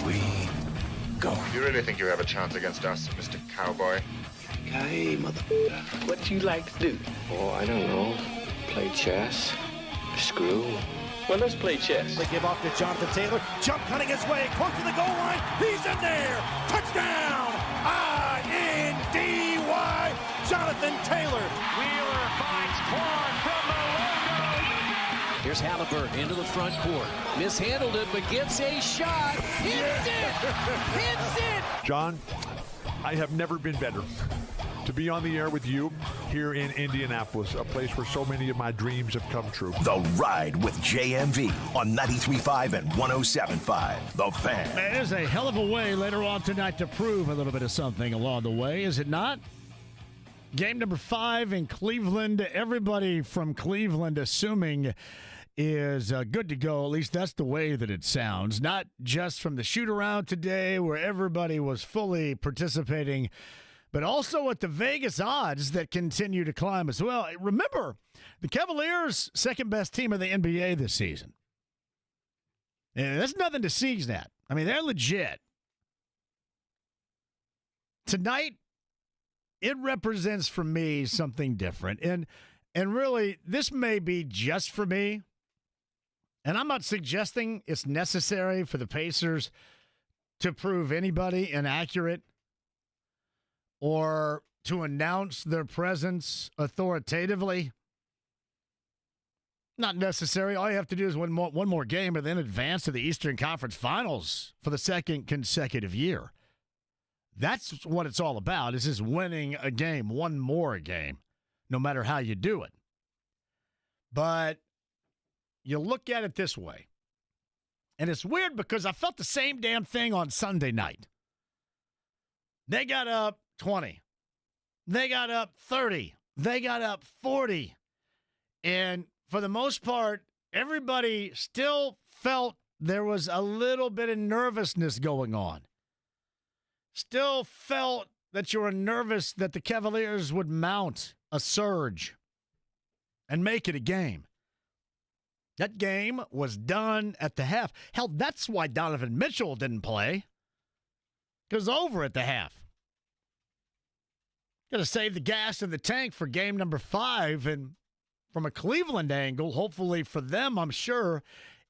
we go. You really think you have a chance against us, Mr. Cowboy? Hey, motherfucker. What do you like to do? Oh, I don't know. Play chess. Screw. Well, let's play chess. They give off to Jonathan Taylor. Jump cutting his way. Close to the goal line. He's in there. Touchdown. I-N-D-Y. Jonathan Taylor. Wheeler finds Claude from the logo. Here's Halliburton into the front court. Mishandled it, but gets a shot. Hits it. Hits it. John, I have never been better to be on the air with you here in Indianapolis, a place where so many of my dreams have come true. The Ride with JMV on 93.5 and 107.5. The Fan. There's a hell of a way later on tonight to prove a little bit of something along the way, is it not? Game number 5 in Cleveland. Everybody from Cleveland assuming is good to go. At least that's the way that it sounds. Not just from the shoot-around today where everybody was fully participating, but also at the Vegas odds that continue to climb as well. Remember, the Cavaliers, second-best team of the NBA this season. And that's nothing to sneeze at. I mean, they're legit. Tonight, it represents for me something different. And really, this may be just for me. And I'm not suggesting it's necessary for the Pacers to prove anybody inaccurate or to announce their presence authoritatively. Not necessary. All you have to do is win one more game and then advance to the Eastern Conference Finals for the second consecutive year. That's what it's all about, is just winning a game, one more game, no matter how you do it. But you look at it this way, and it's weird because I felt the same damn thing on Sunday night. They got up 20. They got up 30. They got up 40. And for the most part, everybody still felt there was a little bit of nervousness going on. Still felt that you were nervous that the Cavaliers would mount a surge and make it a game. That game was done at the half. Hell, that's why Donovan Mitchell didn't play. It was over at the half. Got to save the gas in the tank for game number 5. And from a Cleveland angle, hopefully for them, I'm sure,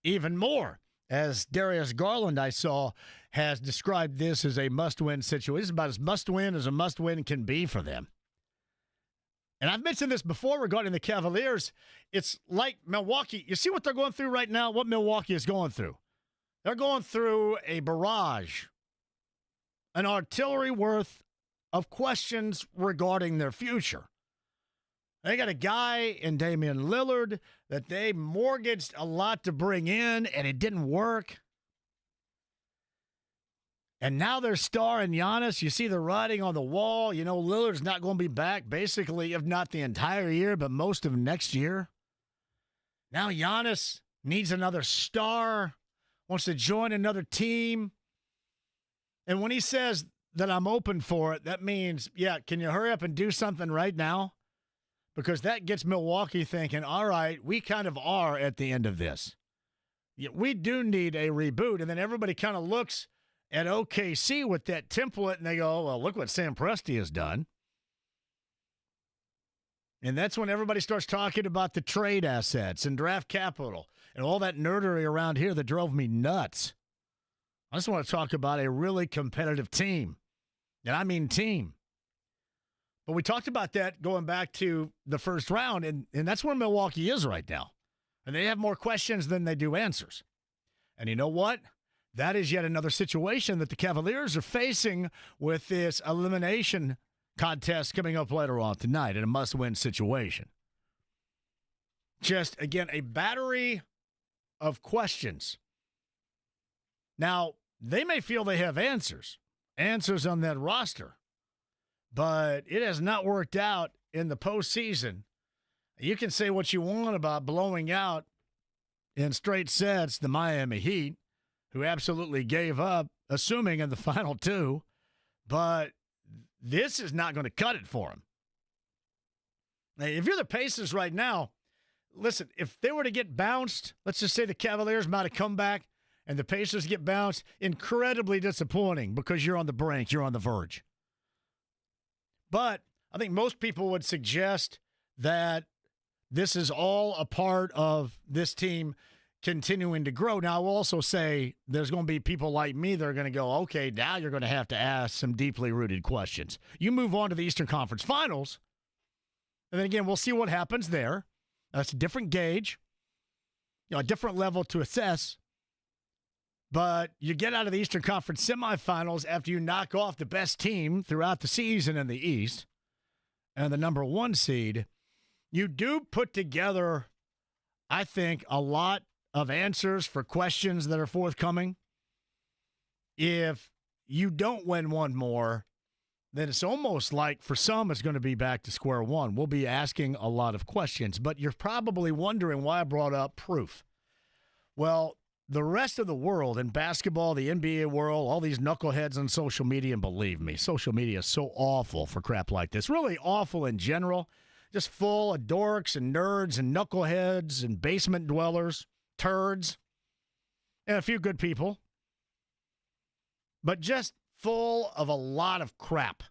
even more. As Darius Garland, I saw, has described this as a must-win situation. It's about as must-win as a must-win can be for them. And I've mentioned this before regarding the Cavaliers. It's like Milwaukee. You see what they're going through right now? What Milwaukee is going through? They're going through a barrage, an artillery worth of questions regarding their future. They got a guy in Damian Lillard that they mortgaged a lot to bring in, and it didn't work. And now their star in Giannis, you see the writing on the wall. You know, Lillard's not going to be back basically, if not the entire year, but most of next year. Now Giannis needs another star, wants to join another team. And when he says that I'm open for it, that means, yeah, can you hurry up and do something right now? Because that gets Milwaukee thinking, all right, we kind of are at the end of this. Yeah, we do need a reboot. And then everybody kind of looks at OKC with that template, and they go, well, look what Sam Presti has done. And that's when everybody starts talking about the trade assets and draft capital and all that nerdery around here that drove me nuts. I just want to talk about a really competitive team. And I mean team. But we talked about that going back to the first round, and that's where Milwaukee is right now. And they have more questions than they do answers. And you know what? That is yet another situation that the Cavaliers are facing with this elimination contest coming up later on tonight in a must-win situation. Just, again, a battery of questions. Now, they may feel they have answers on that roster, but it has not worked out in the postseason. You can say what you want about blowing out in straight sets the Miami Heat, who absolutely gave up, assuming in the final 2, but this is not going to cut it for him. Now, if you're the Pacers right now, listen, if they were to get bounced, let's just say the Cavaliers might have come back and the Pacers get bounced, incredibly disappointing because you're on the brink, you're on the verge. But I think most people would suggest that this is all a part of this team continuing to grow. Now, I will also say there's going to be people like me that are going to go, okay, now you're going to have to ask some deeply rooted questions. You move on to the Eastern Conference Finals, and then again, we'll see what happens there. That's a different gauge, a different level to assess. But you get out of the Eastern Conference semifinals after you knock off the best team throughout the season in the East and the number 1 seed. You do put together, I think, a lot of answers for questions that are forthcoming. If you don't win one more, then it's almost like for some it's going to be back to square one. We'll be asking a lot of questions, but you're probably wondering why I brought up proof. Well, the rest of the world in basketball, the NBA world, all these knuckleheads on social media, and believe me, social media is so awful for crap like this. Really awful in general. Just full of dorks and nerds and knuckleheads and basement dwellers, turds, and a few good people. But just full of a lot of crap.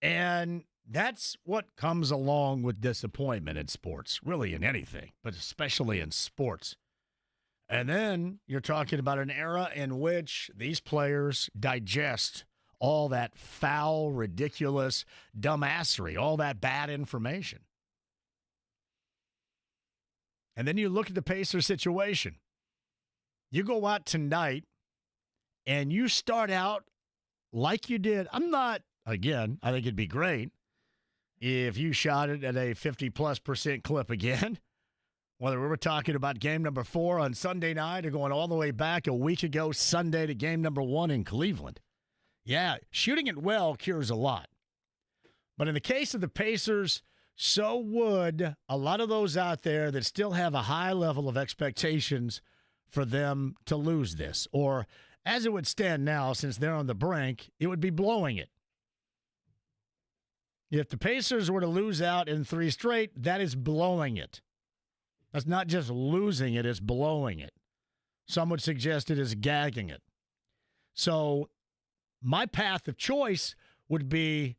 And that's what comes along with disappointment in sports, really in anything, but especially in sports. And then you're talking about an era in which these players digest all that foul, ridiculous dumbassery, all that bad information. And then you look at the Pacers situation. You go out tonight and you start out like you did. Again, I think it'd be great if you shot it at a 50+% clip again. Whether we were talking about game number 4 on Sunday night or going all the way back a week ago Sunday to game number 1 in Cleveland. Yeah, shooting it well cures a lot. But in the case of the Pacers, so would a lot of those out there that still have a high level of expectations for them to lose this. Or as it would stand now, since they're on the brink, it would be blowing it. If the Pacers were to lose out in 3 straight, that is blowing it. That's not just losing it, it's blowing it. Some would suggest it is gagging it. So my path of choice would be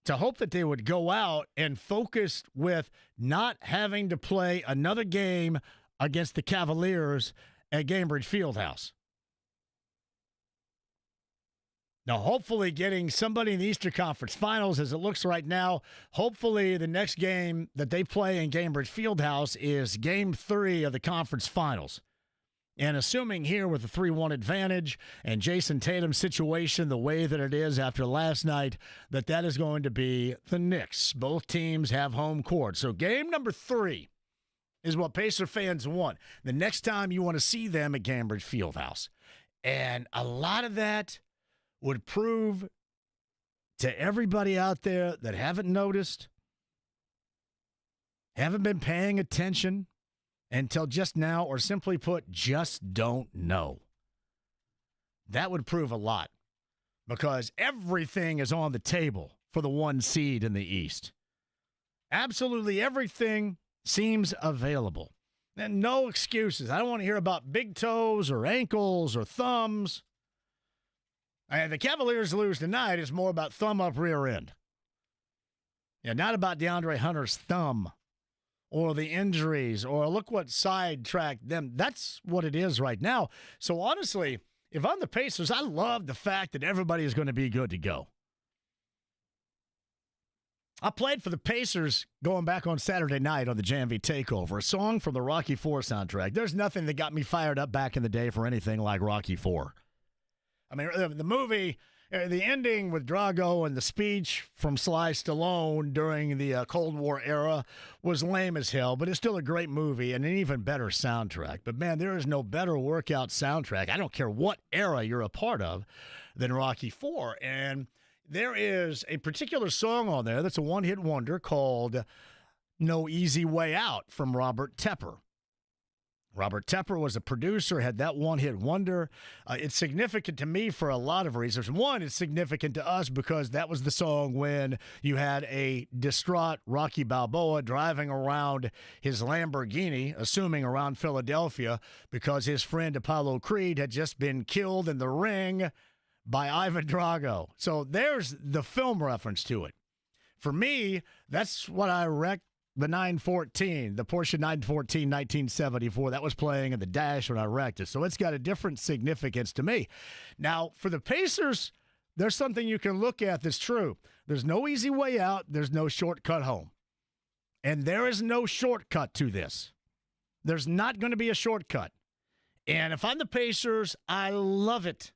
to hope that they would go out and focus with not having to play another game against the Cavaliers at Gainbridge Fieldhouse. Now, hopefully getting somebody in the Eastern Conference Finals, as it looks right now, hopefully the next game that they play in Gainbridge Fieldhouse is Game 3 of the Conference Finals. And assuming here with the 3-1 advantage and Jason Tatum's situation the way that it is after last night, that is going to be the Knicks. Both teams have home court. So game number 3 is what Pacer fans want. The next time you want to see them at Gainbridge Fieldhouse. And a lot of that would prove to everybody out there that haven't noticed, haven't been paying attention until just now, or simply put, just don't know. That would prove a lot because everything is on the table for the 1 seed in the East. Absolutely everything seems available. And no excuses. I don't want to hear about big toes or ankles or thumbs. And the Cavaliers lose tonight, it's more about thumb up rear end. Yeah, not about DeAndre Hunter's thumb or the injuries or look what sidetracked them. That's what it is right now. So honestly, if I'm the Pacers, I love the fact that everybody is going to be good to go. I played for the Pacers going back on Saturday night on the JMV Takeover, a song from the Rocky IV soundtrack. There's nothing that got me fired up back in the day for anything like Rocky IV. I mean, the movie, the ending with Drago and the speech from Sly Stallone during the Cold War era was lame as hell, but it's still a great movie and an even better soundtrack. But, man, there is no better workout soundtrack. I don't care what era you're a part of than Rocky IV. And there is a particular song on there that's a one-hit wonder called No Easy Way Out from Robert Tepper. Robert Tepper was a producer, had that one-hit wonder. It's significant to me for a lot of reasons. One, it's significant to us because that was the song when you had a distraught Rocky Balboa driving around his Lamborghini, assuming around Philadelphia, because his friend Apollo Creed had just been killed in the ring by Ivan Drago. So there's the film reference to it. For me, that's what I wrecked. The 914, the Porsche 914 1974, that was playing in the dash when I wrecked it. So it's got a different significance to me. Now, for the Pacers, there's something you can look at that's true. There's no easy way out. There's no shortcut home. And there is no shortcut to this. There's not going to be a shortcut. And if I'm the Pacers, I love it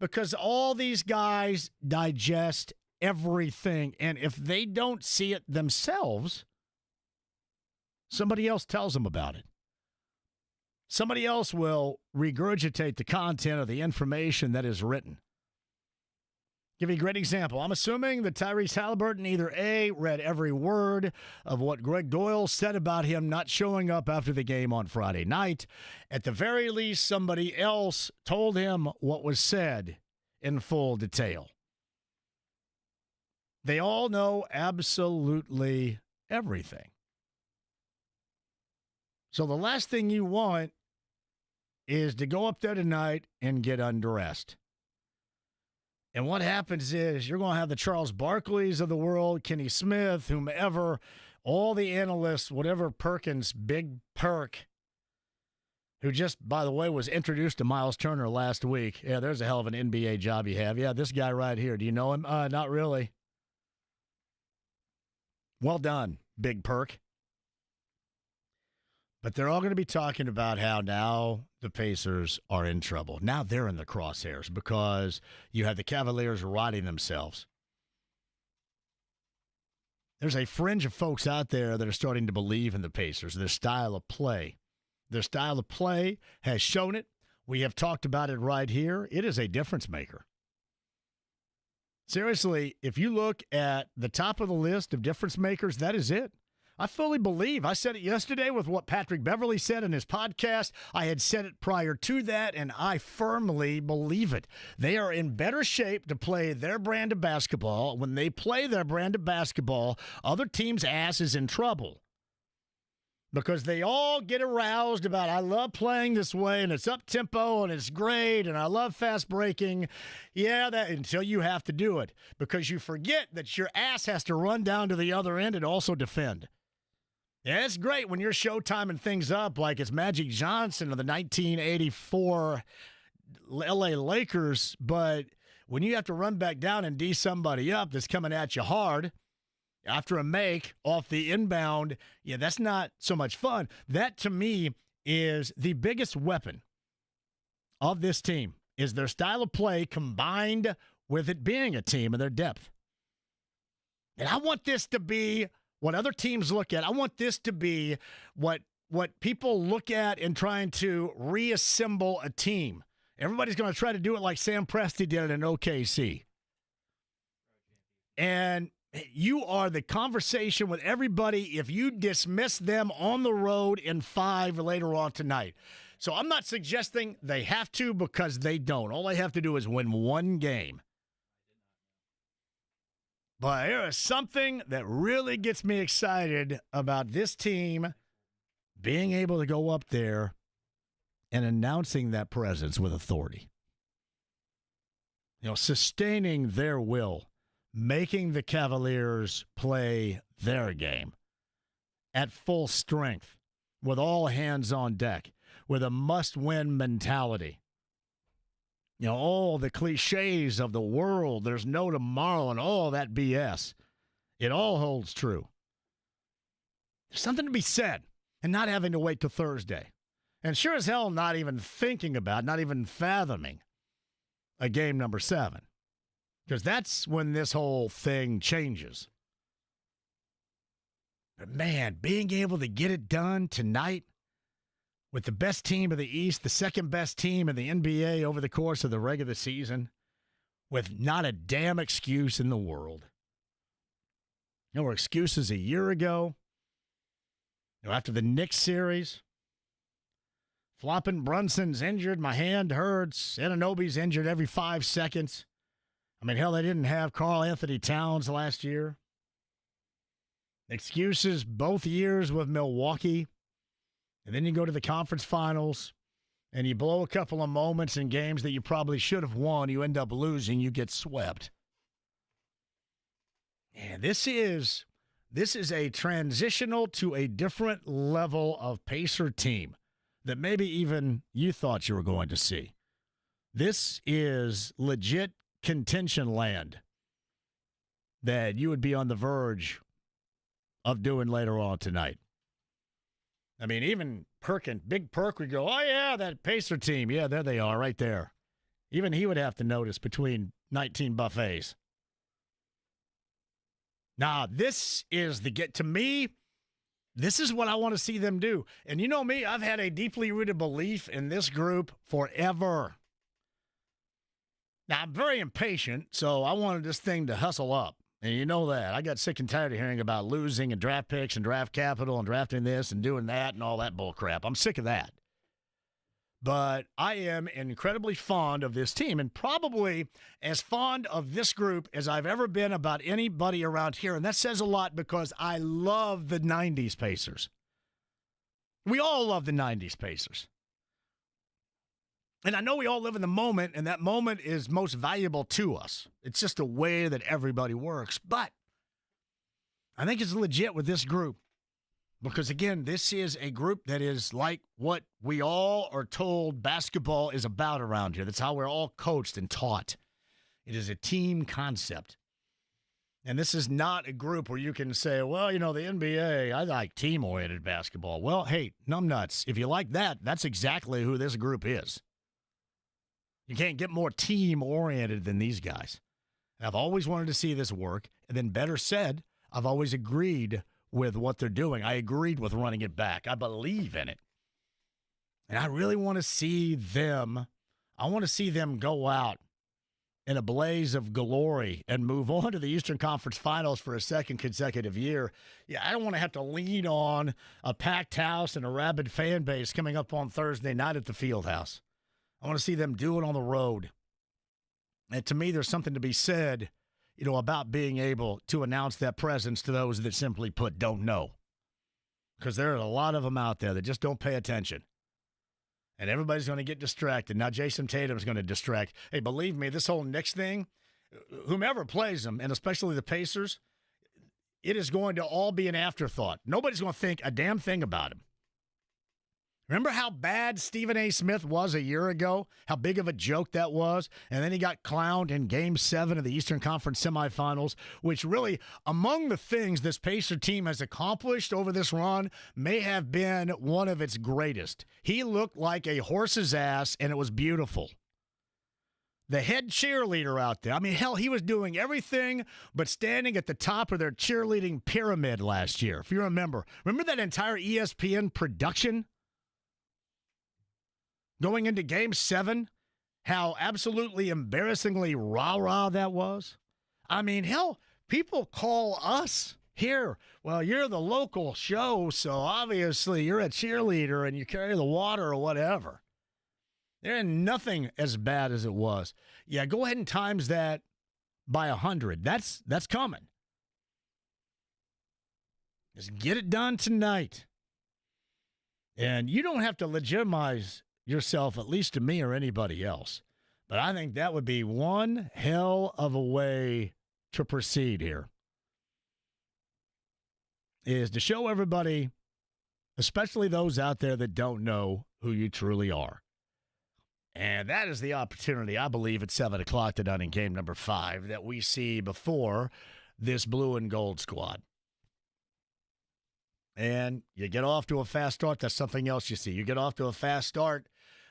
because all these guys digest everything. And if they don't see it themselves, somebody else tells them about it. Somebody else will regurgitate the content of the information that is written. Give you a great example. I'm assuming that Tyrese Halliburton either A, read every word of what Greg Doyle said about him not showing up after the game on Friday night. At the very least, somebody else told him what was said in full detail. They all know absolutely everything. So the last thing you want is to go up there tonight and get undressed. And what happens is you're going to have the Charles Barkleys of the world, Kenny Smith, whomever, all the analysts, whatever Perkins, Big Perk, who just, by the way, was introduced to Miles Turner last week. Yeah, there's a hell of an NBA job you have. Yeah, this guy right here. Do you know him? Not really. Well done, Big Perk. But they're all going to be talking about how now the Pacers are in trouble. Now they're in the crosshairs because you have the Cavaliers riding themselves. There's a fringe of folks out there that are starting to believe in the Pacers, their style of play. Their style of play has shown it. We have talked about it right here. It is a difference maker. Seriously, if you look at the top of the list of difference makers, that is it. I fully believe. I said it yesterday with what Patrick Beverley said in his podcast. I had said it prior to that, and I firmly believe it. They are in better shape to play their brand of basketball. When they play their brand of basketball, other teams' ass is in trouble. Because they all get aroused about, I love playing this way, and it's up-tempo, and it's great, and I love fast breaking. Yeah, that until you have to do it. Because you forget that your ass has to run down to the other end and also defend. Yeah, it's great when you're showtiming things up like it's Magic Johnson of the 1984 LA Lakers, but when you have to run back down and D somebody up that's coming at you hard after a make off the inbound, yeah, that's not so much fun. That, to me, is the biggest weapon of this team, is their style of play combined with it being a team and their depth. And I want this to be what other teams look at. I want this to be what people look at in trying to reassemble a team. Everybody's going to try to do it like Sam Presti did it in OKC. And you are the conversation with everybody if you dismiss them on the road in 5 later on tonight. So I'm not suggesting they have to, because they don't. All they have to do is win one game. But there is something that really gets me excited about this team being able to go up there and announcing that presence with authority. You know, sustaining their will, making the Cavaliers play their game at full strength, with all hands on deck, with a must-win mentality. You know, all the cliches of the world, there's no tomorrow and all that BS. It all holds true. There's something to be said, and not having to wait till Thursday. And sure as hell not even thinking about, not even fathoming a game number 7. Because that's when this whole thing changes. But man, being able to get it done tonight with the best team of the East, the second best team in the NBA over the course of the regular season, with not a damn excuse in the world. There were excuses a year ago, after the Knicks series. Flopping Brunson's injured. My hand hurts. Anunoby's injured every 5 seconds. I mean, hell, they didn't have Karl Anthony Towns last year. Excuses both years with Milwaukee. And then you go to the conference finals, and you blow a couple of moments in games that you probably should have won. You end up losing. You get swept. And this is a transitional to a different level of Pacer team that maybe even you thought you were going to see. This is legit contention land that you would be on the verge of doing later on tonight. I mean, even Big Perk would go, oh, yeah, that Pacer team. Yeah, there they are right there. Even he would have to notice between 19 buffets. Now, this is to me, this is what I want to see them do. And you know me, I've had a deeply rooted belief in this group forever. Now, I'm very impatient, so I wanted this thing to hustle up. And you know that. I got sick and tired of hearing about losing and draft picks and draft capital and drafting this and doing that and all that bull crap. I'm sick of that. But I am incredibly fond of this team and probably as fond of this group as I've ever been about anybody around here. And that says a lot because I love the 90s Pacers. We all love the 90s Pacers. And I know we all live in the moment, and that moment is most valuable to us. It's just a way that everybody works. But I think it's legit with this group because, again, this is a group that is like what we all are told basketball is about around here. That's how we're all coached and taught. It is a team concept. And this is not a group where you can say, well, you know, the NBA, I like team-oriented basketball. Well, hey, numbnuts, if you like that, that's exactly who this group is. You can't get more team-oriented than these guys. And I've always wanted to see this work. And then better said, I've always agreed with what they're doing. I agreed with running it back. I believe in it. And I really want to see them. I want to see them go out in a blaze of glory and move on to the Eastern Conference Finals for a second consecutive year. Yeah, I don't want to have to lean on a packed house and a rabid fan base coming up on Thursday night at the Fieldhouse. I want to see them do it on the road. And to me, there's something to be said, you know, about being able to announce that presence to those that simply put don't know. Because there are a lot of them out there that just don't pay attention. And everybody's going to get distracted. Now Jason Tatum's going to distract. Hey, believe me, this whole Knicks thing, whomever plays them, and especially the Pacers, it is going to all be an afterthought. Nobody's going to think a damn thing about him. Remember how bad Stephen A. Smith was a year ago? How big of a joke that was? And then he got clowned in Game 7 of the Eastern Conference semifinals, which really, among the things this Pacer team has accomplished over this run, may have been one of its greatest. He looked like a horse's ass, and it was beautiful. The head cheerleader out there, I mean, hell, he was doing everything but standing at the top of their cheerleading pyramid last year, if you remember. Remember that entire ESPN production? Going into Game 7, how absolutely embarrassingly rah-rah that was. I mean, hell, people call us here. Well, you're the local show, so obviously you're a cheerleader and you carry the water or whatever. There ain't nothing as bad as it was. Yeah, go ahead and times that by 100. That's coming. Just get it done tonight. And you don't have to legitimize yourself, at least to me or anybody else. But I think that would be one hell of a way to proceed here, is to show everybody, especially those out there that don't know who you truly are. And that is the opportunity, I believe, at 7 o'clock tonight in game number 5 that we see before this blue and gold squad. And you get off to a fast start, that's something else you see. You get off to a fast start,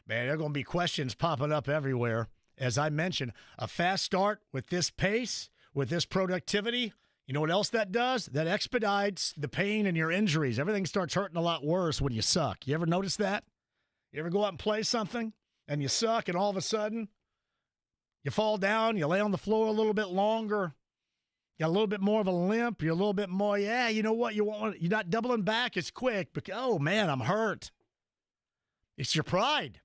man, there are going to be questions popping up everywhere. As I mentioned, a fast start with this pace, with this productivity, you know what else that does? That expedites the pain and your injuries. Everything starts hurting a lot worse when you suck. You ever notice that? You ever go out and play something and you suck and all of a sudden you fall down, you lay on the floor a little bit longer, got a little bit more of a limp, you're a little bit more, yeah, you know what, you're not doubling back as quick, but oh man, I'm hurt. It's your pride.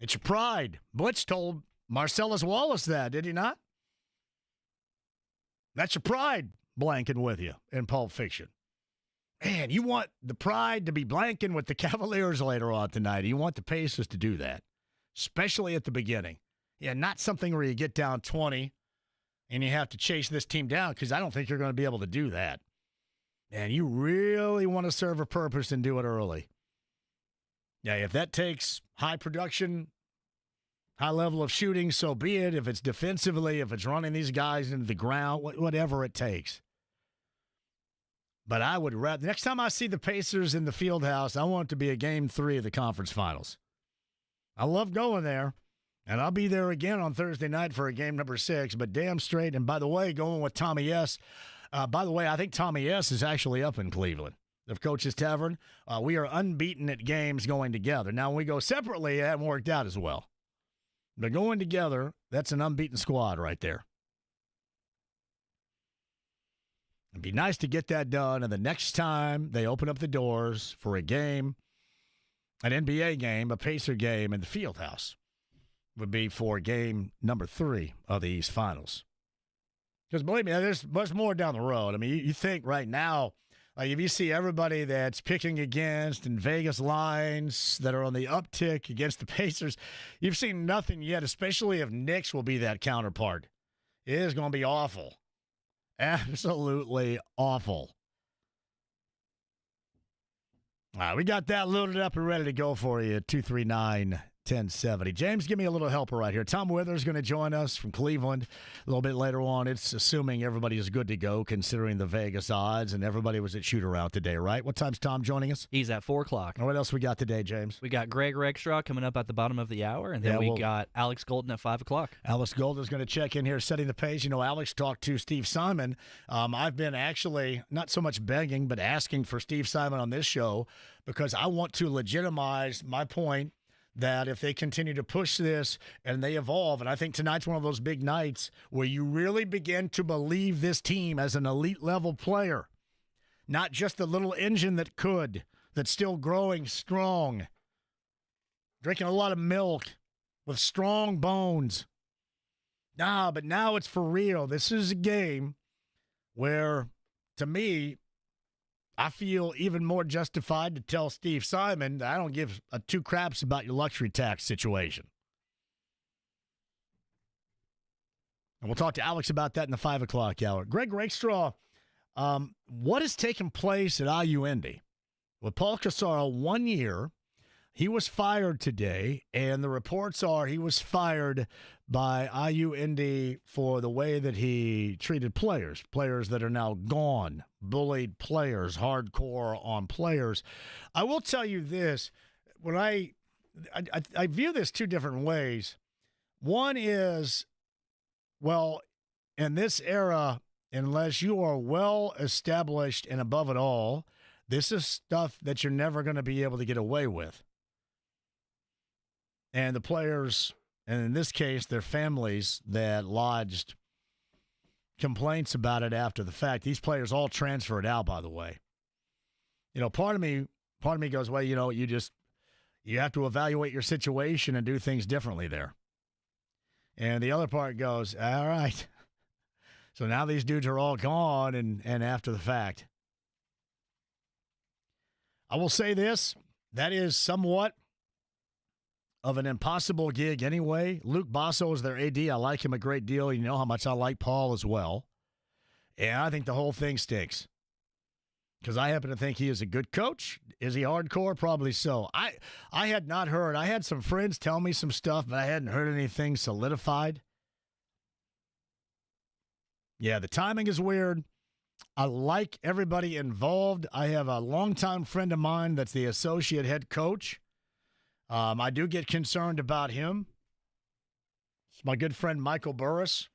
It's your pride. Butch told Marcellus Wallace that, did he not? That's your pride blanking with you in Pulp Fiction. Man, you want the pride to be blanking with the Cavaliers later on tonight. You want the Pacers to do that, especially at the beginning. Yeah, not something where you get down 20 and you have to chase this team down, because I don't think you're going to be able to do that. And you really want to serve a purpose and do it early. Yeah, if that takes high production, high level of shooting, so be it. If it's defensively, if it's running these guys into the ground, whatever it takes. But I would rather, next time I see the Pacers in the field house, I want it to be a game 3 of the conference finals. I love going there, and I'll be there again on Thursday night for a game number 6, but damn straight. And by the way, going with Tommy S. By the way, I think Tommy S. is actually up in Cleveland of Coach's Tavern. We are unbeaten at games going together. Now, when we go separately, it hasn't worked out as well. But going together, that's an unbeaten squad right there. It'd be nice to get that done, and the next time they open up the doors for a game, an NBA game, a Pacer game in the Fieldhouse, would be for game number 3 of the East Finals. Because believe me, there's much more down the road. I mean, you think right now, like if you see everybody that's picking against and Vegas lines that are on the uptick against the Pacers, you've seen nothing yet, especially if Knicks will be that counterpart. It is going to be awful. Absolutely awful. All right, we got that loaded up and ready to go for you. 239-1070. James, give me a little helper right here. Tom Withers going to join us from Cleveland a little bit later on. It's assuming everybody is good to go considering the Vegas odds, and everybody was at shoot-around today, right? What time's Tom joining us? He's at 4 o'clock. And what else we got today, James? We got Greg Raikstraw coming up at the bottom of the hour, and then we got Alex Golden at 5 o'clock. Alex Golden is going to check in here, setting the pace. You know, Alex talked to Steve Simon. I've been actually not so much begging, but asking for Steve Simon on this show because I want to legitimize my point that if they continue to push this and they evolve, and I think tonight's one of those big nights where you really begin to believe this team as an elite level player, not just the little engine that's still growing strong, drinking a lot of milk with strong bones. But now it's for real. This is a game where, to me, I feel even more justified to tell Steve Simon that I don't give a two craps about your luxury tax situation. And we'll talk to Alex about that in the 5 o'clock hour. Greg Raikstraw, what has taken place at IU Indy? With Paul Cassaro, 1 year, he was fired today, and the reports are he was fired by IU Indy for the way that he treated players that are now gone, bullied players, hardcore on players. I will tell you this, when I view this two different ways. One is, well, in this era, unless you are well established and above it all, this is stuff that you're never going to be able to get away with. And the players, and in this case, their families that lodged complaints about it after the fact. These players all transferred out, by the way. You know, part of me goes, well, you know, you have to evaluate your situation and do things differently there. And the other part goes, all right. So now these dudes are all gone and after the fact. I will say this, that is somewhat of an impossible gig anyway. Luke Basso is their AD. I like him a great deal. You know how much I like Paul as well. And I think the whole thing stinks. Because I happen to think he is a good coach. Is he hardcore? Probably so. I had not heard. I had some friends tell me some stuff, but I hadn't heard anything solidified. Yeah, the timing is weird. I like everybody involved. I have a longtime friend of mine that's the associate head coach. I do get concerned about him. It's my good friend Michael Burris.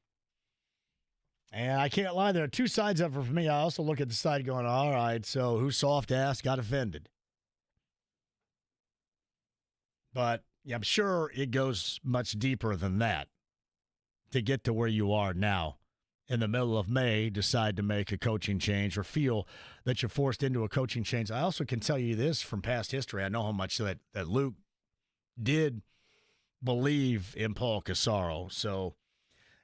And I can't lie, there are two sides of it for me. I also look at the side going, all right, so whose soft ass got offended? But yeah, I'm sure it goes much deeper than that to get to where you are now in the middle of May decide to make a coaching change or feel that you're forced into a coaching change. I also can tell you this from past history. I know how much that Luke did believe in Paul Cassaro. So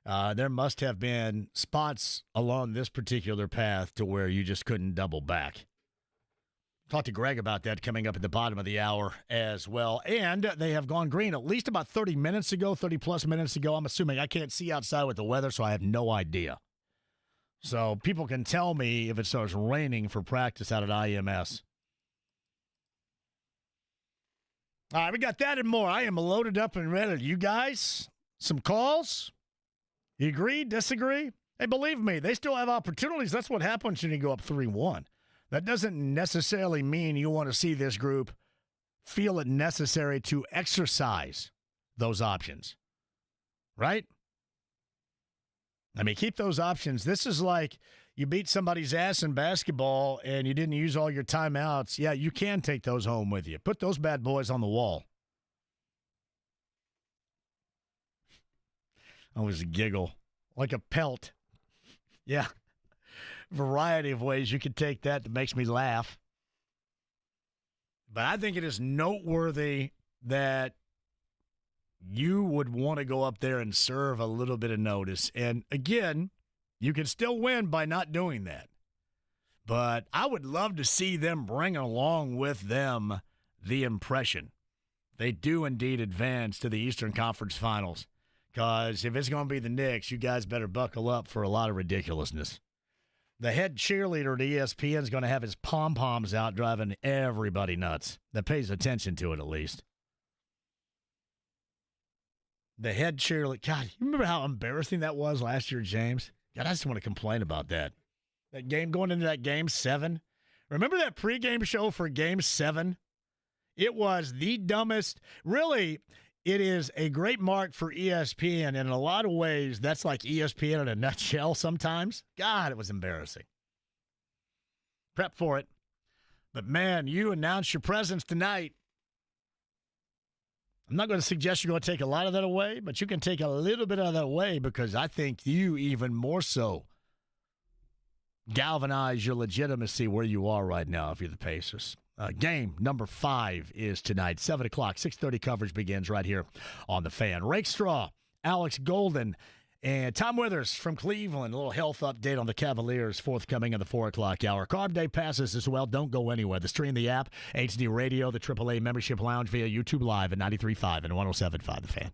there must have been spots along this particular path to where you just couldn't double back. Talk to Greg about that coming up at the bottom of the hour as well. And they have gone green at least about 30 minutes ago, 30-plus minutes ago. I'm assuming I can't see outside with the weather, so I have no idea. So people can tell me if it starts raining for practice out at IMS. All right, we got that and more. I am loaded up and ready. You guys, some calls? You agree, disagree? Hey, believe me, they still have opportunities. That's what happens when you go up 3-1. That doesn't necessarily mean you want to see this group feel it necessary to exercise those options, right? I mean, keep those options. This is like you beat somebody's ass in basketball and you didn't use all your timeouts. Yeah, you can take those home with you. Put those bad boys on the wall. I always giggle like a pelt. Yeah. Variety of ways you could take that makes me laugh. But I think it is noteworthy that you would want to go up there and serve a little bit of notice. And again, you can still win by not doing that. But I would love to see them bring along with them the impression they do indeed advance to the Eastern Conference Finals. Because if it's going to be the Knicks, you guys better buckle up for a lot of ridiculousness. The head cheerleader at ESPN is going to have his pom-poms out driving everybody nuts. That pays attention to it, at least. The head cheerleader. God, you remember how embarrassing that was last year, James? God, I just want to complain about that. That game, going into that Game 7. Remember that pregame show for Game 7? It was the dumbest. Really, it is a great mark for ESPN. And in a lot of ways, that's like ESPN in a nutshell sometimes. God, it was embarrassing. Prep for it. But, man, you announced your presence tonight. I'm not going to suggest you're going to take a lot of that away, but you can take a little bit of that away because I think you even more so galvanize your legitimacy where you are right now if you're the Pacers. Game number 5 is tonight, 7 o'clock, 6:30 coverage begins right here on The Fan. Raikstraw, Alex Golden, and Tom Withers from Cleveland. A little health update on the Cavaliers forthcoming in the 4 o'clock hour. Carb Day passes as well. Don't go anywhere. The stream, the app, HD Radio, the AAA membership lounge via YouTube Live at 93.5 and 107.5 The Fan.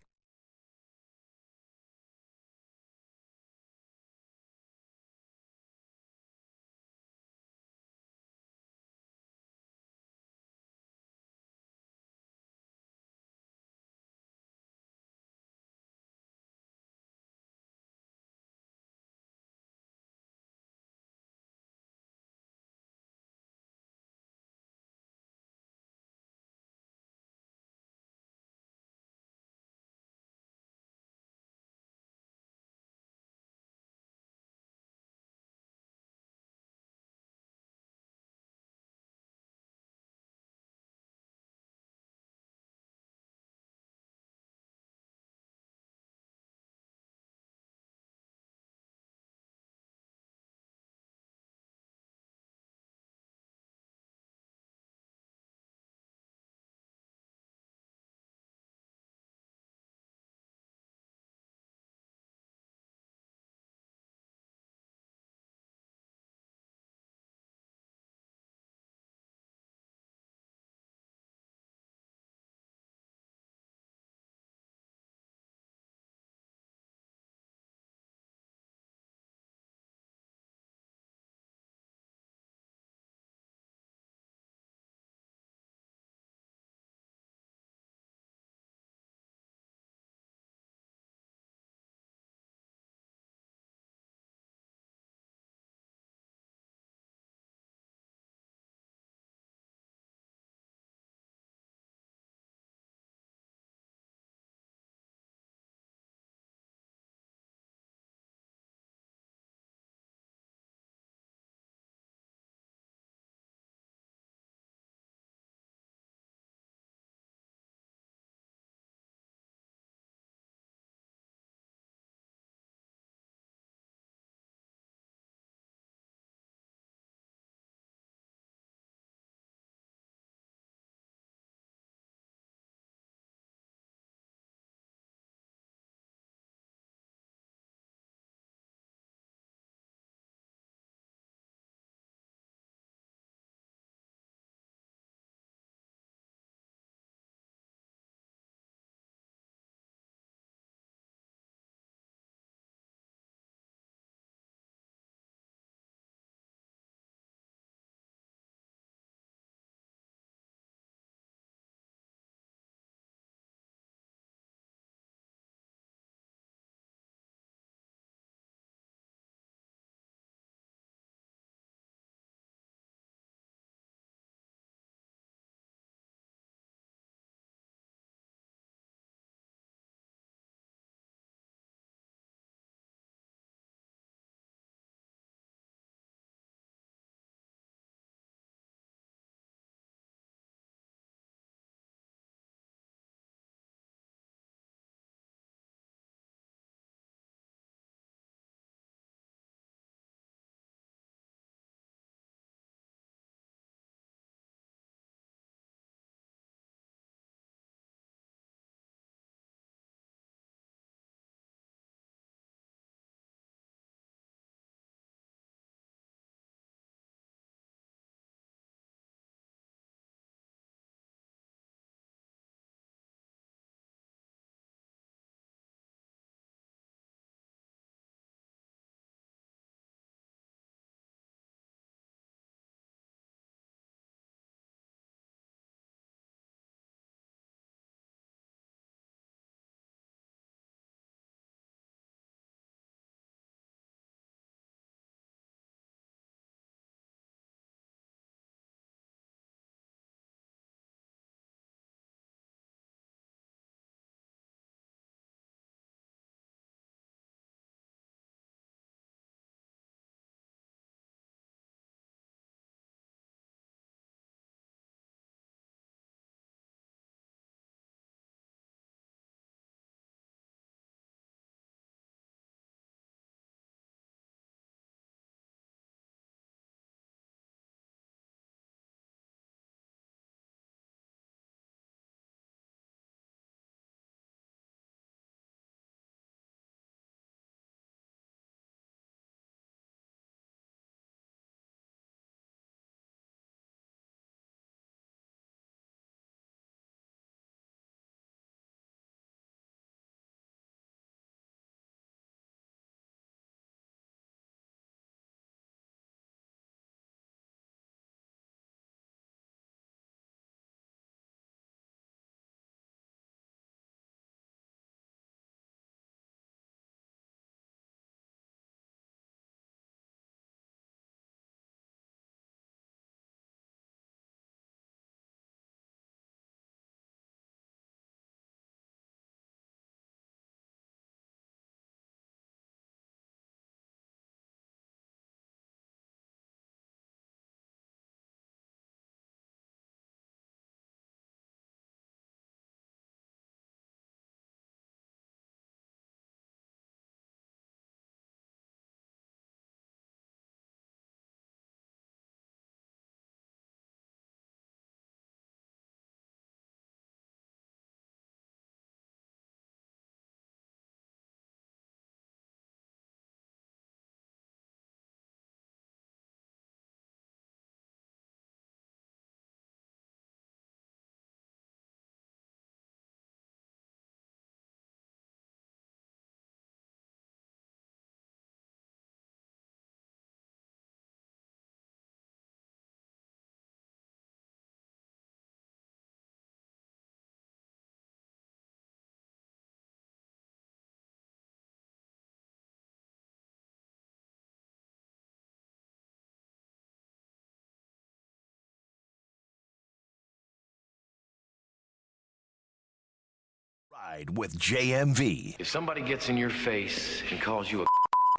Ride with JMV. If somebody gets in your face and calls you a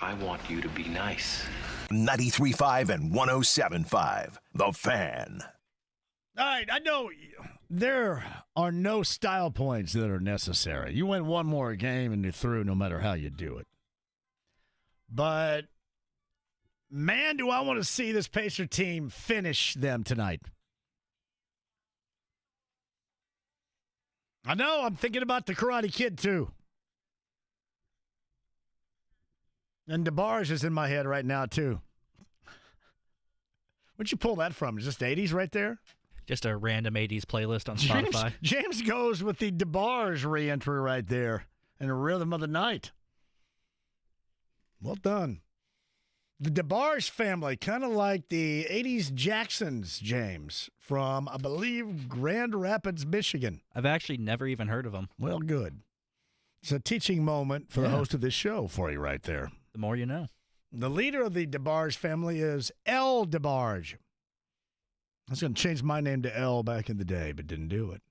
I want you to be nice. 93.5 and 107.5. The Fan. All right, I know there are no style points that are necessary. You win one more game and you're through no matter how you do it. But, man, do I want to see this Pacer team finish them tonight. I know, I'm thinking about the Karate Kid, too. And DeBarge is in my head right now, too. Where'd you pull that from? Is this 80s right there? Just a random 80s playlist on Spotify. James goes with the DeBarge re-entry right there in the rhythm of the night. Well done. The DeBarge family, kind of like the 80s Jacksons, James, from, I believe, Grand Rapids, Michigan. I've actually never even heard of them. Well, good. It's a teaching moment for the host of this show for you right there. The more you know. The leader of the DeBarge family is L. DeBarge. I was going to change my name to L back in the day, but didn't do it.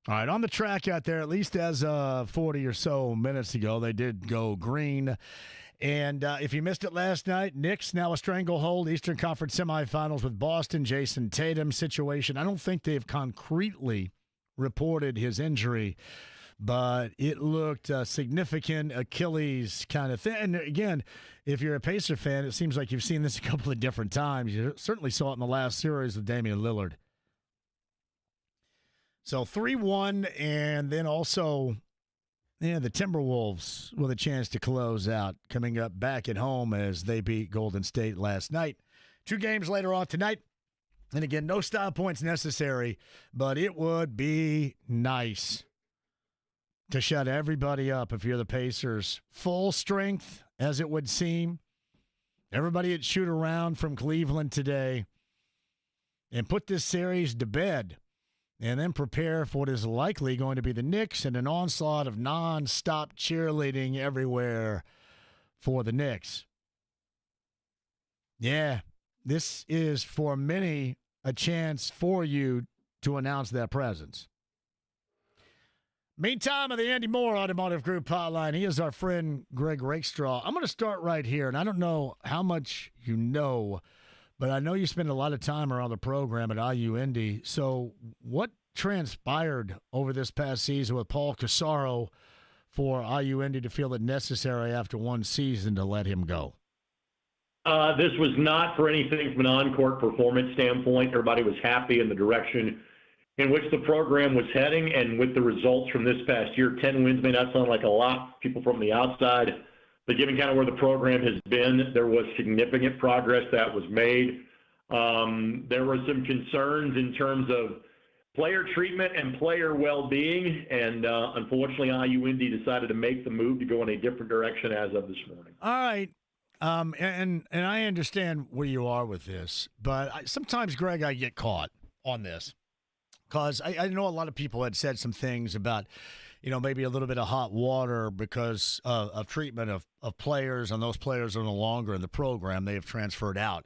All right, on the track out there, at least as 40 or so minutes ago, they did go green. And if you missed it last night, Knicks now a stranglehold, Eastern Conference semifinals with Boston, Jason Tatum situation. I don't think they've concretely reported his injury, but it looked significant Achilles kind of thing. And again, if you're a Pacer fan, it seems like you've seen this a couple of different times. You certainly saw it in the last series with Damian Lillard. So 3-1, and then also the Timberwolves with a chance to close out coming up back at home as they beat Golden State last night. 2 games later on tonight. And again, no style points necessary, but it would be nice to shut everybody up if you're the Pacers. Full strength, as it would seem. Everybody at shoot around from Cleveland today and put this series to bed and then prepare for what is likely going to be the Knicks and an onslaught of nonstop cheerleading everywhere for the Knicks. Yeah, this is for many a chance for you to announce their presence. Meantime, of the Andy Moore Automotive Group hotline, he is our friend Greg Raikstraw. I'm going to start right here, and I don't know how much you know, but I know you spend a lot of time around the program at IU Indy. So what transpired over this past season with Paul Casaro for IU Indy to feel it necessary after one season to let him go? This was not for anything from an on-court performance standpoint. Everybody was happy in the direction in which the program was heading, and with the results from this past year, 10 wins may not sound like a lot, people from the outside, but given kind of where the program has been, there was significant progress that was made. There were some concerns in terms of player treatment and player well-being, and unfortunately, IU Indy decided to make the move to go in a different direction as of this morning. All right. And I understand where you are with this, but sometimes, Greg, I get caught on this. Because I know a lot of people had said some things about, maybe a little bit of hot water because of treatment of players, and those players are no longer in the program. They have transferred out.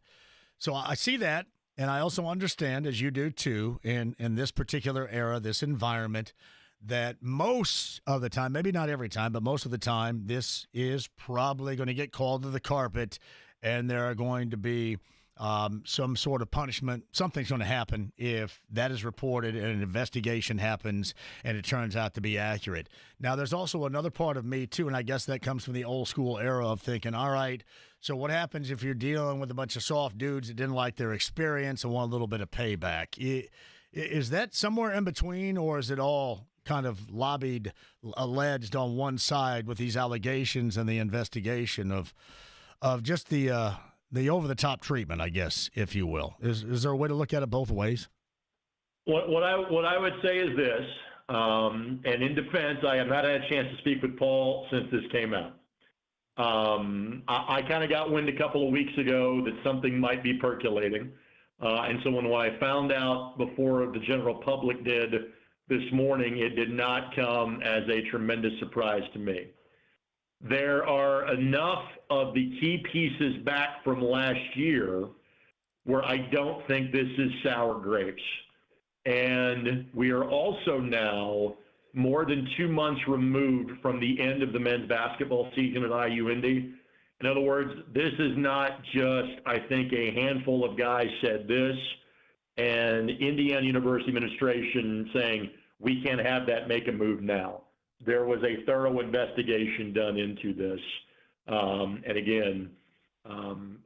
So I see that, and I also understand, as you do too, in this particular era, this environment, that most of the time, maybe not every time, but most of the time, this is probably going to get called to the carpet, and there are going to be some sort of punishment. Something's going to happen if that is reported and an investigation happens and it turns out to be accurate. Now, there's also another part of me, too, and I guess that comes from the old school era of thinking, all right, so what happens if you're dealing with a bunch of soft dudes that didn't like their experience and want a little bit of payback? Is that somewhere in between, or is it all kind of lobbied, alleged on one side with these allegations and the investigation of just the over-the-top treatment, I guess, if you will? Is there a way to look at it both ways? What I would say is this, and in defense, I have not had a chance to speak with Paul since this came out. I kind of got wind a couple of weeks ago that something might be percolating. And so when I found out before the general public did this morning, it did not come as a tremendous surprise to me. There are enough of the key pieces back from last year where I don't think this is sour grapes. And we are also now more than 2 months removed from the end of the men's basketball season at IU Indy. In other words, this is not just, I think, a handful of guys said this and Indiana University administration saying, we can't have that, make a move now. There was a thorough investigation done into this. And again,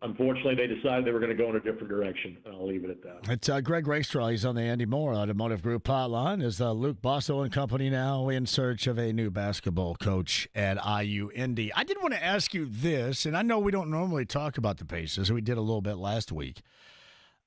unfortunately, they decided they were going to go in a different direction. I'll leave it at that. It's Greg Raikstraw. He's on the Andy Moore Automotive Group hotline. Is Luke Bosso and company now in search of a new basketball coach at IU Indy? I did want to ask you this, and I know we don't normally talk about the Pacers. We did a little bit last week.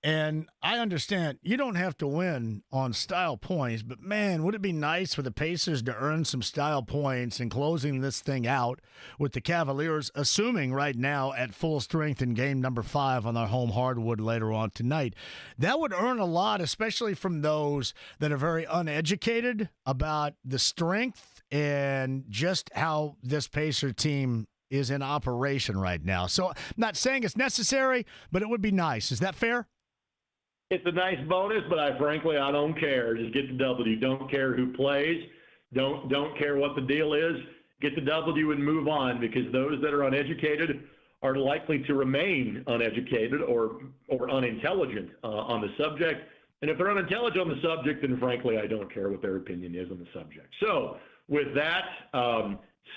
And I understand you don't have to win on style points, but, man, would it be nice for the Pacers to earn some style points and closing this thing out with the Cavaliers, assuming right now at full strength in game number 5 on their home hardwood later on tonight. That would earn a lot, especially from those that are very uneducated about the strength and just how this Pacer team is in operation right now. So I'm not saying it's necessary, but it would be nice. Is that fair? It's a nice bonus, but frankly, I don't care. Just get the W. Don't care who plays. Don't care what the deal is. Get the W and move on, because those that are uneducated are likely to remain uneducated or unintelligent on the subject. And if they're unintelligent on the subject, then frankly, I don't care what their opinion is on the subject. So with that,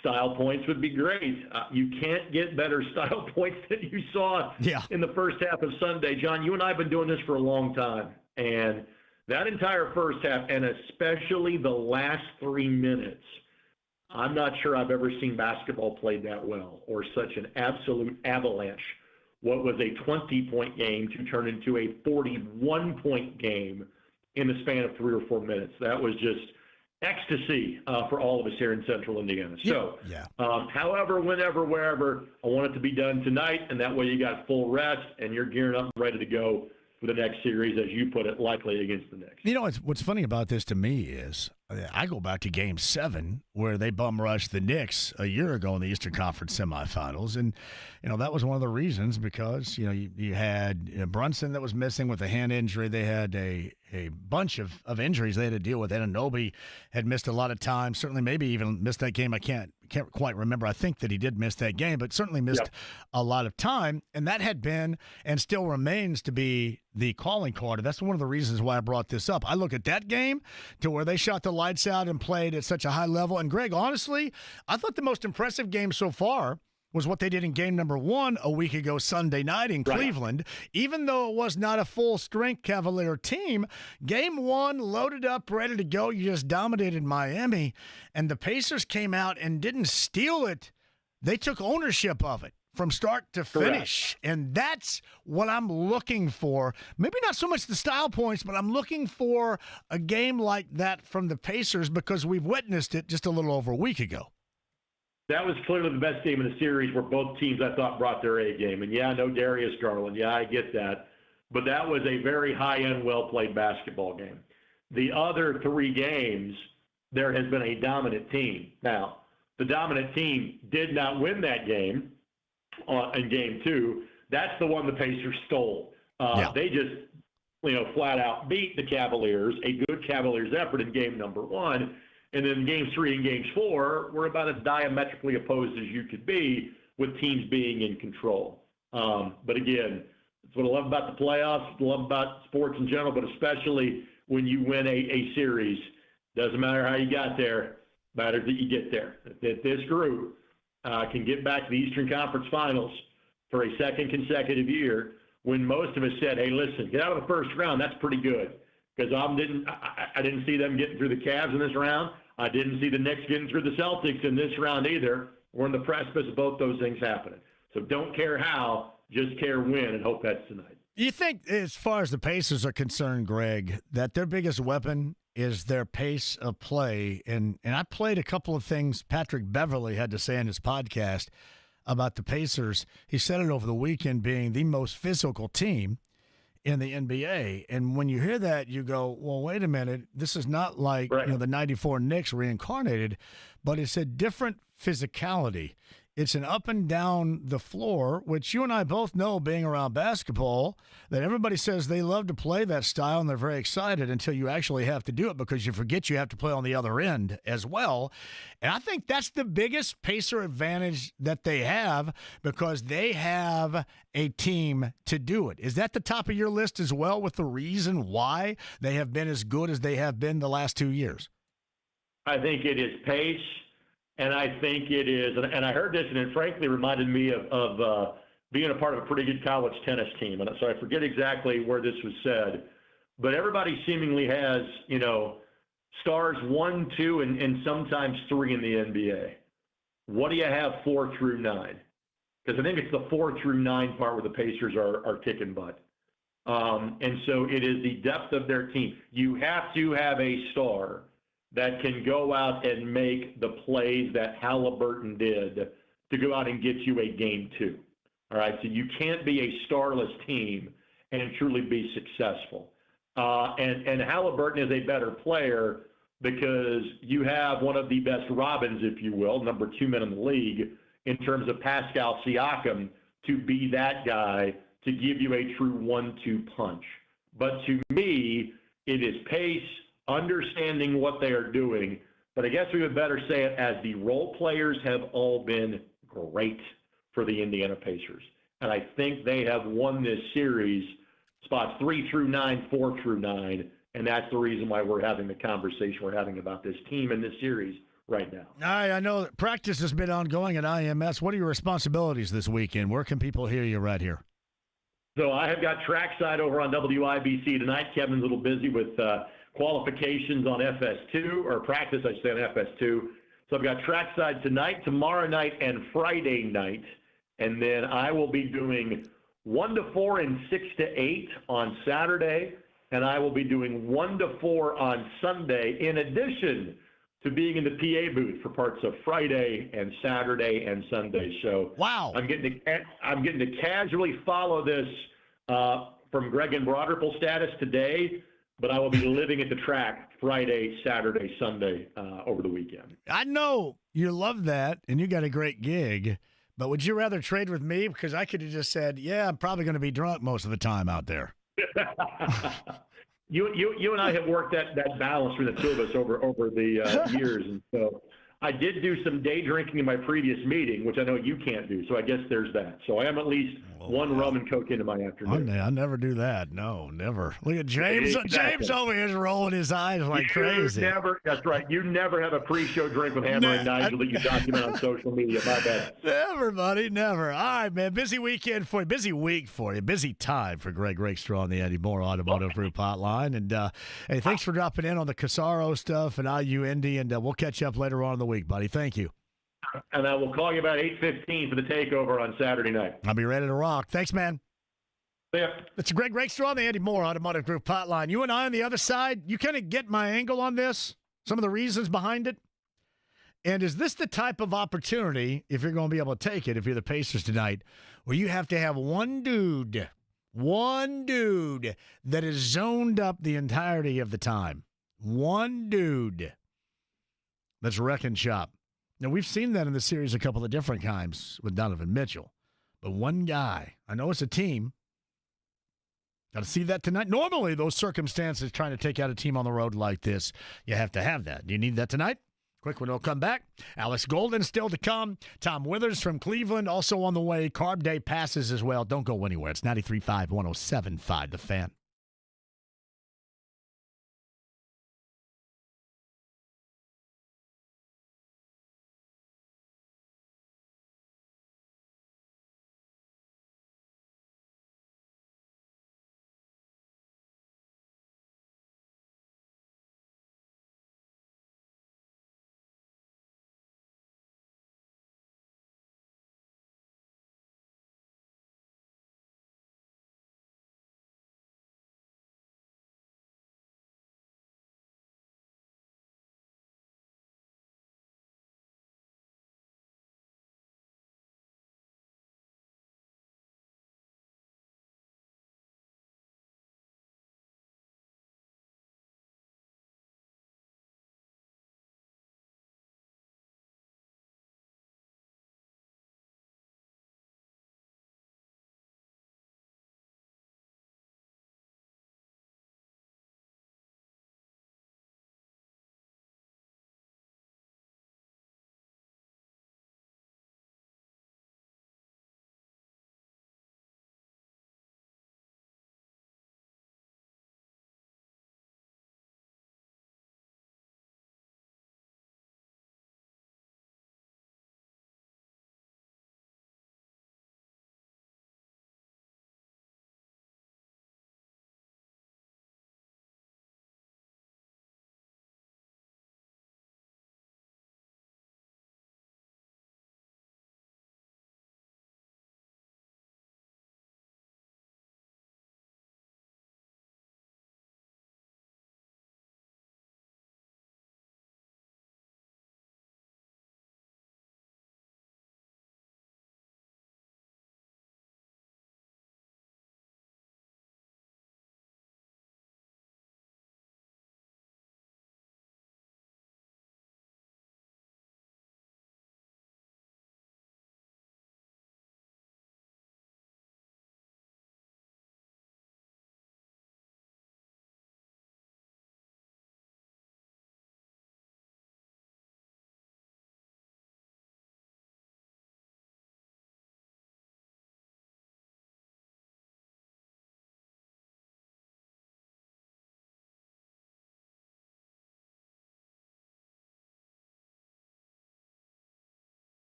style points would be great. You can't get better style points than you saw in the first half of Sunday. John, you and I have been doing this for a long time. And that entire first half, and especially the last 3 minutes, I'm not sure I've ever seen basketball played that well, or such an absolute avalanche. What was a 20-point game to turn into a 41-point game in the span of 3 or 4 minutes. That was just ecstasy for all of us here in Central Indiana. So, however, whenever, wherever, I want it to be done tonight, and that way you got full rest and you're gearing up and ready to go for the next series, as you put it, likely against the Knicks. You know, what's funny about this to me is I go back to Game 7 where they bum rushed the Knicks a year ago in the Eastern Conference semifinals, and that was one of the reasons, because you had Brunson that was missing with a hand injury. They had a bunch of injuries they had to deal with. Anunoby had missed a lot of time. Certainly, maybe even missed that game. I can't quite remember. I think that he did miss that game, but certainly missed a lot of time. And that had been and still remains to be the calling card. That's one of the reasons why I brought this up. I look at that game to where they shot the lights out and played at such a high level. And, Greg, honestly, I thought the most impressive game so far was what they did in game number 1 a week ago Sunday night in Cleveland. Even though it was not a full-strength Cavalier team, game 1, loaded up, ready to go. You just dominated Miami, and the Pacers came out and didn't steal it. They took ownership of it from start to finish, and that's what I'm looking for. Maybe not so much the style points, but I'm looking for a game like that from the Pacers, because we've witnessed it just a little over a week ago. That was clearly the best game in the series, where both teams, I thought, brought their A game. And, no Darius Garland. Yeah, I get that. But that was a very high-end, well-played basketball game. The other 3 games, there has been a dominant team. Now, the dominant team did not win that game in game 2. That's the one the Pacers stole. They just, flat out beat the Cavaliers, a good Cavaliers effort in game number 1. And then games 3 and games 4 were about as diametrically opposed as you could be, with teams being in control. But again, that's what I love about the playoffs, what I love about sports in general, but especially when you win a series. Doesn't matter how you got there, matters that you get there. That this group can get back to the Eastern Conference Finals for a second consecutive year, when most of us said, hey, listen, get out of the first round, that's pretty good. Because I didn't see them getting through the Cavs in this round. I didn't see the Knicks getting through the Celtics in this round either. We're on the precipice of both those things happening. So don't care how, just care when, and hope that's tonight. You think, as far as the Pacers are concerned, Greg, that their biggest weapon is their pace of play? And I played a couple of things Patrick Beverley had to say in his podcast about the Pacers. He said it over the weekend, being the most physical team in the NBA. And when you hear that, you go, well, wait a minute, this is not like the 94 Knicks reincarnated, but it's a different physicality It's an up and down the floor, which you and I both know, being around basketball, that everybody says they love to play that style and they're very excited until you actually have to do it because you forget you have to play on the other end as well. And I think that's the biggest Pacer advantage that they have because they have a team to do it. Is that the top of your list as well with the reason why they have been as good as they have been the last 2 years? I think it is pace. And I think it is, and I heard this, and it frankly reminded me of being a part of a pretty good college tennis team. And so I forget exactly where this was said, but everybody seemingly has, stars 1, 2, and sometimes 3 in the NBA. What do you have 4 through 9? Because I think it's the 4 through 9 part where the Pacers are kicking butt. And so it is the depth of their team. You have to have a star that can go out and make the plays that Halliburton did to go out and get you a game 2. All right, so you can't be a starless team and truly be successful. And Halliburton is a better player because you have one of the best Robins, if you will, number 2 man in the league, in terms of Pascal Siakam, to be that guy to give you a true 1-2 punch. But to me, it is pace, understanding what they are doing, but I guess we would better say it as the role players have all been great for the Indiana Pacers. And I think they have won this series spots 3 through 9, 4 through 9, and that's the reason why we're having the conversation we're having about this team in this series right now. I know that practice has been ongoing at IMS. What are your responsibilities this weekend? Where can people hear you right here? So I have got trackside over on WIBC tonight. Kevin's a little busy with qualifications on FS2, or practice, I should say, on FS2. So I've got trackside tonight, tomorrow night, and Friday night. And then I will be doing 1 to 4 and 6 to 8 on Saturday. And I will be doing 1 to 4 on Sunday, in addition to being in the PA booth for parts of Friday and Saturday and Sunday. So wow, I'm getting to casually follow this from Greg and Broderpool status today, but I will be living at the track Friday, Saturday, Sunday over the weekend. I know you love that, and you got a great gig, but would you rather trade with me? Because I could have just said, yeah, I'm probably going to be drunk most of the time out there. You and I have worked that balance for the two of us over the years, and so I did do some day drinking in my previous meeting, which I know you can't do. So I guess there's that. So I am at least one rum and coke into my afternoon. I never do that. No, never. Look at James. Exactly. James over here is rolling his eyes like crazy. That's right. You never have a pre-show drink with Hammer and Nigel that you document on social media. My bad. Never, buddy. Never. All right, man. Busy weekend for you. Busy week for you. Busy time for Greg Raikstraw on the Eddie Moore Automotive Group hotline. And hey, thanks for dropping in on the Casaro stuff and IU Indy. And we'll catch up later on in the week, buddy. Thank you. And I will call you about 8:15 for the takeover on Saturday night. I'll be ready to rock. Thanks, man. Yeah. It's Greg Raikstraw on the Eddie Moore Automotive Group hotline. You and I on the other side, you kind of get my angle on this, some of the reasons behind it. And is this the type of opportunity, if you're going to be able to take it, if you're the Pacers tonight, where you have to have one dude that is zoned up the entirety of the time? One dude that's wrecking shop. Now, we've seen that in the series a couple of different times with Donovan Mitchell. But one guy, I know it's a team. Got to see that tonight. Normally, those circumstances, trying to take out a team on the road like this, you have to have that. Do you need that tonight? Quick one, we'll come back. Alex Golden still to come. Tom Withers from Cleveland also on the way. Carb Day passes as well. Don't go anywhere. It's 93.5, 107.5, The Fan.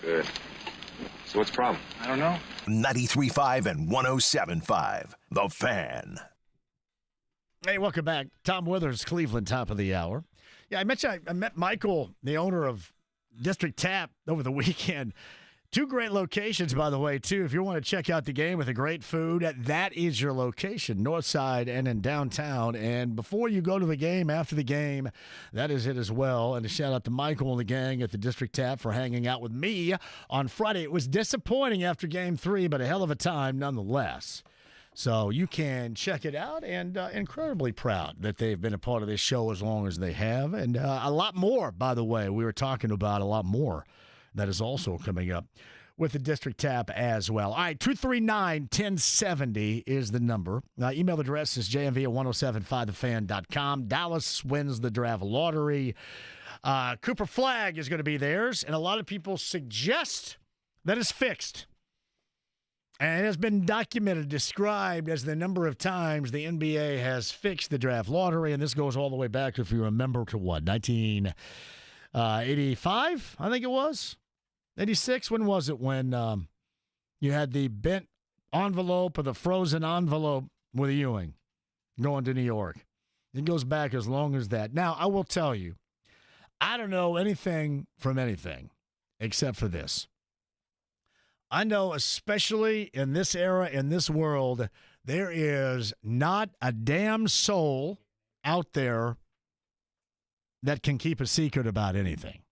Good. So what's the problem? I don't know. 93.5 and 107.5. The Fan. Hey, welcome back. Tom Withers, Cleveland, top of the hour. Yeah, I met Michael, the owner of District Tap, over the weekend. Two great locations, by the way, too. If you want to check out the game with the great food, that is your location, north side and in downtown. And before you go to the game, after the game, that is it as well. And a shout out to Michael and the gang at the District Tap for hanging out with me on Friday. It was disappointing after Game 3, but a hell of a time nonetheless. So you can check it out, and incredibly proud that they've been a part of this show as long as they have. And a lot more, by the way. We were talking about a lot more that is also coming up with the District Tap as well. All right, 239-1070 is the number. Email address is jmv@1075thefan.com. Dallas wins the draft lottery. Cooper Flagg is going to be theirs, and a lot of people suggest that it's fixed. And it has been documented, described as the number of times the NBA has fixed the draft lottery, and this goes all the way back, if you remember, to what, 1985, I think it was? 86? When was it when you had the bent envelope or the frozen envelope with Ewing going to New York? It goes back as long as that. Now, I will tell you, I don't know anything from anything except for this. I know, especially in this era, in this world, there is not a damn soul out there that can keep a secret about anything.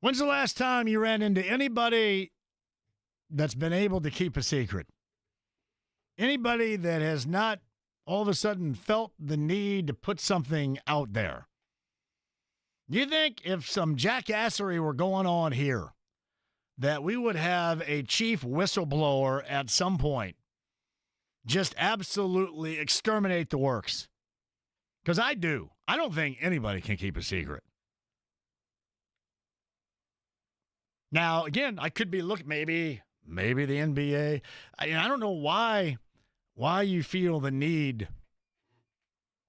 When's the last time you ran into anybody that's been able to keep a secret? Anybody that has not all of a sudden felt the need to put something out there? Do you think if some jackassery were going on here, that we would have a chief whistleblower at some point just absolutely exterminate the works? Because I do. I don't think anybody can keep a secret. Now, again, I could be looking, maybe the NBA. I don't know why you feel the need.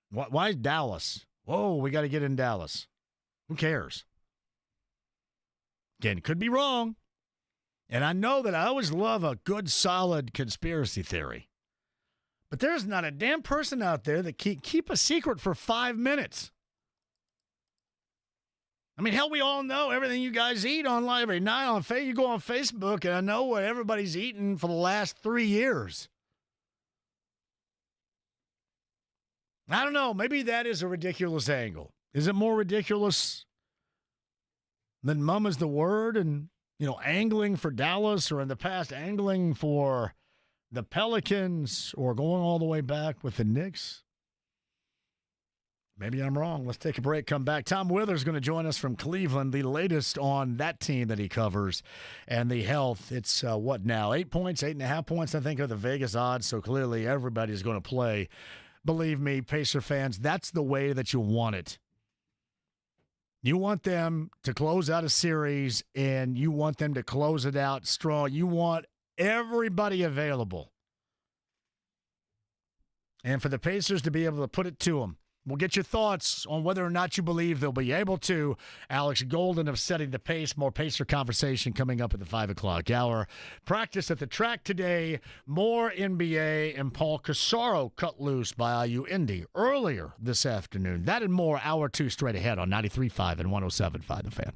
Why Dallas? Whoa, we got to get in Dallas. Who cares? Again, could be wrong. And I know that I always love a good, solid conspiracy theory. But there's not a damn person out there that can keep a secret for 5 minutes. I mean, hell, we all know everything you guys eat online every night on Facebook. You go on Facebook, and I know what everybody's eaten for the last 3 years. I don't know. Maybe that is a ridiculous angle. Is it more ridiculous than mum is the word and, angling for Dallas, or in the past angling for the Pelicans, or going all the way back with the Knicks? Maybe I'm wrong. Let's take a break, come back. Tom Withers is going to join us from Cleveland, the latest on that team that he covers and the health. It's what now? 8 points, 8.5 points, I think, are the Vegas odds. So clearly everybody's going to play. Believe me, Pacer fans, that's the way that you want it. You want them to close out a series, and you want them to close it out strong. You want everybody available. And for the Pacers to be able to put it to them. We'll get your thoughts on whether or not you believe they'll be able to. Alex Golden of Setting the Pace. More Pacer conversation coming up at the 5 o'clock hour. Practice at the track today. More NBA, and Paul Casaro cut loose by IU Indy earlier this afternoon. That and more, hour 2 straight ahead on 93.5 and 107.5 The Fan.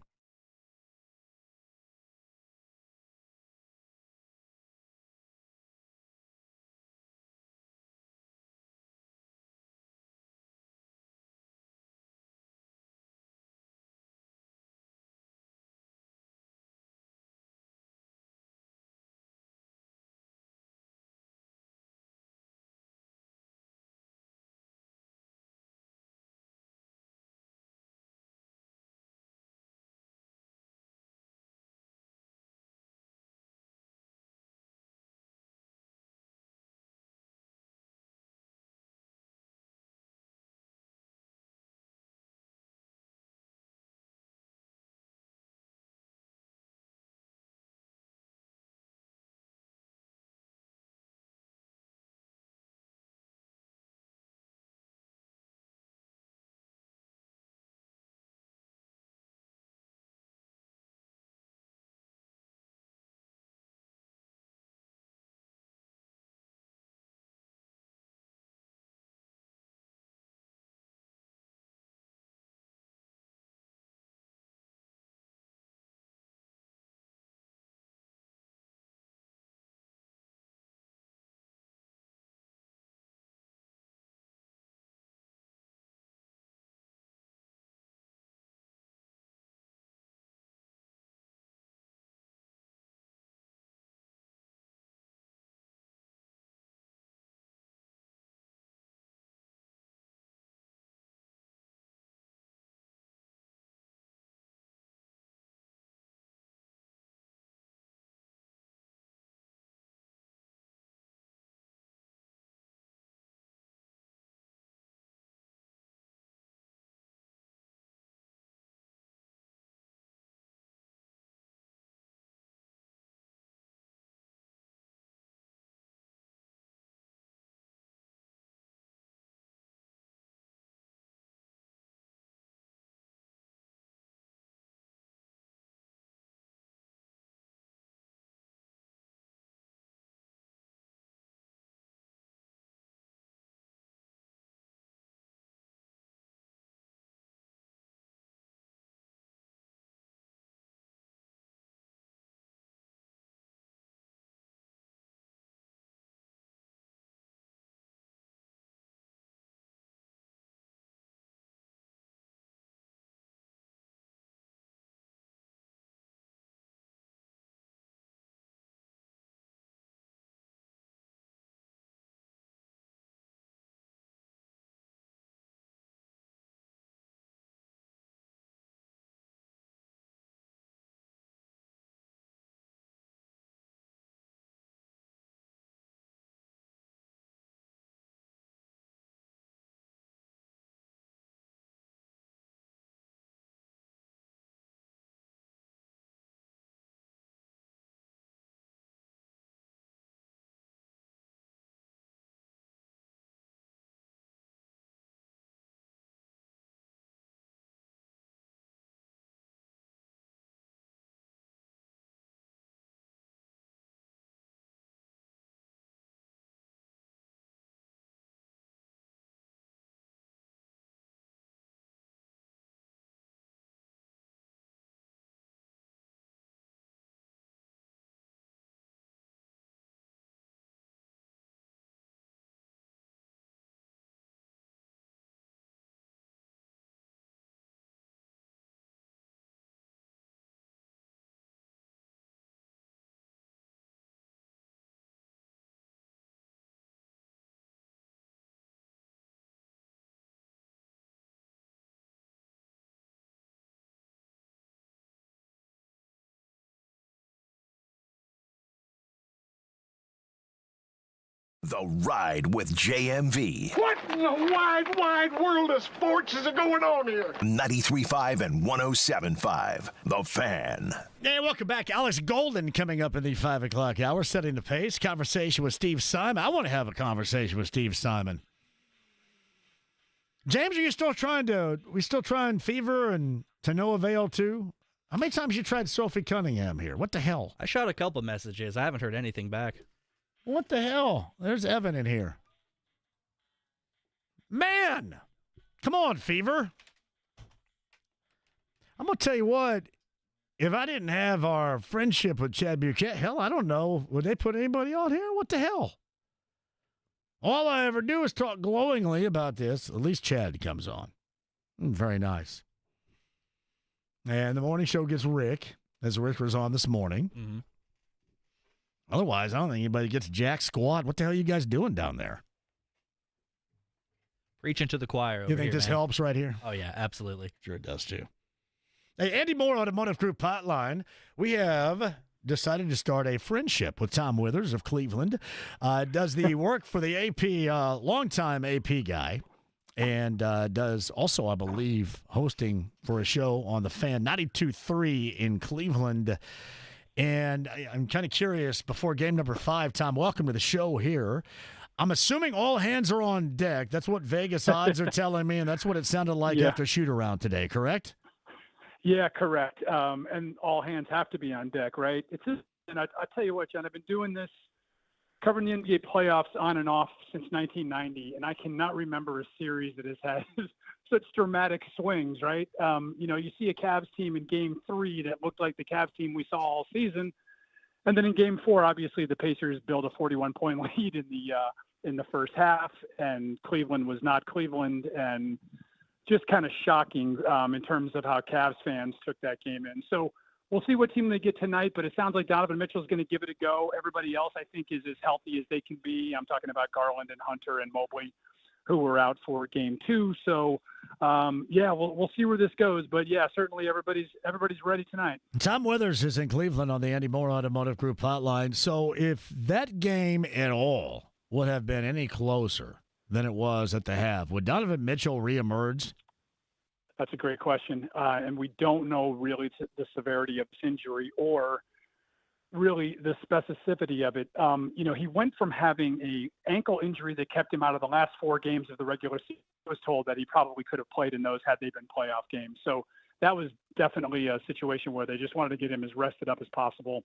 The Ride with JMV. What in the wide, wide world of sports is going on here? 93.5 and 107.5. The Fan. Hey, welcome back. Alex Golden coming up in the 5 o'clock hour, setting the pace. Conversation with Steve Simon. I want to have a conversation with Steve Simon. James, are you still trying Fever and to no avail too? How many times you tried Sophie Cunningham here? What the hell? I shot a couple messages. I haven't heard anything back. What the hell? There's Evan in here. Man! Come on, Fever. I'm going to tell you what. If I didn't have our friendship with Chad Buchanan, hell, I don't know. Would they put anybody on here? What the hell? All I ever do is talk glowingly about this. At least Chad comes on. Very nice. And the morning show gets Rick, as Rick was on this morning. Mm-hmm. Otherwise, I don't think anybody gets jack squat. What the hell are you guys doing down there? Preaching to the choir over You think here, this man. helps right here? Oh, yeah, absolutely. Sure it does, too. Hey, Andy Moore, Automotive Group Hotline. We have decided to start a friendship with Tom Withers of Cleveland. Does the work for the AP, longtime AP guy, and does also, I believe, hosting for a show on the Fan 92.3 in Cleveland. And I'm kind of curious, before game number 5, Tom, welcome to the show here. I'm assuming all hands are on deck. That's what Vegas odds are telling me, and that's what it sounded like after shoot-around today, correct? Yeah, correct. And all hands have to be on deck, right? It's just, and I tell you what, John, I've been doing this, covering the NBA playoffs on and off since 1990, and I cannot remember a series that has had such dramatic swings, right? You see a Cavs team in Game 3 that looked like the Cavs team we saw all season, and then in Game 4, obviously the Pacers built a 41-point lead in the first half, and Cleveland was not Cleveland, and just kind of shocking in terms of how Cavs fans took that game in. So we'll see what team they get tonight, but it sounds like Donovan Mitchell is going to give it a go. Everybody else, I think, is as healthy as they can be. I'm talking about Garland and Hunter and Mobley, who were out for Game 2. So, we'll see where this goes. But, yeah, certainly everybody's ready tonight. Tom Withers is in Cleveland on the Andy Moore Automotive Group Hotline. So if that game at all would have been any closer than it was at the half, would Donovan Mitchell reemerge? That's a great question. And we don't know really the severity of this injury or really the specificity of it. He went from having an ankle injury that kept him out of the last 4 games of the regular season. I was told that he probably could have played in those had they been playoff games. So that was definitely a situation where they just wanted to get him as rested up as possible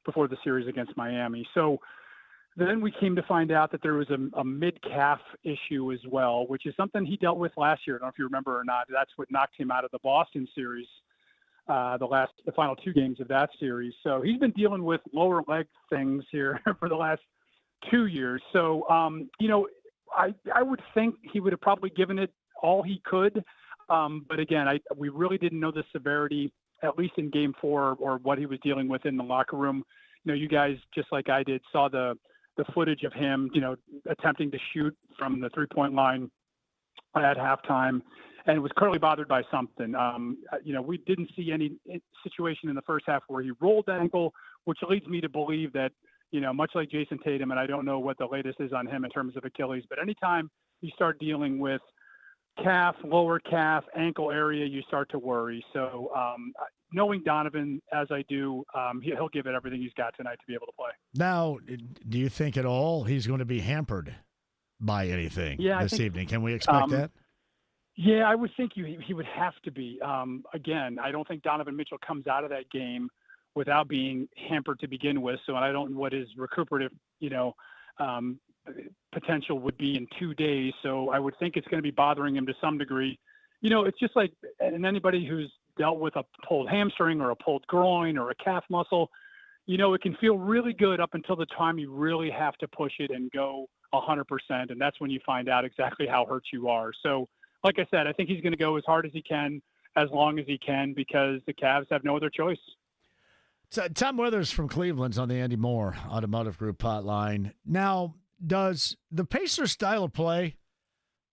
before the series against Miami. So then we came to find out that there was a mid-calf issue as well, which is something he dealt with last year. I don't know if you remember or not. That's what knocked him out of the Boston series, the final 2 games of that series. So he's been dealing with lower leg things here for the last 2 years. So, I would think he would have probably given it all he could. But again, we really didn't know the severity, at least in Game 4, or what he was dealing with in the locker room. You guys, just like I did, saw the footage of him, attempting to shoot from the 3-point line at halftime, and was clearly bothered by something. We didn't see any situation in the first half where he rolled the ankle, which leads me to believe that, much like Jason Tatum, and I don't know what the latest is on him in terms of Achilles, but anytime you start dealing with calf, lower calf, ankle area, you start to worry. So knowing Donovan as I do, he'll give it everything he's got tonight to be able to play. Now, do you think at all he's going to be hampered by anything this evening? Can we expect that? Yeah, I would think he would have to be. Again, I don't think Donovan Mitchell comes out of that game without being hampered to begin with. So I don't know what his recuperative, potential would be in 2 days. So I would think it's going to be bothering him to some degree. It's just like, and anybody who's dealt with a pulled hamstring or a pulled groin or a calf muscle, it can feel really good up until the time you really have to push it and go 100%. And that's when you find out exactly how hurt you are. So like I said, I think he's going to go as hard as he can, as long as he can, because the Cavs have no other choice. So, Tom Withers from Cleveland's on the Andy Moore Automotive Group Hotline. Now, does the Pacers' style of play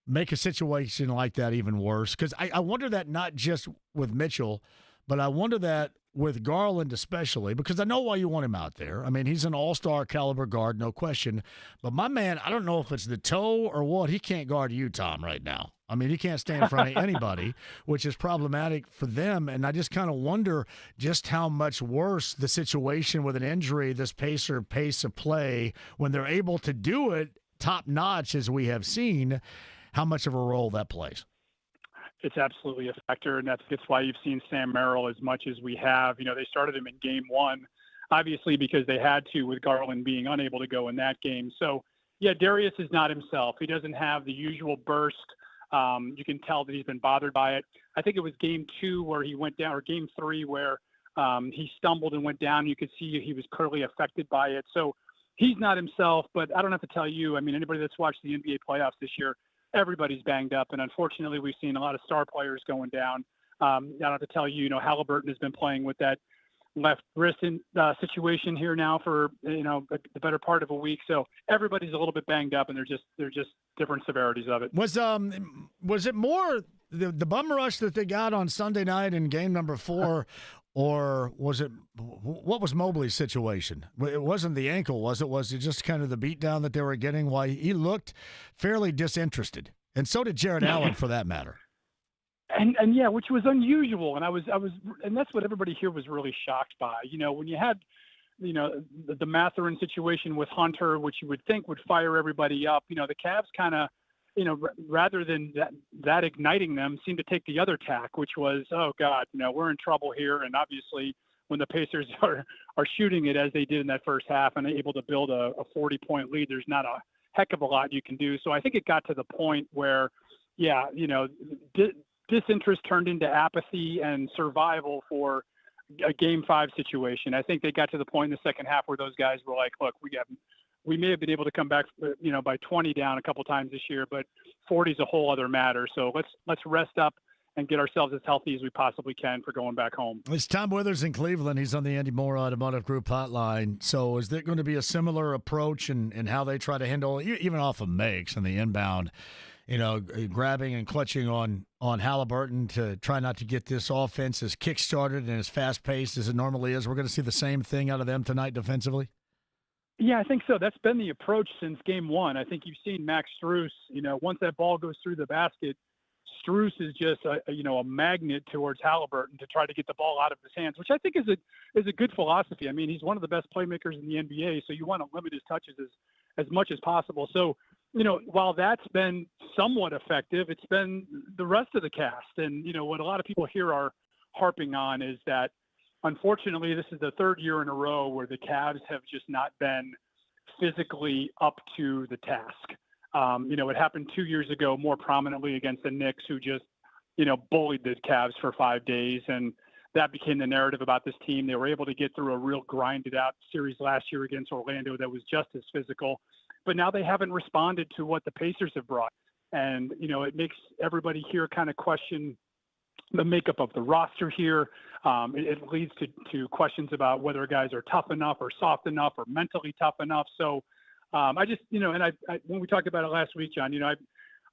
make a situation like that even worse? Because I wonder that not just with Mitchell, but I wonder that with Garland especially, because I know why you want him out there. I mean, he's an all-star caliber guard, no question. But my man, I don't know if it's the toe or what. He can't guard you, Tom, right now. I mean, he can't stand in front of anybody, which is problematic for them. And I just kind of wonder just how much worse the situation with an injury, this pace of play, when they're able to do it top-notch as we have seen, how much of a role that plays. It's absolutely a factor, and that's why you've seen Sam Merrill as much as we have. You know, they started him in game one, obviously because they had to, with Garland being unable to go in that game. So, yeah, Darius is not himself. He doesn't have the usual burst. You can tell that he's been bothered by it. I think it was game two where he went down, or game three where he stumbled and went down. You could see he was clearly affected by it. So he's not himself, but I don't have to tell you. I mean, anybody that's watched the NBA playoffs this year, everybody's banged up, and unfortunately, we've seen a lot of star players going down. I don't have to tell you, Halliburton has been playing with that left wrist situation here now for the better part of a week. So everybody's a little bit banged up, and they're just different severities of it. Was it more the bum rush that they got on Sunday night in game number 4? Or what was Mobley's situation? It wasn't the ankle, was it? Was it just kind of the beatdown that they were getting? Why he looked fairly disinterested, and so did Jared Allen, for that matter. And yeah, which was unusual, and I was, and that's what everybody here was really shocked by. When you had, the Mathurin situation with Hunter, which you would think would fire everybody up. The Cavs kind of, rather than that igniting them, seemed to take the other tack, which was, oh God, we're in trouble here. And obviously, when the Pacers are shooting it as they did in that first half and able to build a 40-point lead, there's not a heck of a lot you can do. So I think it got to the point where, yeah, disinterest turned into apathy and survival for a Game 5 situation. I think they got to the point in the second half where those guys were like, look, we may have been able to come back, by 20 down a couple times this year, but 40 is a whole other matter. So let's rest up and get ourselves as healthy as we possibly can for going back home. It's Tom Withers in Cleveland. He's on the Andy Moore Automotive Group hotline. So is there going to be a similar approach in how they try to handle, even off of makes and the inbound, grabbing and clutching on Halliburton to try not to get this offense as kick-started and as fast-paced as it normally is? We're going to see the same thing out of them tonight defensively? Yeah, I think so. That's been the approach since game one. I think you've seen Max Strus, once that ball goes through the basket, Strus is just a magnet towards Halliburton to try to get the ball out of his hands, which I think is a good philosophy. I mean, he's one of the best playmakers in the NBA, so you want to limit his touches as much as possible. So, while that's been somewhat effective, it's been the rest of the cast. And, what a lot of people here are harping on is that, unfortunately, this is the third year in a row where the Cavs have just not been physically up to the task. It happened 2 years ago more prominently against the Knicks, who just, bullied the Cavs for 5 days. And that became the narrative about this team. They were able to get through a real grinded out series last year against Orlando that was just as physical. But now they haven't responded to what the Pacers have brought. And, it makes everybody here kind of question the makeup of the roster here. It leads to questions about whether guys are tough enough or soft enough or mentally tough enough. So I just, and I when we talked about it last week, John,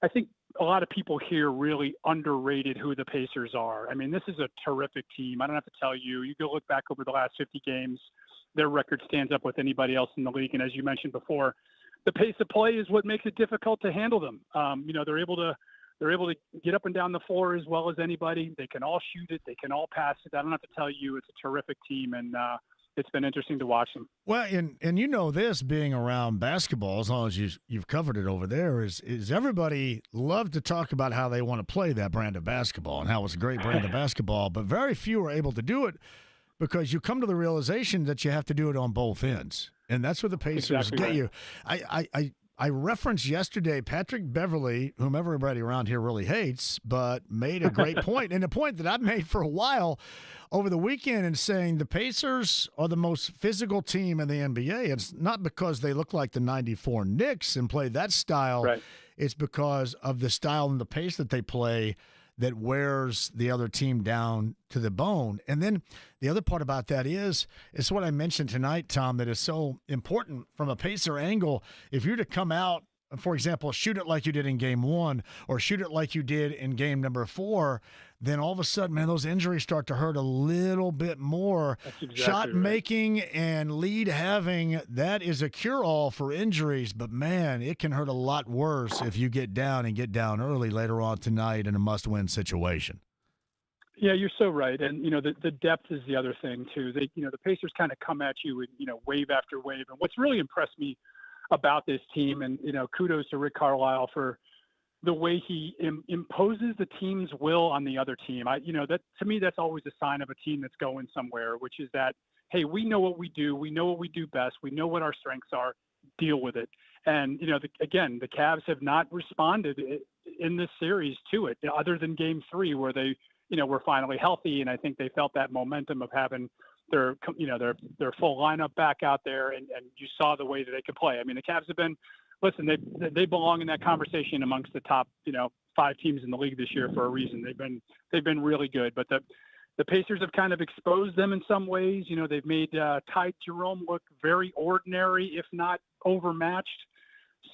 I think a lot of people here really underrated who the Pacers are. I mean, this is a terrific team. I don't have to tell you. You go look back over the last 50 games, their record stands up with anybody else in the league. And as you mentioned before, the pace of play is what makes it difficult to handle them. They're able to get up and down the floor as well as anybody. They can all shoot it. They can all pass it. I don't have to tell you, it's a terrific team, and it's been interesting to watch them. Well, and this being around basketball, as long as you've covered it over there, is everybody love to talk about how they want to play that brand of basketball and how it's a great brand of basketball, but very few are able to do it because you come to the realization that you have to do it on both ends. And that's where the Pacers get you. I referenced yesterday Patrick Beverley, whom everybody around here really hates, but made a great point. And a point that I've made for a while over the weekend in saying the Pacers are the most physical team in the NBA. It's not because they look like the 94 Knicks and play that style. Right. It's because of the style and the pace that they play that wears the other team down to the bone. And then the other part about that is what I mentioned tonight, Tom, that is so important from a Pacer angle. If you're to come out for example, shoot it like you did in game 1 or shoot it like you did in game number 4, then all of a sudden, man, those injuries start to hurt a little bit more. That's exactly Shot right. making and lead having, that is a cure-all for injuries, but man, it can hurt a lot worse if you get down early later on tonight in a must-win situation. Yeah, you're so right. And, the depth is the other thing, too. The Pacers kind of come at you in, wave after wave. And what's really impressed me about this team, and, kudos to Rick Carlisle for the way he imposes the team's will on the other team. That to me, that's always a sign of a team that's going somewhere, which is that, hey, we know what we do. We know what we do best. We know what our strengths are. Deal with it. And, the Cavs have not responded in this series to it, other than game 3 where they, were finally healthy. And I think they felt that momentum of having their full lineup back out there. And you saw the way that they could play. I mean, the Cavs have been, listen, they belong in that conversation amongst the top, 5 teams in the league this year for a reason. They've been really good, but the Pacers have kind of exposed them in some ways. They've made Ty Jerome look very ordinary, if not overmatched.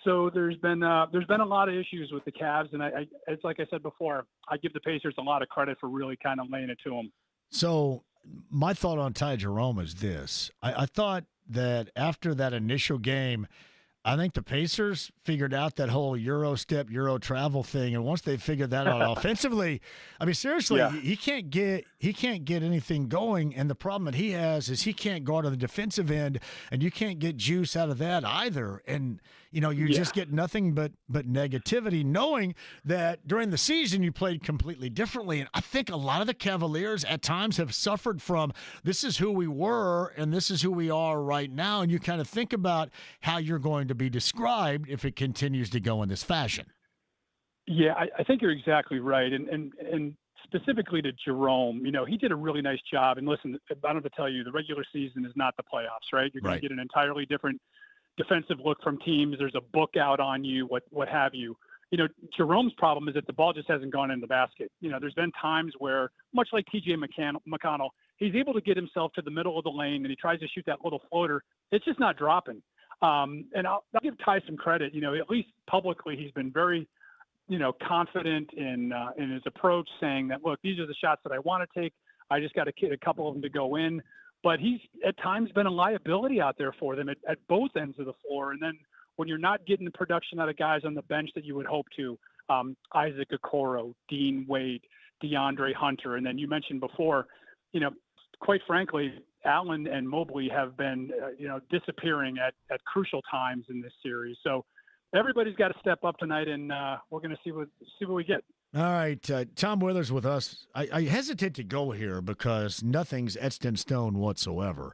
So there's been a lot of issues with the Cavs, and it's like I said before, I give the Pacers a lot of credit for really kind of laying it to them. So my thought on Ty Jerome is this: I thought that after that initial game, I think the Pacers figured out that whole Euro step, Euro travel thing, and once they figured that out offensively, I mean, seriously, yeah. he can't get anything going, and the problem that he has is he can't guard on the defensive end, and you can't get juice out of that either. And you just get nothing but negativity, knowing that during the season you played completely differently. And I think a lot of the Cavaliers at times have suffered from, this is who we were and this is who we are right now. And you kind of think about how you're going to be described if it continues to go in this fashion. Yeah, I think you're exactly right. And specifically to Jerome, he did a really nice job. And listen, I don't have to tell you, the regular season is not the playoffs, right? You're going to get an entirely different defensive look from teams. There's a book out on you, what have you. Jerome's problem is that the ball just hasn't gone in the basket. There's been times where, much like TJ McConnell, he's able to get himself to the middle of the lane and he tries to shoot that little floater. It's just not dropping. And I'll give Ty some credit. At least publicly, he's been very, confident in his approach, saying that, look, these are the shots that I want to take. I just got to get a couple of them to go in. But he's at times been a liability out there for them at both ends of the floor. And then when you're not getting the production out of guys on the bench that you would hope to, Isaac Okoro, Dean Wade, DeAndre Hunter, and then you mentioned before, quite frankly, Allen and Mobley have been, disappearing at crucial times in this series. So everybody's got to step up tonight, and we're going to see what we get. All right, Tom Withers with us. I hesitate to go here because nothing's etched in stone whatsoever.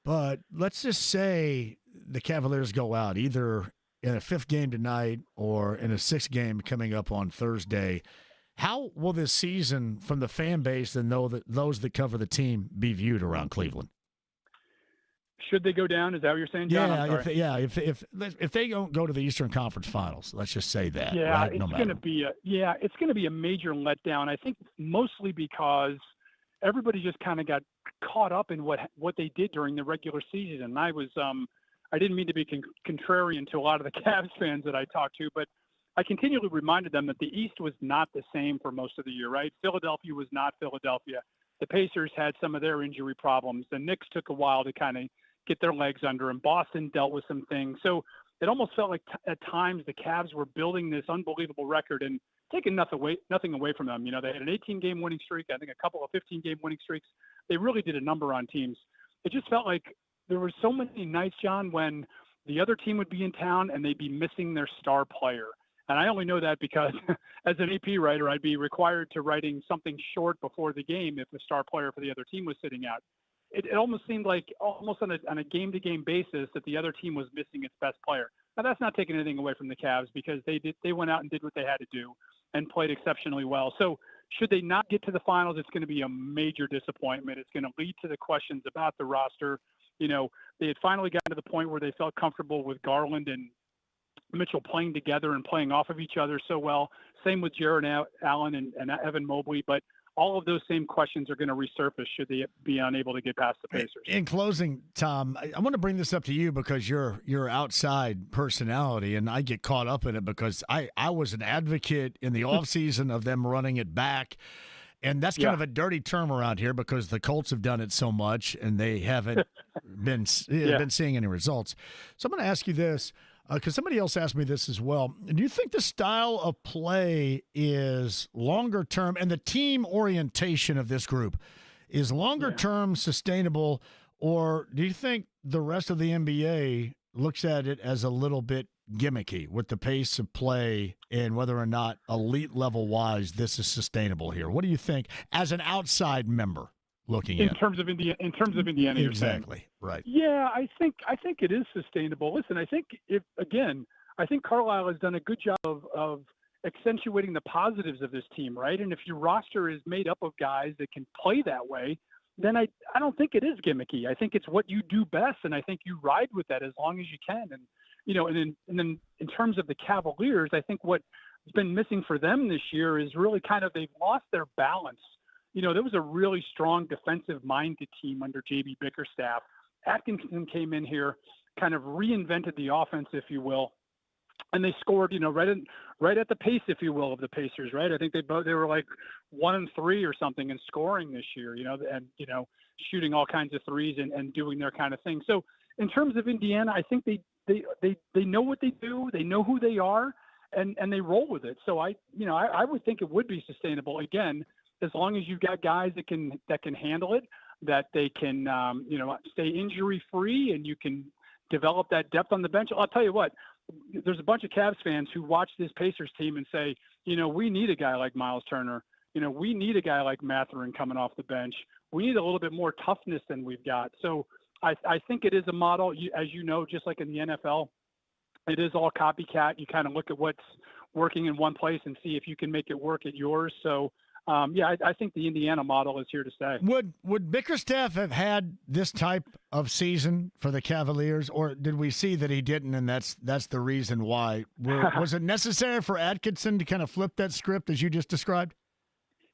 But let's just say the Cavaliers go out either in a 5th game tonight or in a 6th game coming up on Thursday. How will this season, from the fan base and those that cover the team, be viewed around Cleveland? Should they go down? Is that what you're saying, John? If they don't go to the Eastern Conference Finals, let's just say that. Yeah, right? it's going to be a major letdown. I think mostly because everybody just kind of got caught up in what they did during the regular season. And I didn't mean to be contrarian to a lot of the Cavs fans that I talked to, but I continually reminded them that the East was not the same for most of the year, right? Philadelphia was not Philadelphia. The Pacers had some of their injury problems. The Knicks took a while to kind of get their legs under them. Boston dealt with some things. So it almost felt like at times the Cavs were building this unbelievable record and taking nothing away from them. They had an 18-game winning streak, I think a couple of 15-game winning streaks. They really did a number on teams. It just felt like there were so many nights, John, when the other team would be in town and they'd be missing their star player. And I only know that because as an AP writer, I'd be required to writing something short before the game if the star player for the other team was sitting out. It almost seemed like almost on a game-to-game basis that the other team was missing its best player. Now, that's not taking anything away from the Cavs because they went out and did what they had to do and played exceptionally well. So should they not get to the finals, it's going to be a major disappointment. It's going to lead to the questions about the roster. They had finally gotten to the point where they felt comfortable with Garland and Mitchell playing together and playing off of each other so well. Same with Jared Allen and Evan Mobley. But all of those same questions are going to resurface should they be unable to get past the Pacers. In closing, Tom, I want to bring this up to you because you're outside personality, and I get caught up in it because I was an advocate in the offseason of them running it back. And that's kind of a dirty term around here because the Colts have done it so much and they haven't been seeing any results. So I'm going to ask you this because somebody else asked me this as well. Do you think the style of play is longer term and the team orientation of this group is longer term sustainable, or do you think the rest of the NBA looks at it as a little bit gimmicky with the pace of play and whether or not elite level wise this is sustainable here? What do you think as an outside member looking in at terms of Indiana? Exactly. Right. Yeah, I think it is sustainable. Listen, I think Carlisle has done a good job of accentuating the positives of this team, right? And if your roster is made up of guys that can play that way, then I don't think it is gimmicky. I think it's what you do best, and I think you ride with that as long as you can. And and then in terms of the Cavaliers, I think what's been missing for them this year is really kind of they've lost their balance. There was a really strong defensive-minded team under JB Bickerstaff. Atkinson came in here, kind of reinvented the offense, if you will, and they scored, right at the pace, if you will, of the Pacers. Right, I think they were like 1-3 or something in scoring this year. And shooting all kinds of threes and doing their kind of thing. So in terms of Indiana, I think they know what they do, they know who they are, and they roll with it. So I would think it would be sustainable again, as long as you've got guys that can handle it, that they can stay injury free, and you can develop that depth on the bench. I'll tell you what, there's a bunch of Cavs fans who watch this Pacers team and say, we need a guy like Miles Turner. We need a guy like Mathurin coming off the bench. We need a little bit more toughness than we've got. So I think it is a model, as you know, just like in the NFL, it is all copycat. You kind of look at what's working in one place and see if you can make it work at yours. So, I think the Indiana model is here to stay. Would Bickerstaff have had this type of season for the Cavaliers, or did we see that he didn't, and that's the reason why? Was it necessary for Atkinson to kind of flip that script as you just described?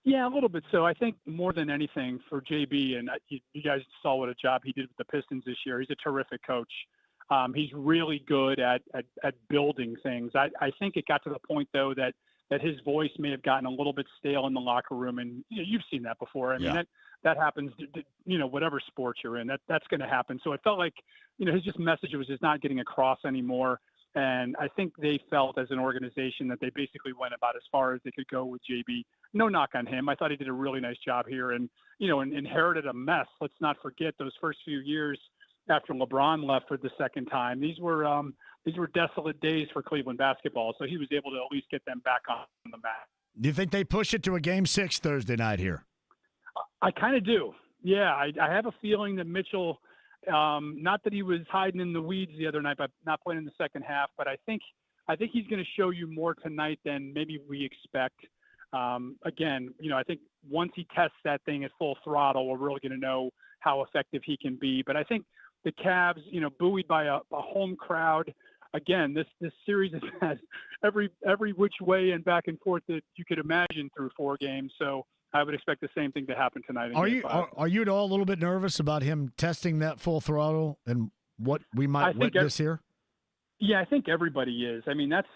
Yeah, a little bit so. I think more than anything for JB, and you guys saw what a job he did with the Pistons this year. He's a terrific coach. He's really good at building things. I think it got to the point, though, that his voice may have gotten a little bit stale in the locker room, and you've seen that before. I mean, that happens, whatever sport you're in, that's going to happen. So it felt like, his message was just not getting across anymore. And I think they felt as an organization that they basically went about as far as they could go with JB. No knock on him. I thought he did a really nice job here and inherited a mess. Let's not forget those first few years after LeBron left for the second time. These were desolate days for Cleveland basketball. So he was able to at least get them back on the mat. Do you think they push it to a Game 6 Thursday night here? I kind of do. Yeah, I have a feeling that Mitchell, not that he was hiding in the weeds the other night by not playing in the second half, but I think he's going to show you more tonight than maybe we expect. Again, I think once he tests that thing at full throttle, we're really going to know how effective he can be. But I think the Cavs, buoyed by a home crowd. Again, this series has every which way and back and forth that you could imagine through 4 games. So I would expect the same thing to happen tonight. Are you at all a little bit nervous about him testing that full throttle and what we might witness here? Yeah, I think everybody is. I mean, that's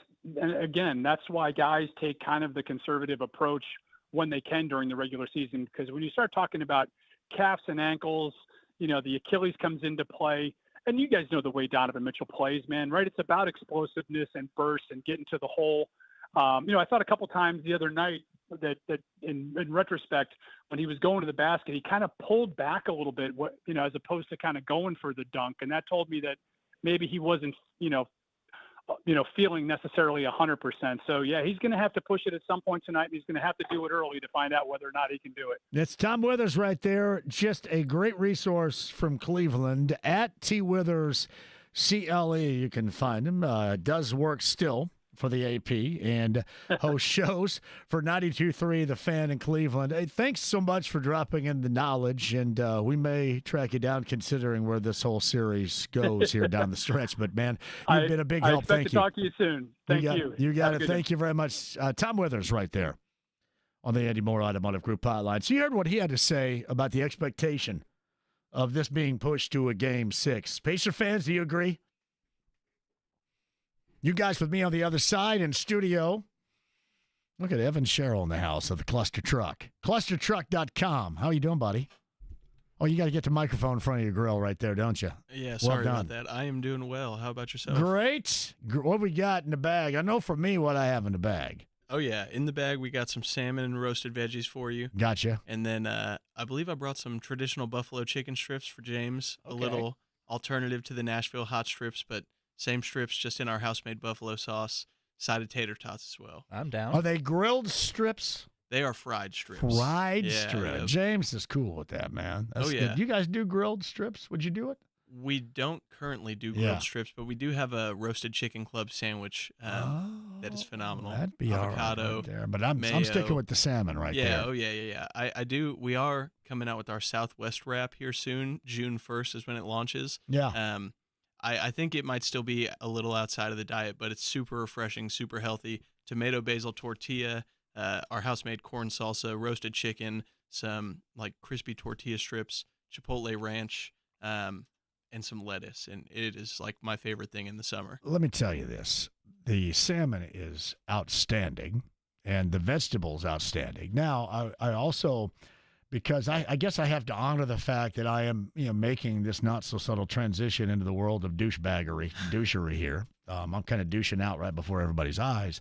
why guys take kind of the conservative approach when they can during the regular season, because when you start talking about calves and ankles, the Achilles comes into play. And you guys know the way Donovan Mitchell plays, man, right? It's about explosiveness and burst and getting to the hole. I thought a couple times the other night that in retrospect, when he was going to the basket, he kind of pulled back a little bit, as opposed to kind of going for the dunk. And that told me that maybe he wasn't, feeling necessarily 100%. So, yeah, he's going to have to push it at some point tonight, and he's going to have to do it early to find out whether or not he can do it. That's Tom Withers right there. Just a great resource from Cleveland. At T. Withers, CLE, you can find him. Does work still for the AP and host shows for 92.3 The Fan in Cleveland. Hey, thanks so much for dropping in the knowledge, and we may track you down considering where this whole series goes here down the stretch. But, man, you've been a big help. Thank you. I expect to talk to you soon. Thank you. You got it. Thank you very much. Tom Withers right there. on the Andy Moore Automotive Group hotline. So you heard what he had to say about the expectation of this being pushed to a Game 6. Pacer fans, do you agree? You guys with me on the other side in studio. Look at Evan Sherrill in the house of the ClusterTruck. ClusterTruck.com. How are you doing, buddy? Oh, you got to get the microphone in front of your grill right there, don't you? Yeah, sorry about that. I am doing well. How about yourself? Great. What we got in the bag? I know for me what I have in the bag. Oh, yeah. In the bag, we got some salmon and roasted veggies for you. Gotcha. And then I believe I brought some traditional buffalo chicken strips for James, a little alternative to the Nashville hot strips, but same strips, just in our house-made buffalo sauce, side of tater tots as well. I'm down. Are they grilled strips? They are fried strips. Fried strips. Yeah. James is cool with that, man. That's yeah. Good. You guys do grilled strips? Would you do it? We don't currently do grilled strips, but we do have a roasted chicken club sandwich that is phenomenal. That'd be avocado, all right there. But I'm mayo. sticking with the salmon there. Yeah, oh yeah. I do. We are coming out with our Southwest wrap here soon. June 1st is when it launches. Yeah. I think it might still be a little outside of the diet, but it's super refreshing, super healthy. Tomato basil tortilla, our house-made corn salsa, roasted chicken, some like crispy tortilla strips, chipotle ranch, and some lettuce. And it is like my favorite thing in the summer. Let me tell you this. The salmon is outstanding, and the vegetables outstanding. Now, I also, because I guess I have to honor the fact that I am making this not-so-subtle transition into the world of douchery here. I'm kind of douching out right before everybody's eyes.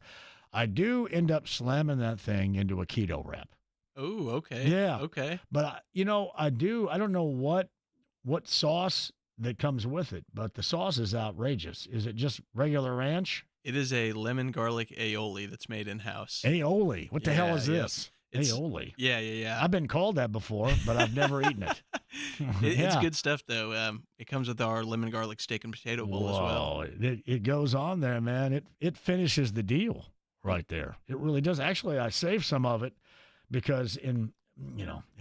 I do end up slamming that thing into a keto wrap. Oh, okay. Yeah. Okay. But, I don't know what sauce that comes with it, but the sauce is outrageous. Is it just regular ranch? It is a lemon garlic aioli that's made in-house. Aioli? What the hell is this? Aioli? Yeah. I've been called that before, but I've never eaten it. It's good stuff, though. It comes with our lemon garlic steak and potato bowl as well. It goes on there, man. It finishes the deal right there. It really does. Actually, I saved some of it because in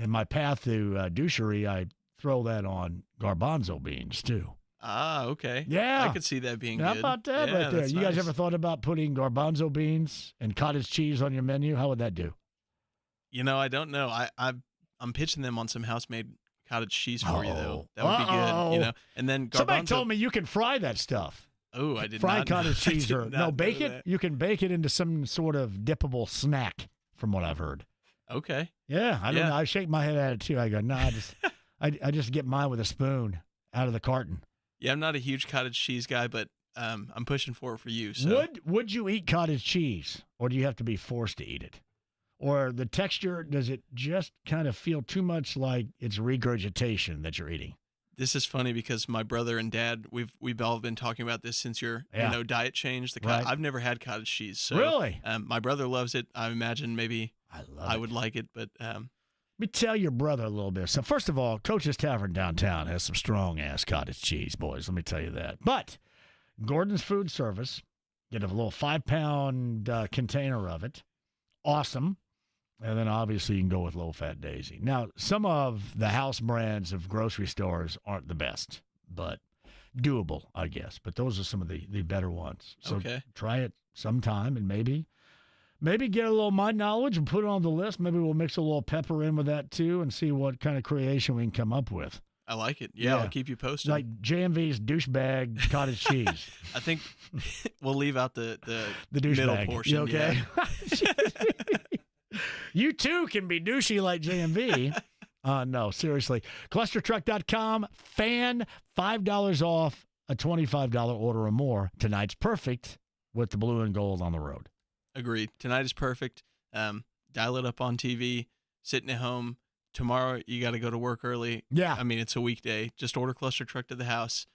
my path to douchery, I throw that on garbanzo beans too. Ah, okay. Yeah. I could see that being How good. about that right there? You guys ever thought about putting garbanzo beans and cottage cheese on your menu? How would that do? I don't know. I'm pitching them on some house-made cottage cheese for you, though. That would be good, And then garbanzo... Somebody told me you can fry that stuff. Oh, I did Fried not cottage cheese. Bake it. That. You can bake it into some sort of dippable snack, from what I've heard. Okay. Yeah, I don't know. I shake my head at it, too. I go, no, I just get mine with a spoon out of the carton. Yeah, I'm not a huge cottage cheese guy, but I'm pushing for it for you. So. Would you eat cottage cheese, or do you have to be forced to eat it? Or the texture, does it just kind of feel too much like it's regurgitation that you're eating? This is funny because my brother and dad, we've all been talking about this since your diet change. Right. I've never had cottage cheese. So, really? My brother loves it. I imagine maybe I would like it, but let me tell your brother a little bit. So first of all, Coach's Tavern downtown has some strong-ass cottage cheese, boys. Let me tell you that. But Gordon's Food Service, get a little 5-pound container of it. Awesome. And then obviously you can go with low-fat Daisy. Now, some of the house brands of grocery stores aren't the best, but doable, I guess. But those are some of the better ones. So try it sometime and maybe get a little mind knowledge and put it on the list. Maybe we'll mix a little pepper in with that too and see what kind of creation we can come up with. I like it. Yeah, I'll keep you posted. Like JMV's douchebag cottage cheese. I think we'll leave out the middle portion. You okay? Yeah. You too can be douchey like JMV. No, seriously. ClusterTruck.com. Fan, $5 off a $25 order or more. Tonight's perfect with the blue and gold on the road. Agreed. Tonight is perfect. Dial it up on TV, sitting at home. Tomorrow, you got to go to work early. Yeah. I mean, it's a weekday. Just order ClusterTruck to the house.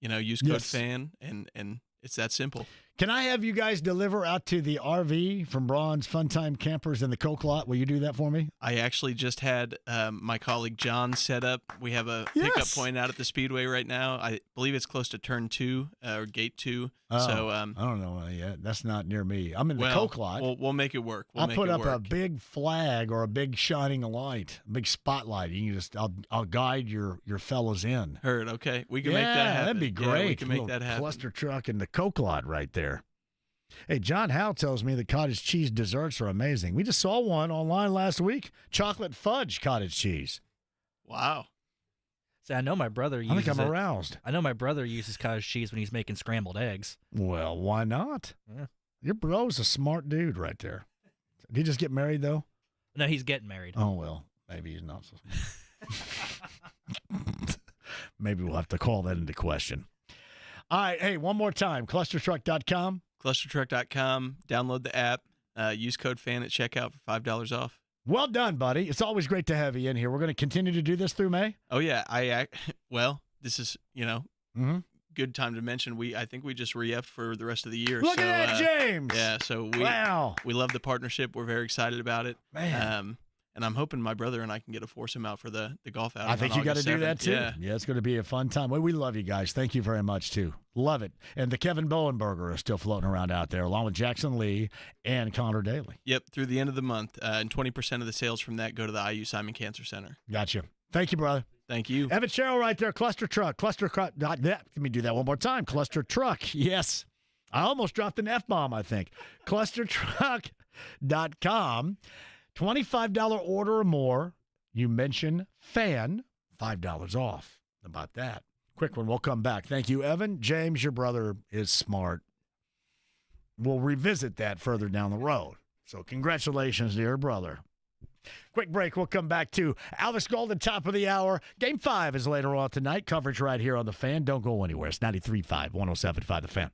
Use code FAN, and it's that simple. Can I have you guys deliver out to the RV from Braun's Funtime Campers in the Coke Lot? Will you do that for me? I actually just had my colleague John set up. We have a pickup point out at the Speedway right now. I believe it's close to turn 2 or gate 2. So I don't know yet. That's not near me. I'm in the Coke Lot. We'll make it work. I'll put up a big flag or a big shining light, a big spotlight. You can just I'll guide your fellas in. Heard. Okay, we can make that happen. That'd be great. Yeah, we can make that happen. ClusterTruck in the Coke Lot right there. Hey, John Howe tells me the cottage cheese desserts are amazing. We just saw one online last week. Chocolate fudge cottage cheese. Wow. See, I know my brother uses I think I'm aroused. I know my brother uses cottage cheese when he's making scrambled eggs. Well, why not? Yeah. Your bro's a smart dude right there. Did he just get married, though? No, he's getting married. Oh, well, maybe he's not so smart. Maybe we'll have to call that into question. All right, hey, one more time, ClusterTruck.com. ClusterTruck.com. Download the app. Use code FAN at checkout for $5 off. Well done, buddy. It's always great to have you in here. We're going to continue to do this through May. Oh, yeah. Well, this is, good time to mention. I think we just re-upped for the rest of the year. Look at that, James. Yeah, so we love the partnership. We're very excited about it. Man. And I'm hoping my brother and I can get a foursome out for the golf outing. I think you got to do that, too. Yeah, it's going to be a fun time. Well, we love you guys. Thank you very much, too. Love it. And the Kevin Bowen burger is still floating around out there, along with Jackson Lee and Connor Daly. Yep, through the end of the month. And 20% of the sales from that go to the IU Simon Cancer Center. Gotcha. Thank you, brother. Thank you. Evan Sherrill right there, ClusterTruck. ClusterTruck. Let me do that one more time. ClusterTruck. Yes. I almost dropped an F-bomb, I think. ClusterTruck.com. $25 order or more. You mention FAN, $5 off. How about that? Quick one. We'll come back. Thank you, Evan. James, your brother is smart. We'll revisit that further down the road. So congratulations to your brother. Quick break. We'll come back to Alvis Golden, top of the hour. Game 5 is later on tonight. Coverage right here on The Fan. Don't go anywhere. It's 93.5, 107.5 The Fan.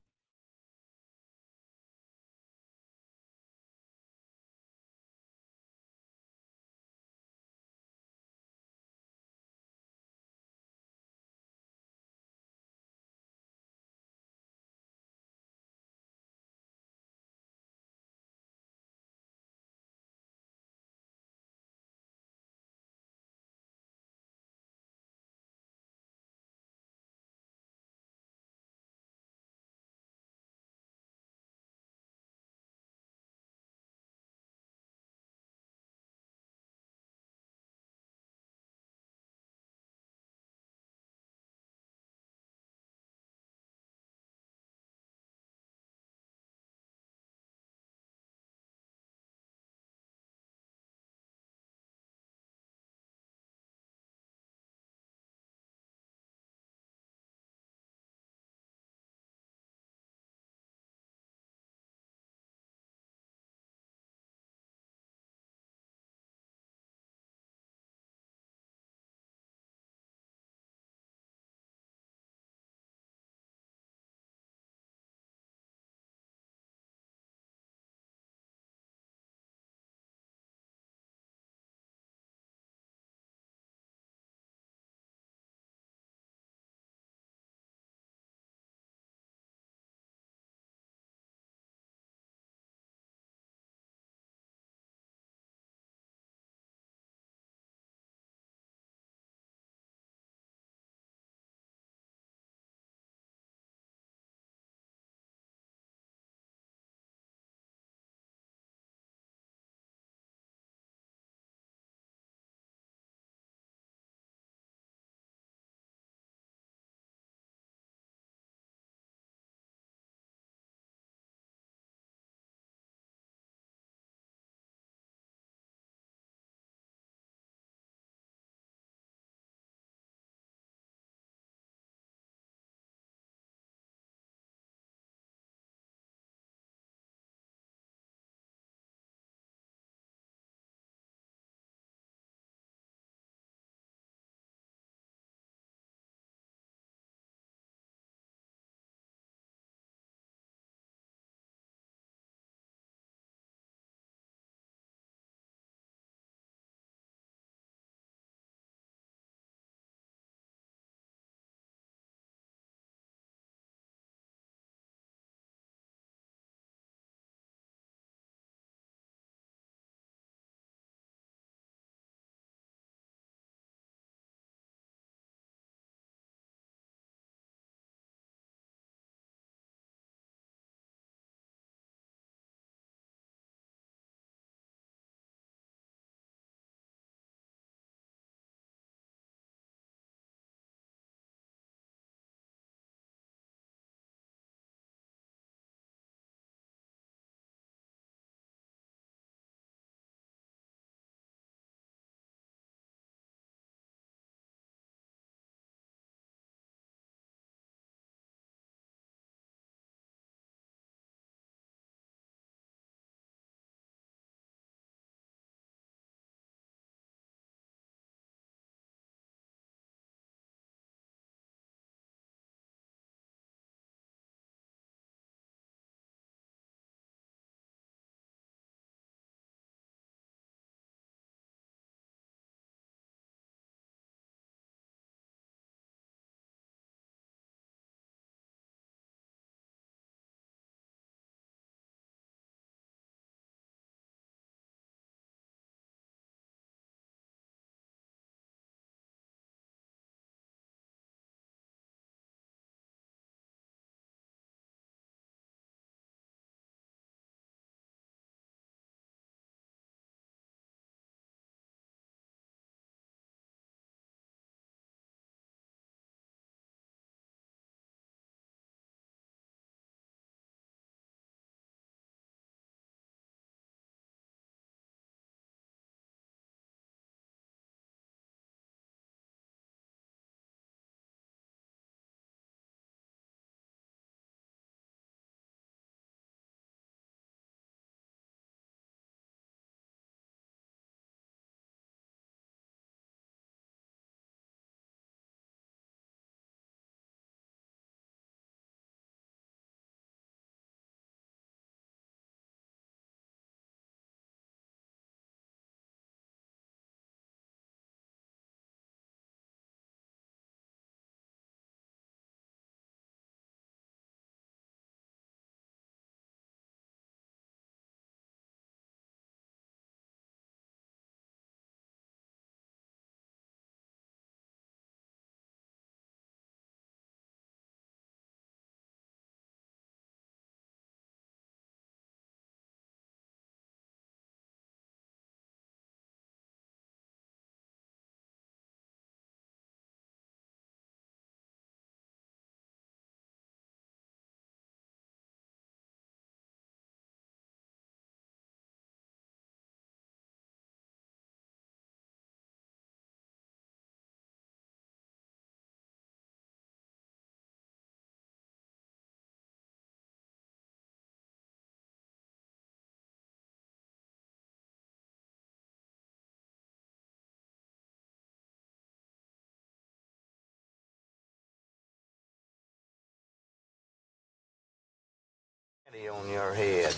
On your head.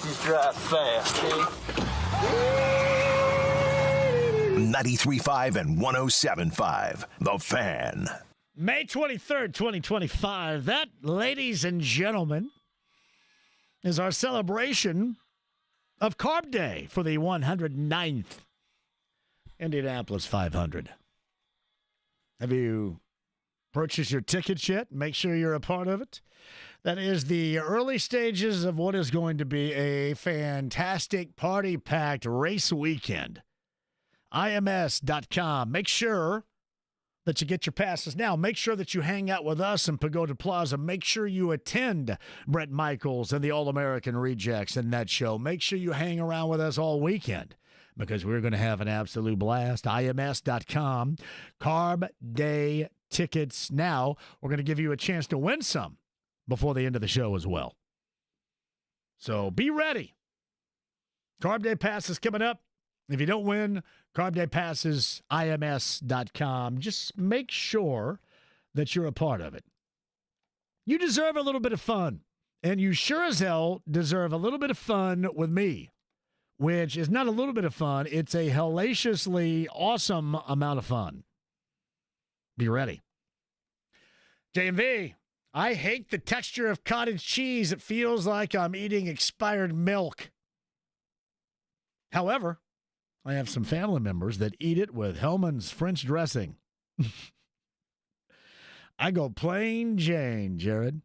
Just drive fast, okay? 93.5 and 107.5. The Fan. May 23rd, 2025. That, ladies and gentlemen, is our celebration of Carb Day for the 109th Indianapolis 500. Have you purchased your tickets yet? Make sure you're a part of it. That is the early stages of what is going to be a fantastic party-packed race weekend. IMS.com. Make sure that you get your passes now. Make sure that you hang out with us in Pagoda Plaza. Make sure you attend Brett Michaels and the All-American Rejects and that show. Make sure you hang around with us all weekend because we're going to have an absolute blast. IMS.com. Carb Day tickets now. We're going to give you a chance to win some before the end of the show as well. So be ready. Carb Day passes coming up. If you don't win, Carb Day passes, IMS.com. Just make sure that you're a part of it. You deserve a little bit of fun, and you sure as hell deserve a little bit of fun with me, which is not a little bit of fun. It's a hellaciously awesome amount of fun. Be ready. JMV. I hate the texture of cottage cheese. It feels like I'm eating expired milk. However, I have some family members that eat it with Hellman's French dressing. I go plain Jane, Jared.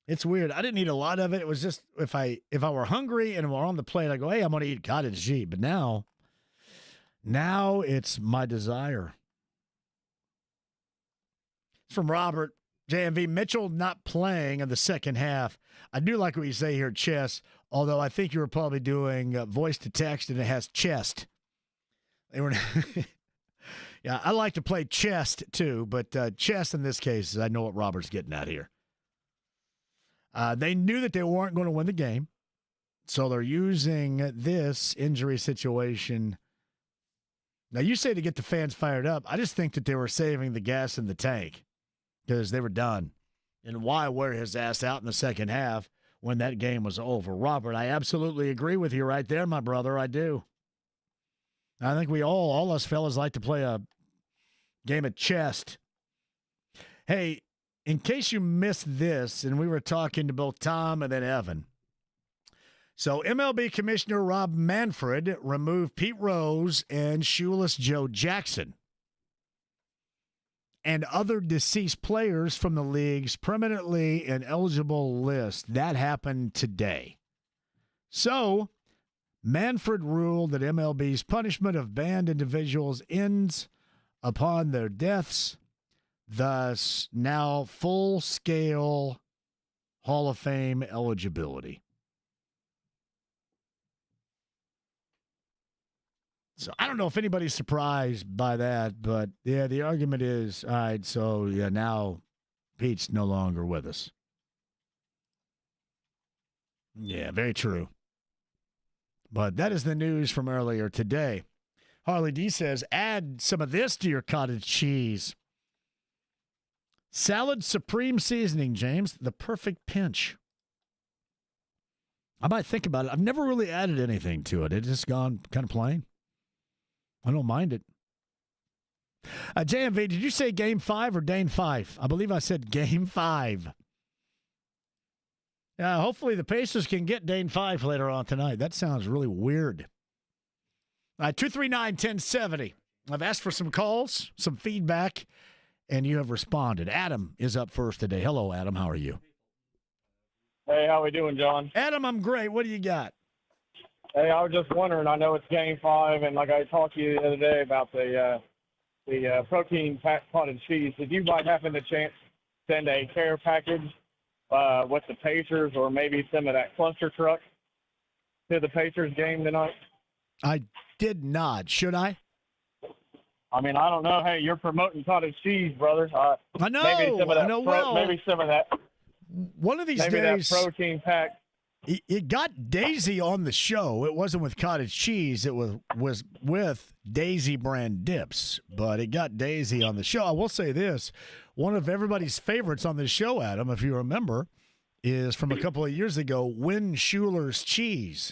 It's weird. I didn't eat a lot of it. It was just if I were hungry and were on the plate, I go, hey, I'm going to eat cottage cheese. But now it's my desire. From Robert, JMV, Mitchell not playing in the second half. I do like what you say here, chess, although I think you were probably doing voice to text and it has chest. They were, yeah, I like to play chest too, but chess in this case, I know what Robert's getting at here. They knew that they weren't going to win the game, so they're using this injury situation. Now, you say to get the fans fired up. I just think that they were saving the gas in the tank because they were done. And why wear his ass out in the second half when that game was over? Robert, I absolutely agree with you right there, my brother. I do. I think we all us fellas like to play a game of chess. Hey, in case you missed this, and we were talking to both Tom and then Evan. So MLB Commissioner Rob Manfred removed Pete Rose and Shoeless Joe Jackson and other deceased players from the league's permanently ineligible list. That happened today. So Manfred ruled that MLB's punishment of banned individuals ends upon their deaths, thus now full-scale Hall of Fame eligibility. So I don't know if anybody's surprised by that, but yeah, the argument is, all right, so yeah, now Pete's no longer with us. Yeah, very true. But that is the news from earlier today. Harley D says, add some of this to your cottage cheese. Salad supreme seasoning, James, the perfect pinch. I might think about it. I've never really added anything to it. It's just gone kind of plain. I don't mind it. JMV, did you say Game 5 or Dane 5? I believe I said Game 5. Hopefully the Pacers can get Dane 5 later on tonight. That sounds really weird. 239-1070. I've asked for some calls, some feedback, and you have responded. Adam is up first today. Hello, Adam. How are you? Hey, how we doing, John? Adam, I'm great. What do you got? Hey, I was just wondering. I know it's Game 5, and like I talked to you the other day about the protein-packed cottage cheese. Did you, by having the chance, send a care package with the Pacers or maybe some of that ClusterTruck to the Pacers game tonight? I did not. Should I? I mean, I don't know. Hey, you're promoting cottage cheese, brother. I know. Maybe some of that. I know well. Maybe some of that. One of these maybe days, that protein pack. It got Daisy on the show. It wasn't with cottage cheese. It was with Daisy brand dips, but it got Daisy on the show. I will say this. One of everybody's favorites on the show, Adam, if you remember, is from a couple of years ago, Win Schuler's Cheese.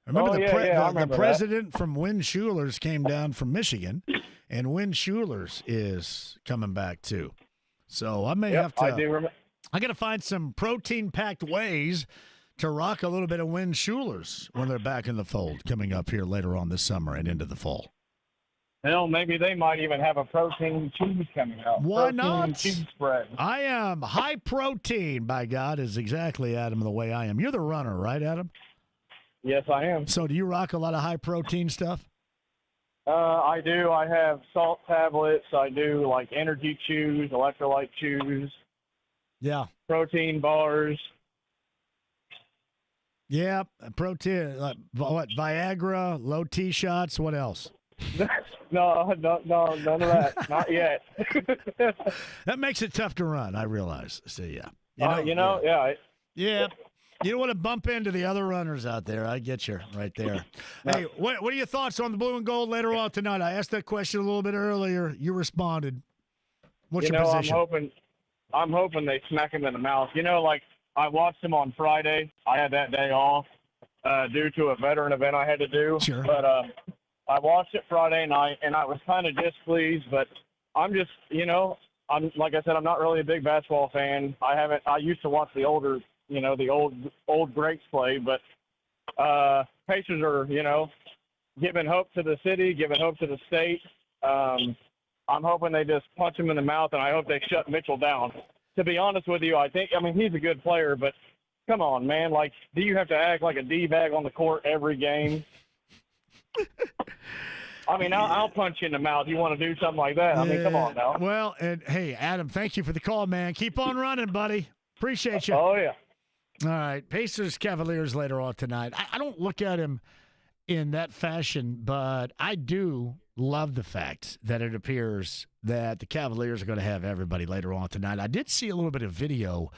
Remember the president from Win Schuler's came down from Michigan, and Win Schuler's is coming back too. So I may have to. I do remember. I got to find some protein-packed ways to rock a little bit of Win Schuler's when they're back in the fold coming up here later on this summer and into the fall. Hell, maybe they might even have a protein cheese coming out. Why protein not? Cheese spread. I am high protein, by God, is exactly, Adam, the way I am. You're the runner, right, Adam? Yes, I am. So do you rock a lot of high protein stuff? I do. I have salt tablets. I do like energy chews, electrolyte chews. Yeah. Protein bars. Yeah, protein. What? Viagra, low T shots. What else? No, none of that. Not yet. That makes it tough to run, I realize. So, yeah. Yeah. Yeah. You don't want to bump into the other runners out there. I get you right there. Hey, what are your thoughts on the blue and gold later on tonight? I asked that question a little bit earlier. You responded. What's your position? I'm hoping they smack him in the mouth. Like I watched him on Friday. I had that day off due to a veteran event I had to do. Sure. But I watched it Friday night, and I was kind of displeased. But I'm just, I'm like I said, I'm not really a big basketball fan. I used to watch the older, the old greats play. But Pacers are, giving hope to the city, giving hope to the state. I'm hoping they just punch him in the mouth, and I hope they shut Mitchell down. To be honest with you, he's a good player, but come on, man. Like, do you have to act like a D-bag on the court every game? I'll punch you in the mouth. You want to do something like that? Come on now. Well, and hey, Adam, thank you for the call, man. Keep on running, buddy. Appreciate you. Oh, yeah. All right, Pacers, Cavaliers later on tonight. I don't look at him in that fashion, but I do love the fact that it appears that the Cavaliers are going to have everybody later on tonight. I did see a little bit of video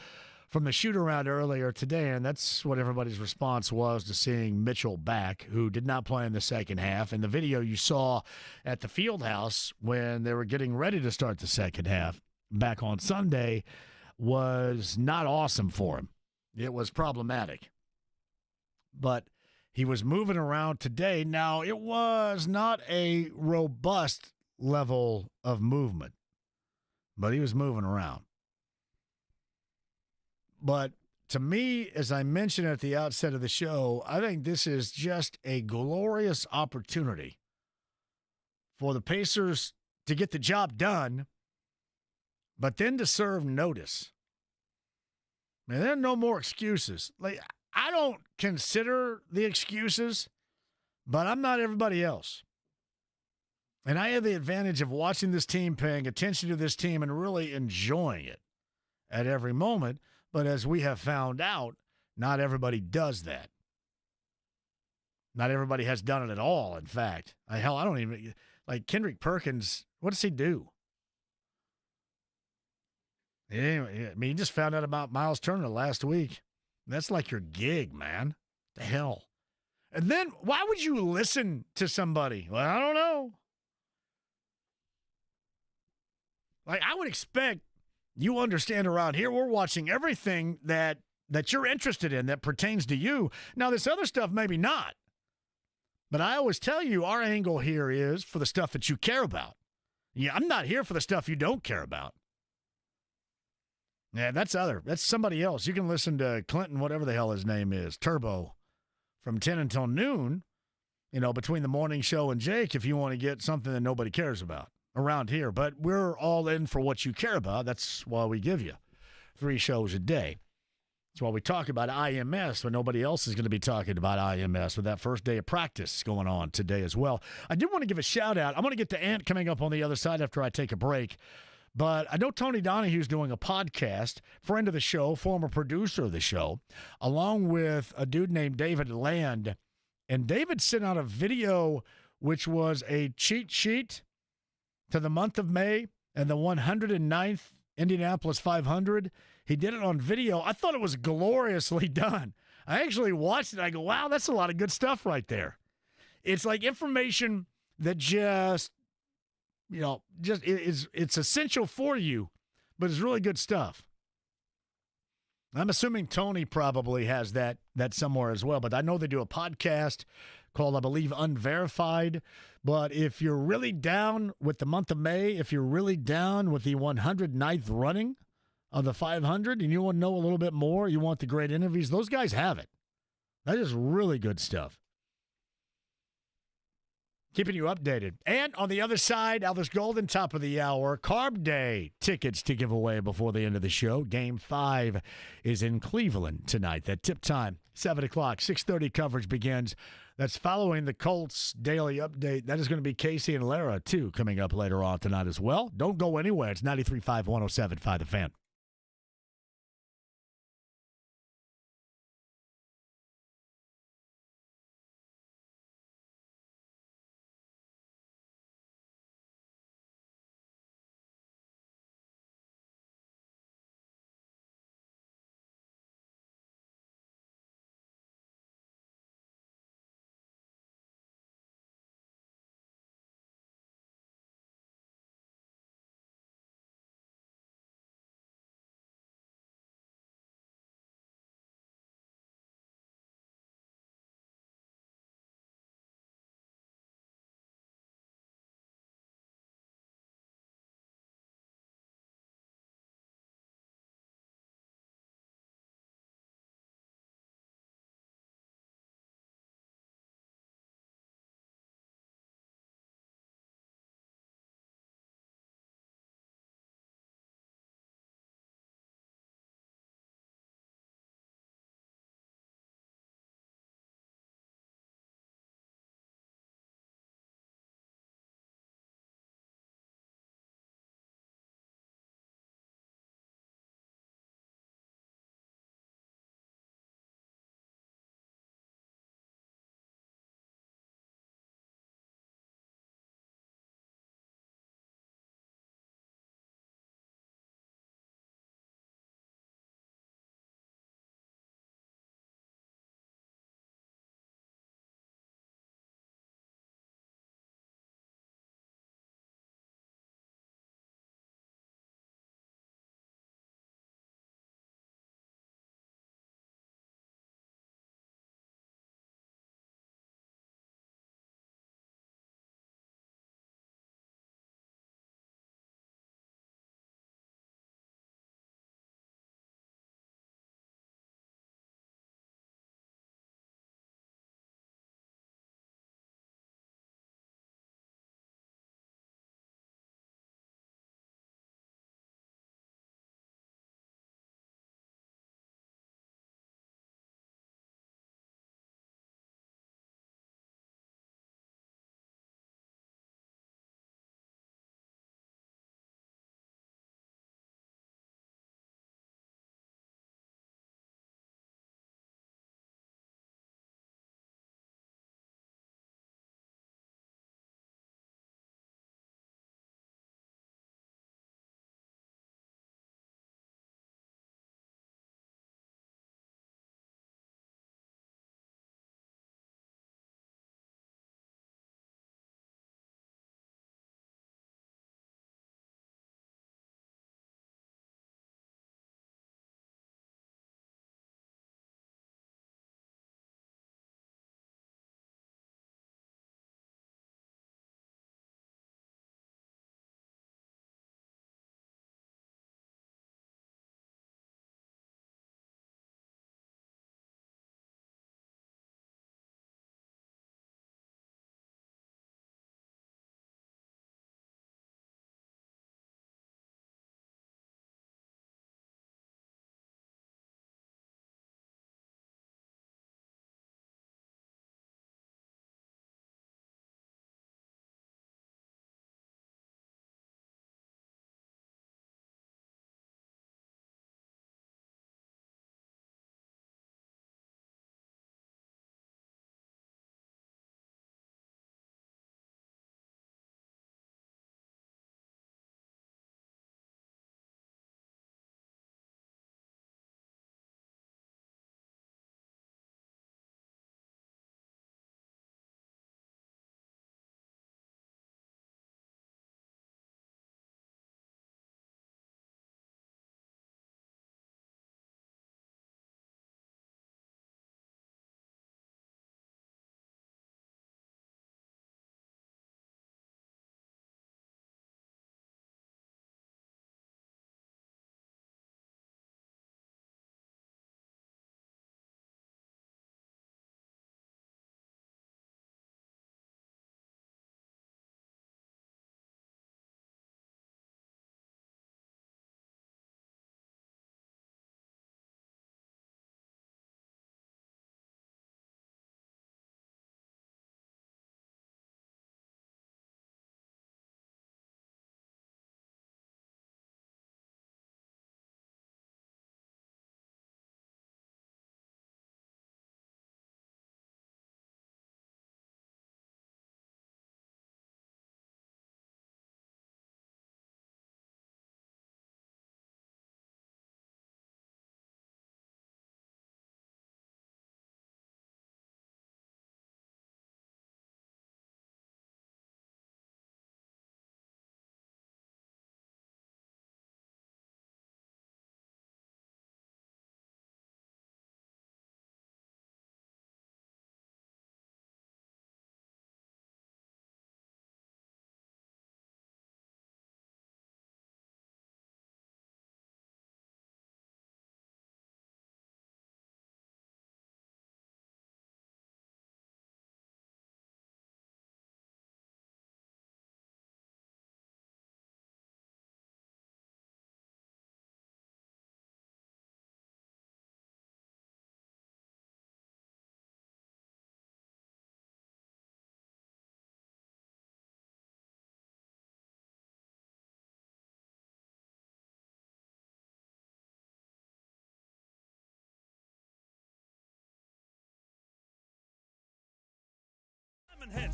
from the shoot-around earlier today, and that's what everybody's response was to seeing Mitchell back, who did not play in the second half. And the video you saw at the Fieldhouse when they were getting ready to start the second half back on Sunday was not awesome for him. It was problematic. But he was moving around today. Now, it was not a robust level of movement, but he was moving around. But to me, as I mentioned at the outset of the show, I think this is just a glorious opportunity for the Pacers to get the job done, but then to serve notice. Man, there are no more excuses. Like, I don't consider the excuses, but I'm not everybody else. And I have the advantage of watching this team, paying attention to this team, and really enjoying it at every moment. But as we have found out, not everybody does that. Not everybody has done it at all, in fact. I don't even, like Kendrick Perkins, what does he do? Anyway, he just found out about Miles Turner last week. That's like your gig, man. The hell. And then why would you listen to somebody? Well, I don't know. Like, I would expect you understand around here, we're watching everything that you're interested in that pertains to you. Now, this other stuff, maybe not. But I always tell you, our angle here is for the stuff that you care about. Yeah, I'm not here for the stuff you don't care about. Yeah, that's somebody else. You can listen to Clinton, whatever the hell his name is, Turbo, from 10 until noon, between the morning show and Jake, if you want to get something that nobody cares about around here. But we're all in for what you care about. That's why we give you 3 shows a day. That's why we talk about IMS when nobody else is going to be talking about IMS with that first day of practice going on today as well. I did want to give a shout-out. I'm going to get to Ant coming up on the other side after I take a break. But I know Tony Donohue's doing a podcast, friend of the show, former producer of the show, along with a dude named David Land. And David sent out a video which was a cheat sheet to the month of May and the 109th Indianapolis 500. He did it on video. I thought it was gloriously done. I actually watched it. I go, wow, that's a lot of good stuff right there. It's like information that just it's essential for you, but it's really good stuff. I'm assuming Tony probably has that somewhere as well, but I know they do a podcast called, I believe, Unverified. But if you're really down with the month of May, if you're really down with the 109th running of the 500 and you want to know a little bit more, you want the great interviews, those guys have it. That is really good stuff. Keeping you updated. And on the other side, Elvis Golden, top of the hour, Carb Day tickets to give away before the end of the show. Game 5 is in Cleveland tonight. That tip time, 7 o'clock, 6:30 coverage begins. That's following the Colts daily update. That is going to be Casey and Lara, too, coming up later on tonight as well. Don't go anywhere. It's 93.5, 107.5 The Fan.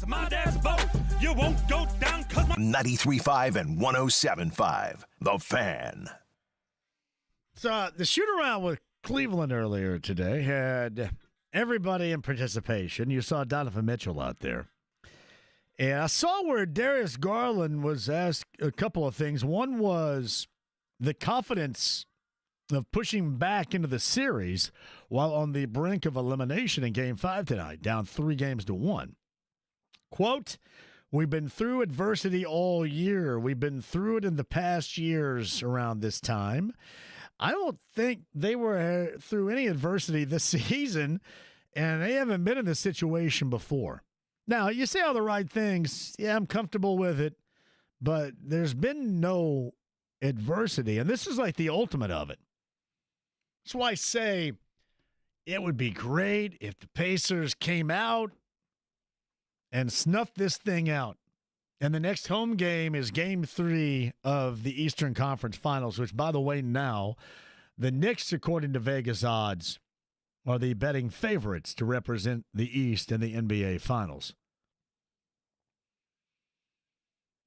My dad's boat. You won't go down because 93.5 and 107.5. The Fan. So the shoot-around with Cleveland earlier today had everybody in participation. You saw Donovan Mitchell out there. And I saw where Darius Garland was asked a couple of things. One was the confidence of pushing back into the series while on the brink of elimination in Game 5 tonight, down 3-1. Quote, "We've been through adversity all year. We've been through it in the past years around this time. I don't think they were through any adversity this season, and they haven't been in this situation before." Now, you say all the right things. Yeah, I'm comfortable with it, but there's been no adversity, and this is like the ultimate of it. That's why I say it would be great if the Pacers came out and snuffed this thing out. And the next home game is Game 3 of the Eastern Conference Finals, which, by the way, now the Knicks, according to Vegas odds, are the betting favorites to represent the East in the NBA Finals.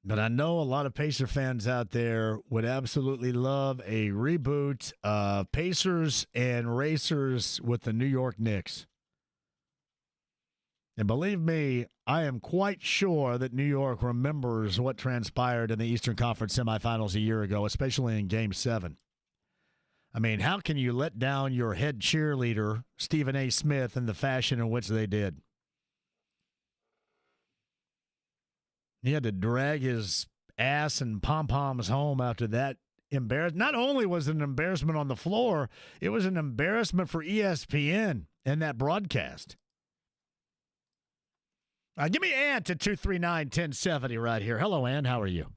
But I know a lot of Pacer fans out there would absolutely love a reboot of Pacers and Racers with the New York Knicks. And believe me, I am quite sure that New York remembers what transpired in the Eastern Conference semifinals a year ago, especially in Game 7. I mean, how can you let down your head cheerleader, Stephen A. Smith, in the fashion in which they did? He had to drag his ass and pom-poms home after that embarrassment. Not only was it an embarrassment on the floor, it was an embarrassment for ESPN and that broadcast. Give me Ant at 239-1070 right here. Hello, Ant. How are you?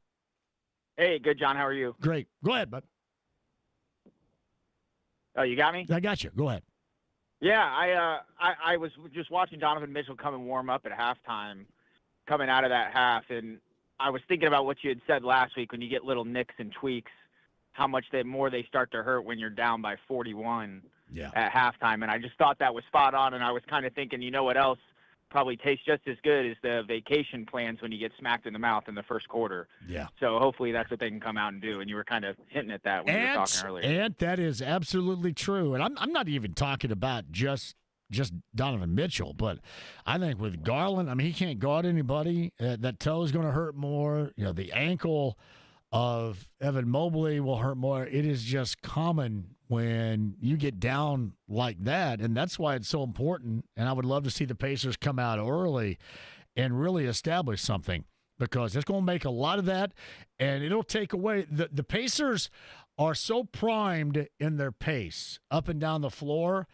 Hey, good, John. How are you? Great. Go ahead, bud. Oh, you got me? I got you. Go ahead. Yeah, I was just watching Donovan Mitchell come and warm up at halftime, coming out of that half, and I was thinking about what you had said last week when you get little nicks and tweaks, how much more they start to hurt when you're down by 41 at halftime. And I just thought that was spot on, and I was kind of thinking, you know what else probably tastes just as good as the vacation plans when you get smacked in the mouth in the first quarter. Yeah. So hopefully that's what they can come out and do, and you were kind of hinting at that when you were talking earlier. And that is absolutely true. And I'm not even talking about just Donovan Mitchell, but I think with Garland, I mean, he can't guard anybody. That toe is going to hurt more. You know, the ankle of Evan Mobley will hurt more. It is just common when you get down like that, and that's why it's so important. And I would love to see the Pacers come out early and really establish something, because it's going to make a lot of that, and it'll take away. The Pacers are so primed in their pace up and down the floor.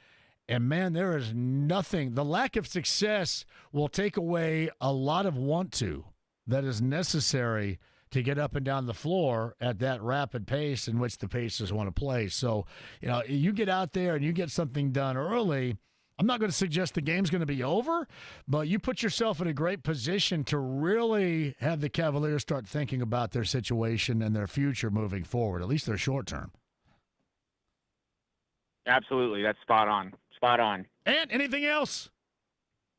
And, man, there is nothing. The lack of success will take away a lot of want to that is necessary to get up and down the floor at that rapid pace in which the Pacers want to play. So, you know, you get out there and you get something done early. I'm not going to suggest the game's going to be over, but you put yourself in a great position to really have the Cavaliers start thinking about their situation and their future moving forward, at least their short term. Absolutely. That's spot on. Spot on. And anything else?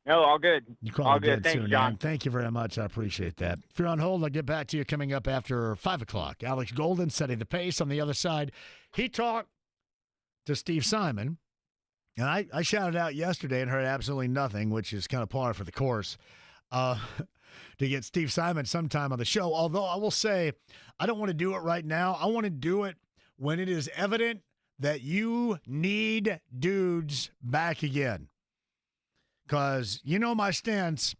No, all good. You call all it good. Thanks, Thanks, John. Thank you very much. I appreciate that. If you're on hold, I'll get back to you coming up after 5 o'clock. Alex Golden setting the pace on the other side. He talked to Steve Simon, and I shouted out yesterday and heard absolutely nothing, which is kind of par for the course, to get Steve Simon sometime on the show. Although I will say I don't want to do it right now. I want to do it when it is evident that you need dudes back again. Because you know my stance,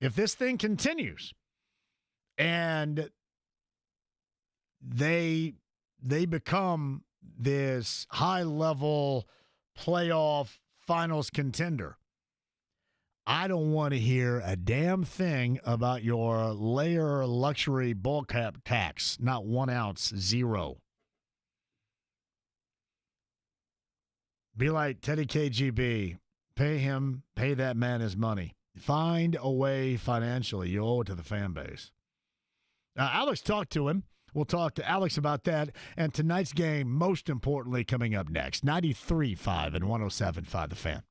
if this thing continues and they become this high-level playoff finals contender, I don't want to hear a damn thing about your layer luxury bulk cap tax. Not 1 ounce, zero. Be like Teddy KGB. Pay him, pay that man his money. Find a way financially. You owe it to the fan base. Now, Alex talked to him. We'll talk to Alex about that. And tonight's game, most importantly, coming up next. 93.5 and 107.5 The Fan.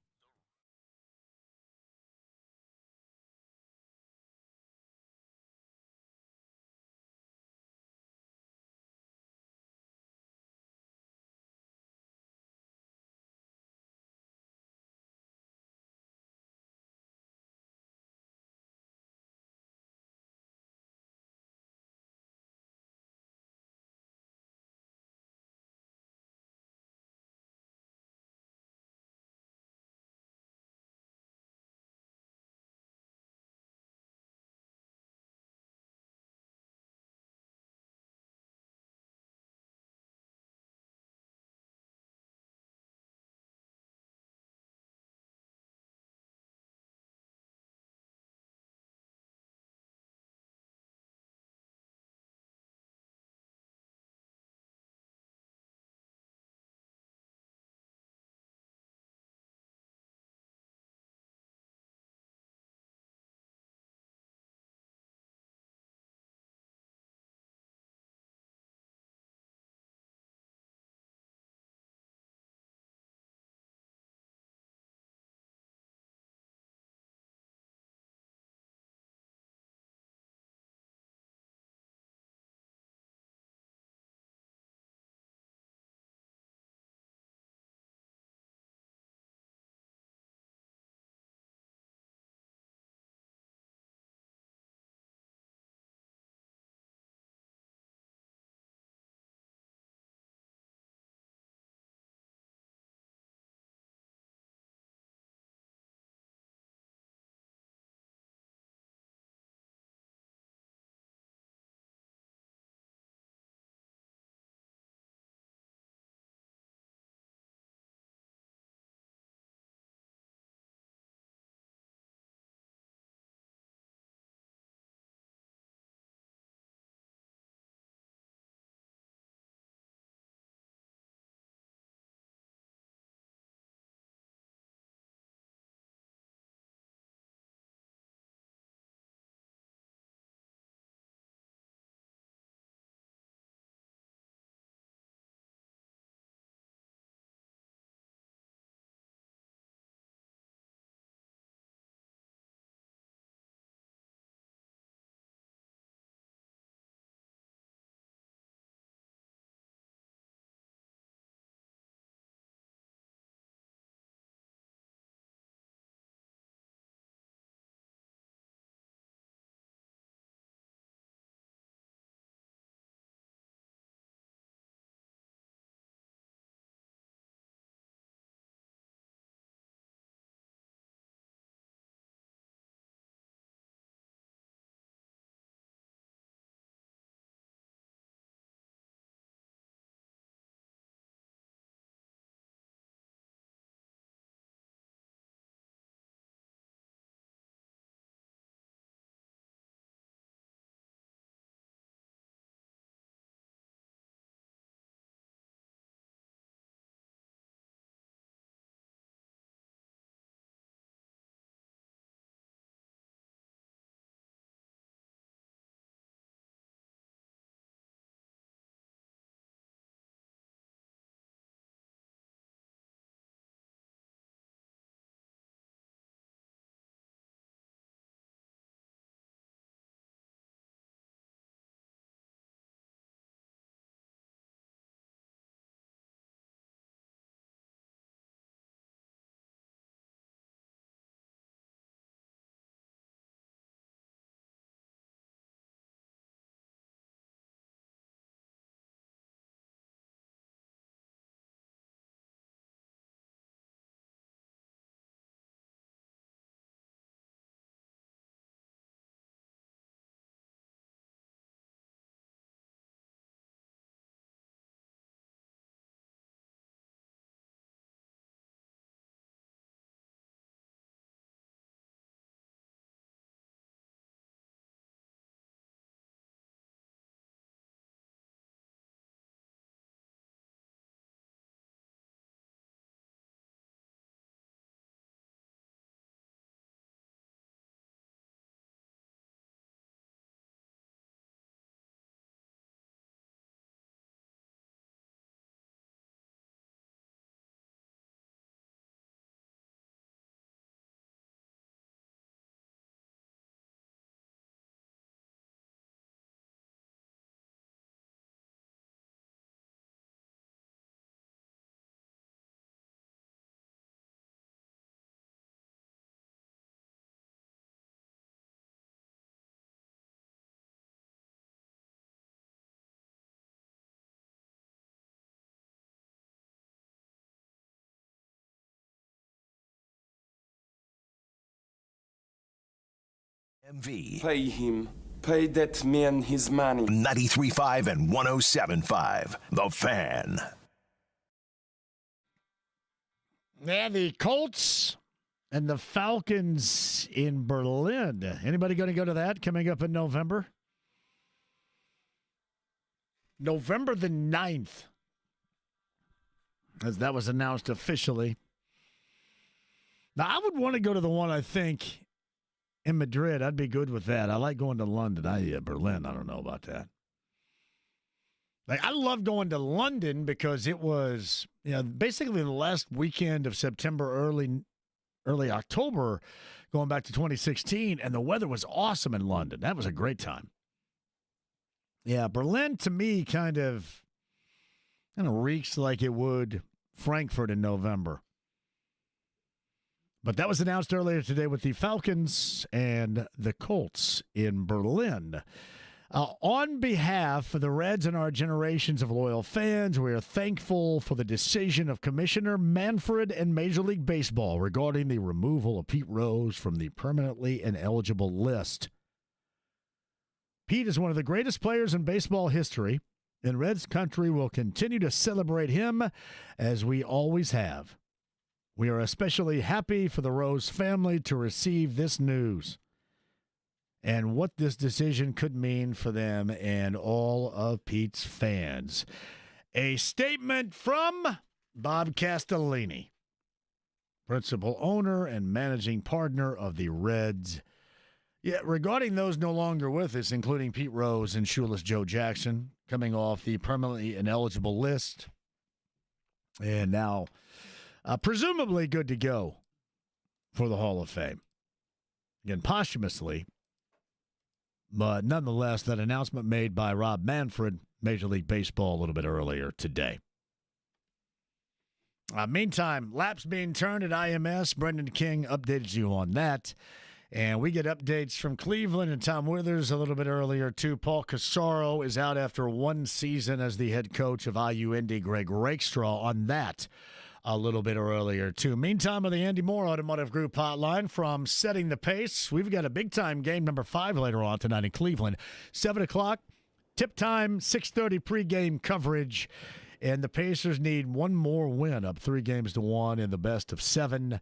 JMV. Pay him. Pay that man his money. 93.5 and 107.5. The Fan. Yeah, the Colts and the Falcons in Berlin. Anybody going to go to that coming up in November? November the 9th, as that was announced officially. Now, I would want to go to the one, I think, in Madrid. I'd be good with that. I like going to London. Berlin, I don't know about that. Like, I love going to London because it was, basically the last weekend of September, early October, going back to 2016, and the weather was awesome in London. That was a great time. Yeah, Berlin to me kind of reeks like it would Frankfurt in November. But that was announced earlier today with the Falcons and the Colts in Berlin. On behalf of the Reds and our generations of loyal fans, we are thankful for the decision of Commissioner Manfred and Major League Baseball regarding the removal of Pete Rose from the permanently ineligible list. Pete is one of the greatest players in baseball history, and Reds country will continue to celebrate him as we always have. We are especially happy for the Rose family to receive this news and what this decision could mean for them and all of Pete's fans. A statement from Bob Castellini, principal owner and managing partner of the Reds. Yeah, regarding those no longer with us, including Pete Rose and shoeless Joe Jackson, coming off the permanently ineligible list, and now presumably good to go for the Hall of Fame. Again, posthumously, but nonetheless, that announcement made by Rob Manfred, Major League Baseball, a little bit earlier today. Meantime, laps being turned at IMS. Brendan King updated you on that. And we get updates from Cleveland and Tom Withers a little bit earlier, too. Paul Casaro is out after one season as the head coach of IU Indy. Greg Raikstraw on that a little bit earlier, too. Meantime, on the Andy Moore Automotive Group hotline from Setting the Pace, we've got a big-time game number 5 later on tonight in Cleveland. 7 o'clock, tip time, 6:30 pregame coverage. And the Pacers need one more win, up 3-1 in the best of 7.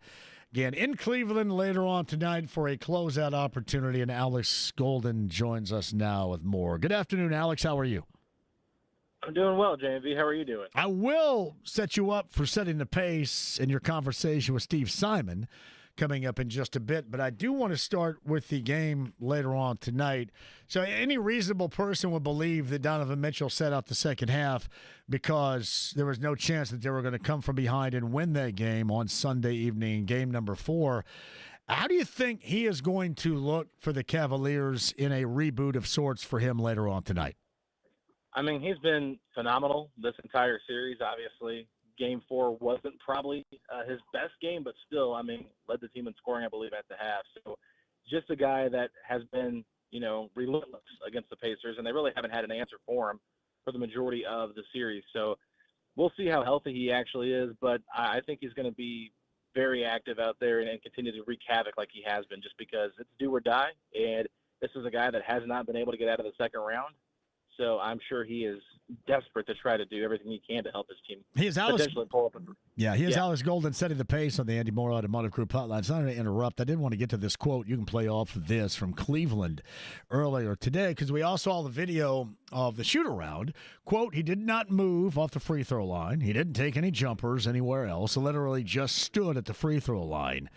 Again, in Cleveland later on tonight for a closeout opportunity, and Alex Golden joins us now with more. Good afternoon, Alex. How are you? I'm doing well, JMV. How are you doing? I will set you up for setting the pace in your conversation with Steve Simon coming up in just a bit, but I do want to start with the game later on tonight. So any reasonable person would believe that Donovan Mitchell set out the second half because there was no chance that they were going to come from behind and win that game on Sunday evening, game number 4. How do you think he is going to look for the Cavaliers in a reboot of sorts for him later on tonight? I mean, he's been phenomenal this entire series, obviously. Game 4 wasn't probably his best game, but still, I mean, led the team in scoring, I believe, at the half. So just a guy that has been, relentless against the Pacers, and they really haven't had an answer for him for the majority of the series. So we'll see how healthy he actually is, but I think he's going to be very active out there and continue to wreak havoc like he has been, just because it's do or die, and this is a guy that has not been able to get out of the second round. So I'm sure he is desperate to try to do everything he can to help his team potentially pull up. Alex Golden setting the pace on the Andy Moore Automotive Group hotline. Sorry to interrupt. I did want to get to this quote. You can play off of this from Cleveland earlier today because we all saw the video of the shoot-around. Quote, he did not move off the free throw line. He didn't take any jumpers anywhere else. He literally just stood at the free throw line.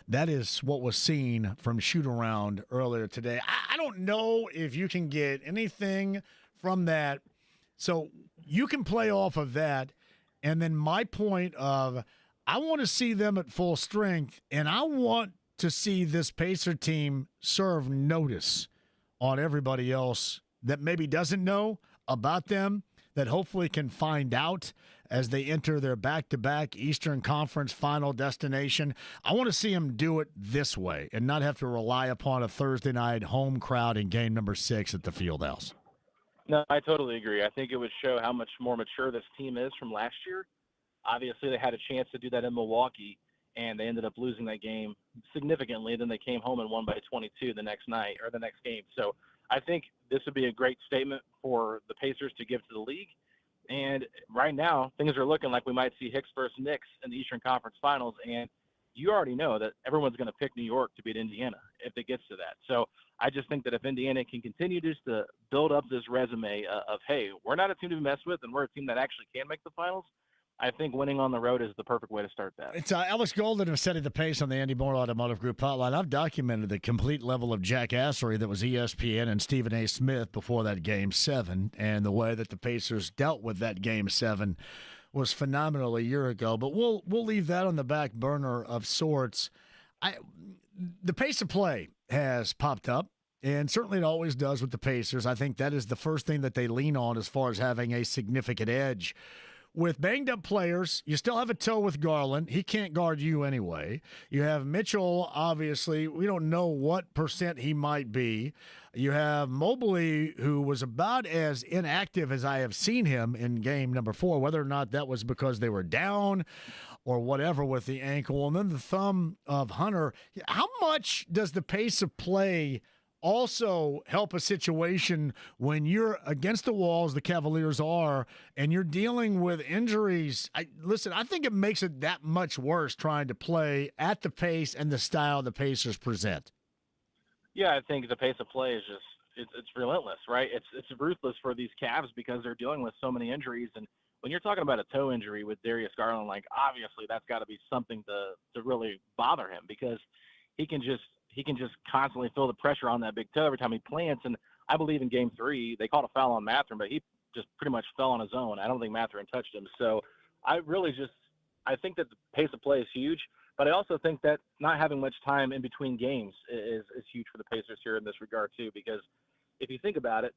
That is what was seen from shoot-around earlier today. I don't know if you can get anything from that. So you can play off of that. And then my point of, I want to see them at full strength, and I want to see this Pacer team serve notice on everybody else that maybe doesn't know about them, that hopefully can find out as they enter their back-to-back Eastern Conference final destination. I want to see them do it this way and not have to rely upon a Thursday night home crowd in game number 6 at the Fieldhouse. No, I totally agree. I think it would show how much more mature this team is from last year. Obviously, they had a chance to do that in Milwaukee, and they ended up losing that game significantly. Then they came home and won by 22 the next night or the next game. So I think this would be a great statement for the Pacers to give to the league. And right now, things are looking like we might see Hicks versus Knicks in the Eastern Conference Finals. And you already know that everyone's going to pick New York to beat Indiana if it gets to that. So I just think that if Indiana can continue just to build up this resume of, hey, we're not a team to be messed with and we're a team that actually can make the finals, I think winning on the road is the perfect way to start that. It's Alex Golden who's setting the pace on the Andy Moore Automotive Group hotline. I've documented the complete level of jackassery that was ESPN and Stephen A. Smith before that Game 7, and the way that the Pacers dealt with that Game 7 was phenomenal a year ago. But we'll leave that on the back burner of sorts. The pace of play has popped up, and certainly it always does with the Pacers. I think that is the first thing that they lean on as far as having a significant edge. With banged-up players, you still have a toe with Garland. He can't guard you anyway. You have Mitchell, obviously. We don't know what % he might be. You have Mobley, who was about as inactive as I have seen him in game number 4, whether or not that was because they were down or whatever with the ankle. And then the thumb of Hunter. How much does the pace of play also help a situation when you're against the walls, the Cavaliers are, and you're dealing with injuries? I think it makes it that much worse trying to play at the pace and the style the Pacers present. Yeah, I think the pace of play is just it's relentless, right? It's ruthless for these Cavs because they're dealing with so many injuries. And when you're talking about a toe injury with Darius Garland, like obviously that's got to be something to really bother him, because he can just constantly feel the pressure on that big toe every time he plants. And I believe in game 3, they called a foul on Mathurin, but he just pretty much fell on his own. I don't think Mathurin touched him. So I think that the pace of play is huge, but I also think that not having much time in between games is huge for the Pacers here in this regard too, because if you think about it,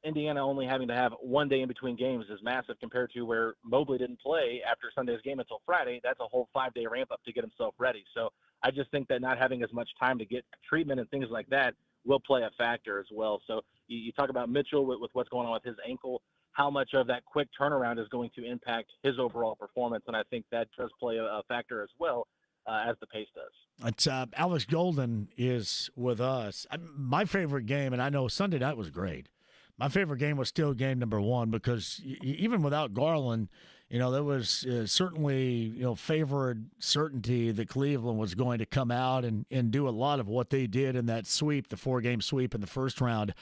Indiana only having to have one day in between games is massive compared to where Mobley didn't play after Sunday's game until Friday. That's a whole 5-day ramp up to get himself ready. So I just think that not having as much time to get treatment and things like that will play a factor as well. So you talk about Mitchell with what's going on with his ankle, how much of that quick turnaround is going to impact his overall performance. And I think that does play a factor as well, as the pace does. It's Alex Golden is with us. My favorite game, and I know Sunday night was great, my favorite game was still game number 1, because even without Garland, there was certainly, favored certainty that Cleveland was going to come out and do a lot of what they did in that sweep, the 4-game sweep in the first round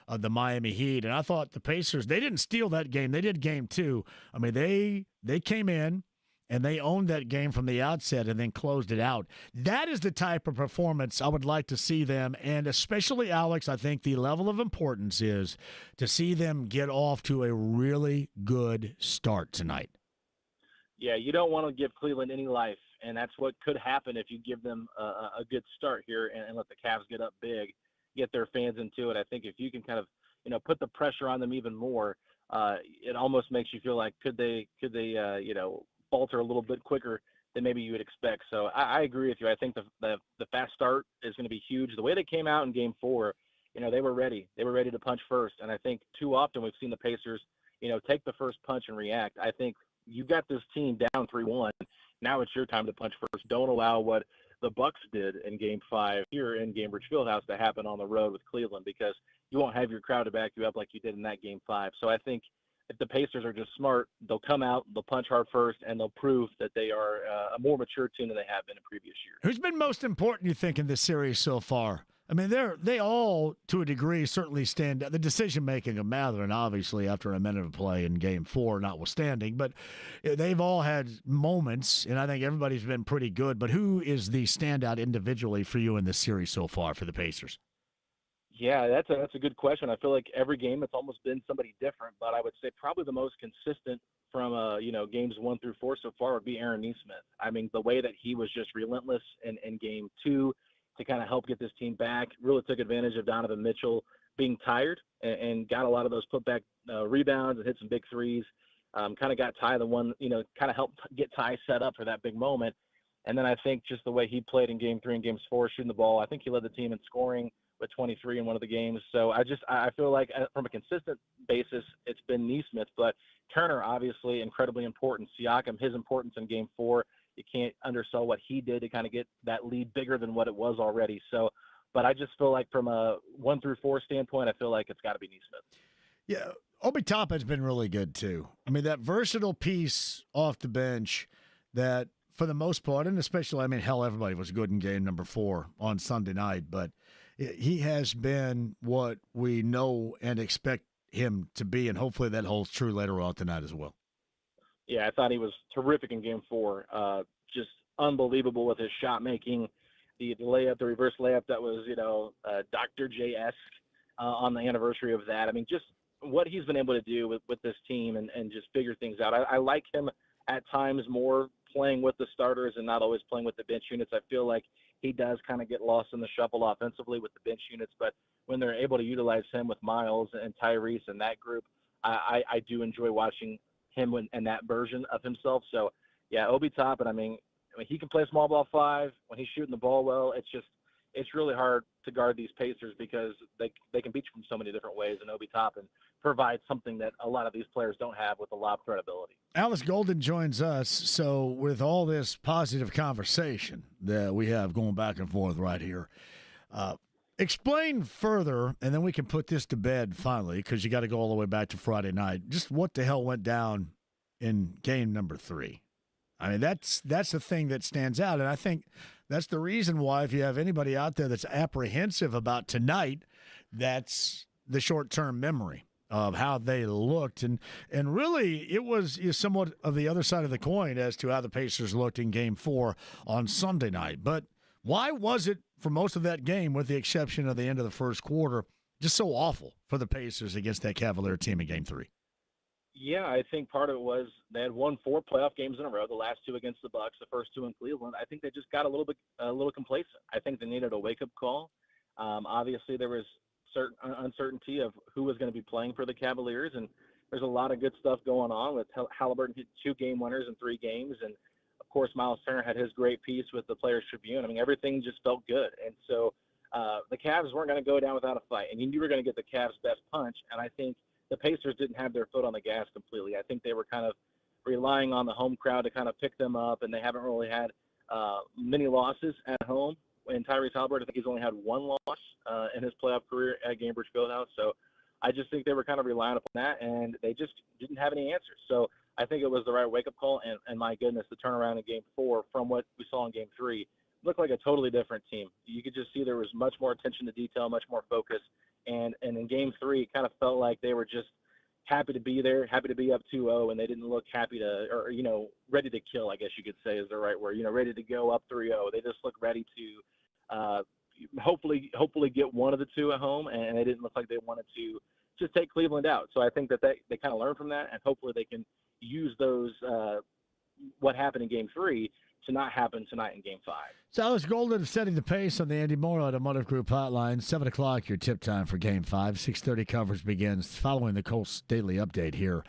of the Miami Heat. And I thought the Pacers, they didn't steal that game. They did game 2. I mean, they came in and they owned that game from the outset and then closed it out. That is the type of performance I would like to see them, and especially, Alex, I think the level of importance is to see them get off to a really good start tonight. Yeah, you don't want to give Cleveland any life, and that's what could happen if you give them a good start here and let the Cavs get up big, get their fans into it. I think if you can kind of, put the pressure on them even more, it almost makes you feel like could they falter a little bit quicker than maybe you would expect. So I agree with you. I think the fast start is going to be huge. The way they came out in game 4, they were ready. They were ready to punch first. And I think too often we've seen the Pacers, take the first punch and react. I think you got this team down 3-1. Now it's your time to punch first. Don't allow what the Bucks did in game 5 here in Gainbridge Fieldhouse to happen on the road with Cleveland, because you won't have your crowd to back you up like you did in that game 5. So I think if the Pacers are just smart, they'll come out, they'll punch hard first, and they'll prove that they are a more mature team than they have been in previous years. Who's been most important, you think, in this series so far? I mean, they all, to a degree, certainly stand the decision-making of Mathurin, obviously, after a minute of play in Game 4, notwithstanding. But they've all had moments, and I think everybody's been pretty good. But who is the standout individually for you in this series so far for the Pacers? Yeah, that's a good question. I feel like every game it's almost been somebody different, but I would say probably the most consistent from games 1 through 4 so far would be Aaron Nesmith. I mean, the way that he was just relentless in game 2 to kind of help get this team back, really took advantage of Donovan Mitchell being tired and got a lot of those putback rebounds and hit some big threes. Kind of got Ty kind of helped get Ty set up for that big moment. And then I think just the way he played in game 3 and games 4, shooting the ball, I think he led the team in scoring with 23 in one of the games. So I feel like from a consistent basis, it's been Nesmith, but Turner, obviously incredibly important. Siakam, his importance in game 4, you can't undersell what he did to kind of get that lead bigger than what it was already. So, but I just feel like from a 1 through 4 standpoint, I feel like it's got to be Neesmith. Yeah, Obi Toppin's been really good too. I mean, that versatile piece off the bench that for the most part, and especially, I mean, hell, everybody was good in game number 4 on Sunday night, but he has been what we know and expect him to be, and hopefully that holds true later on tonight as well. Yeah, I thought he was terrific in game 4. Just unbelievable with his shot making, the layup, the reverse layup that was, Dr. J-esque on the anniversary of that. I mean, just what he's been able to do with this team and just figure things out. I like him at times more playing with the starters and not always playing with the bench units. I feel like he does kind of get lost in the shuffle offensively with the bench units, but when they're able to utilize him with Miles and Tyrese and that group, I do enjoy watching him and that version of himself. So, yeah, Obi Toppin, I mean, he can play small ball 5 when he's shooting the ball well. It's really hard to guard these Pacers because they can beat you from so many different ways, and Obi Toppin provides something that a lot of these players don't have with the lob threat ability. Alex Golden joins us. So with all this positive conversation that we have going back and forth right here, explain further, and then we can put this to bed finally because you got to go all the way back to Friday night. Just what the hell went down in game number 3? I mean, that's the thing that stands out, and I think that's the reason why if you have anybody out there that's apprehensive about tonight, that's the short-term memory of how they looked. And really, it was somewhat of the other side of the coin as to how the Pacers looked in Game 4 on Sunday night. But why was it, for most of that game, with the exception of the end of the first quarter, just so awful for the Pacers against that Cavalier team in Game 3? Yeah, I think part of it was they had won 4 playoff games in a row, the last 2 against the Bucks, the first 2 in Cleveland. I think they just got a little complacent. I think they needed a wake-up call. Obviously, there was certain uncertainty of who was going to be playing for the Cavaliers, and there's a lot of good stuff going on with Halliburton hit 2 game winners in 3 games, and of course Miles Turner had his great piece with the Players Tribune. I mean, everything just felt good, and so the Cavs weren't going to go down without a fight, and you knew you were going to get the Cavs' best punch, and I think the Pacers didn't have their foot on the gas completely. I think they were kind of relying on the home crowd to kind of pick them up, and they haven't really had many losses at home. And Tyrese Halliburton, I think he's only had 1 loss in his playoff career at Gainbridge Fieldhouse. So I just think they were kind of relying upon that, and they just didn't have any answers. So I think it was the right wake-up call, and my goodness, the turnaround in Game 4 from what we saw in Game 3 looked like a totally different team. You could just see there was much more attention to detail, much more focus. And in Game 3, it kind of felt like they were just happy to be there, happy to be up 2-0, and they didn't look happy to, or, ready to kill, I guess you could say is the right word, ready to go up 3-0. They just looked ready to hopefully get one of the 2 at home, and they didn't look like they wanted to just take Cleveland out. So I think that they kind of learned from that, and hopefully they can use those, what happened in Game 3 to not happen tonight in Game 5. So Alex Golden setting the pace on the Andy Moore Automotive Group hotline. 7 o'clock, your tip time for Game 5. 6:30 coverage begins following the Colts Daily Update here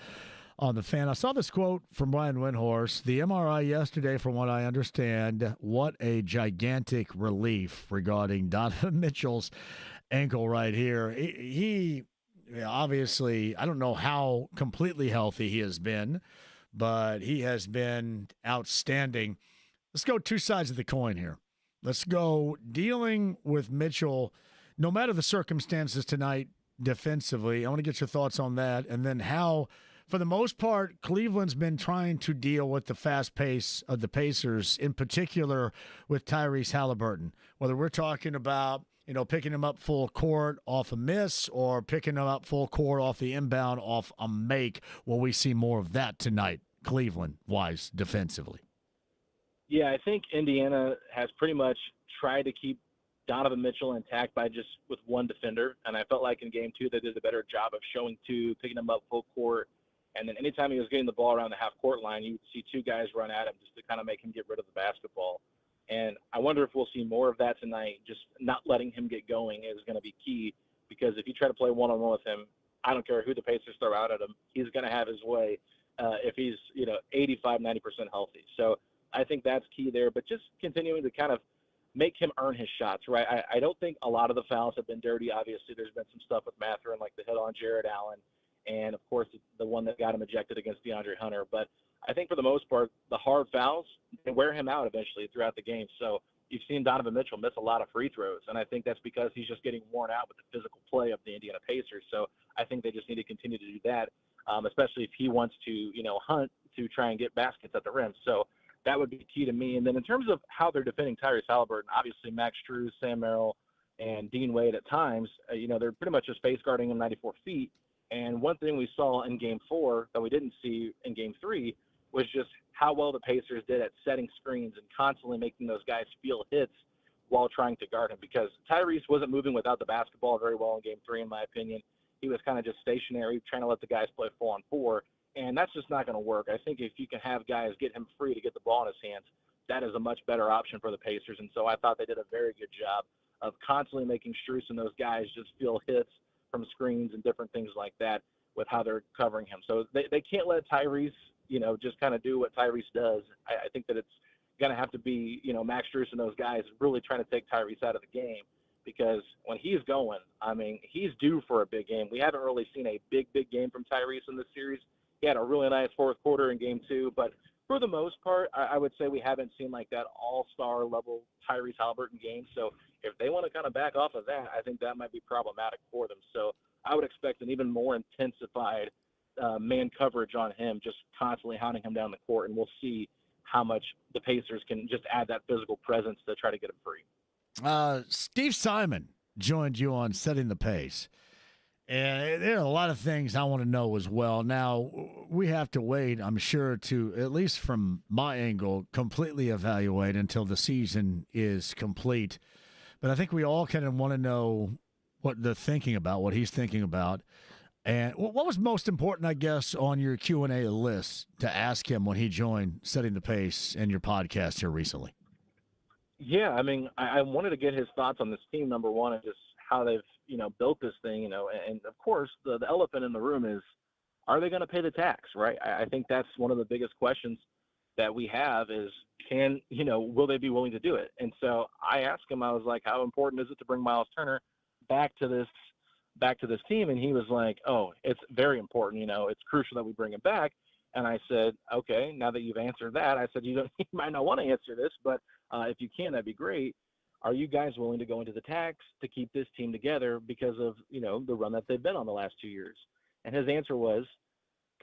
on The Fan. I saw this quote from Brian Windhorst. The MRI yesterday, from what I understand, what a gigantic relief regarding Donovan Mitchell's ankle right here. He obviously, I don't know how completely healthy he has been, but he has been outstanding. Let's go 2 sides of the coin here. Let's go dealing with Mitchell, no matter the circumstances tonight defensively. I want to get your thoughts on that. And then how, for the most part, Cleveland's been trying to deal with the fast pace of the Pacers, in particular with Tyrese Halliburton. Whether we're talking about, picking him up full court off a miss or picking him up full court off the inbound off a make. Will we see more of that tonight, Cleveland-wise, defensively? Yeah, I think Indiana has pretty much tried to keep Donovan Mitchell intact by just with 1 defender, and I felt like in Game 2 they did a better job of showing 2, picking him up full court, and then anytime he was getting the ball around the half-court line, you would see 2 guys run at him just to kind of make him get rid of the basketball. And I wonder if we'll see more of that tonight. Just not letting him get going is going to be key, because if you try to play one-on-one with him, I don't care who the Pacers throw out at him, he's going to have his way if he's 85, 90% healthy. So I think that's key there, but just continuing to kind of make him earn his shots, right? I don't think a lot of the fouls have been dirty. Obviously, there's been some stuff with Mathurin, like the hit on Jared Allen, and, of course, the one that got him ejected against DeAndre Hunter. But I think for the most part, the hard fouls can wear him out eventually throughout the game. So you've seen Donovan Mitchell miss a lot of free throws, and I think that's because he's just getting worn out with the physical play of the Indiana Pacers. So I think they just need to continue to do that, especially if he wants to, hunt to try and get baskets at the rim. So that would be key to me. And then in terms of how they're defending Tyrese Halliburton, obviously Max Strus, Sam Merrill, and Dean Wade at times, they're pretty much just face guarding him 94 feet. And one thing we saw in Game 4 that we didn't see in Game 3 was just how well the Pacers did at setting screens and constantly making those guys feel hits while trying to guard him, because Tyrese wasn't moving without the basketball very well in Game 3, in my opinion. He was kind of just stationary, trying to let the guys play 4-on-4, and that's just not going to work. I think if you can have guys get him free to get the ball in his hands, that is a much better option for the Pacers, and so I thought they did a very good job of constantly making Strus and those guys just feel hits from screens and different things like that with how they're covering him. So they can't let Tyrese, just kind of do what Tyrese does. I think that it's going to have to be, Max Strus and those guys really trying to take Tyrese out of the game, because when he's going, he's due for a big game. We haven't really seen a big game from Tyrese in this series. He had a really nice fourth quarter in Game 2, but for the most part, I would say we haven't seen like that all-star level Tyrese Halliburton game. So if they want to kind of back off of that, I think that might be problematic for them. So I would expect an even more intensified man coverage on him, just constantly hounding him down the court, and we'll see how much the Pacers can just add that physical presence to try to get him free. Steve Simon joined you on Setting the Pace. And there are a lot of things I want to know as well. Now, we have to wait, I'm sure, to, at least from my angle, completely evaluate until the season is complete. But I think we all kind of want to know what they're thinking about, what he's thinking about. And what was most important, I guess, on your Q&A list to ask him when he joined Setting the Pace and your podcast here recently? Yeah, I wanted to get his thoughts on this team, number one, and just how they've, built this thing, and of course the elephant in the room is, are they going to pay the tax, right? I think that's one of the biggest questions that we have is, will they be willing to do it? And so I asked him, I was like, how important is it to bring Miles Turner back to this team? And he was like, oh, it's very important. It's crucial that we bring him back. And I said, okay, now that you've answered that, I said, you might not want to answer this, but if you can, that'd be great. Are you guys willing to go into the tax to keep this team together because of, the run that they've been on the last 2 years? And his answer was,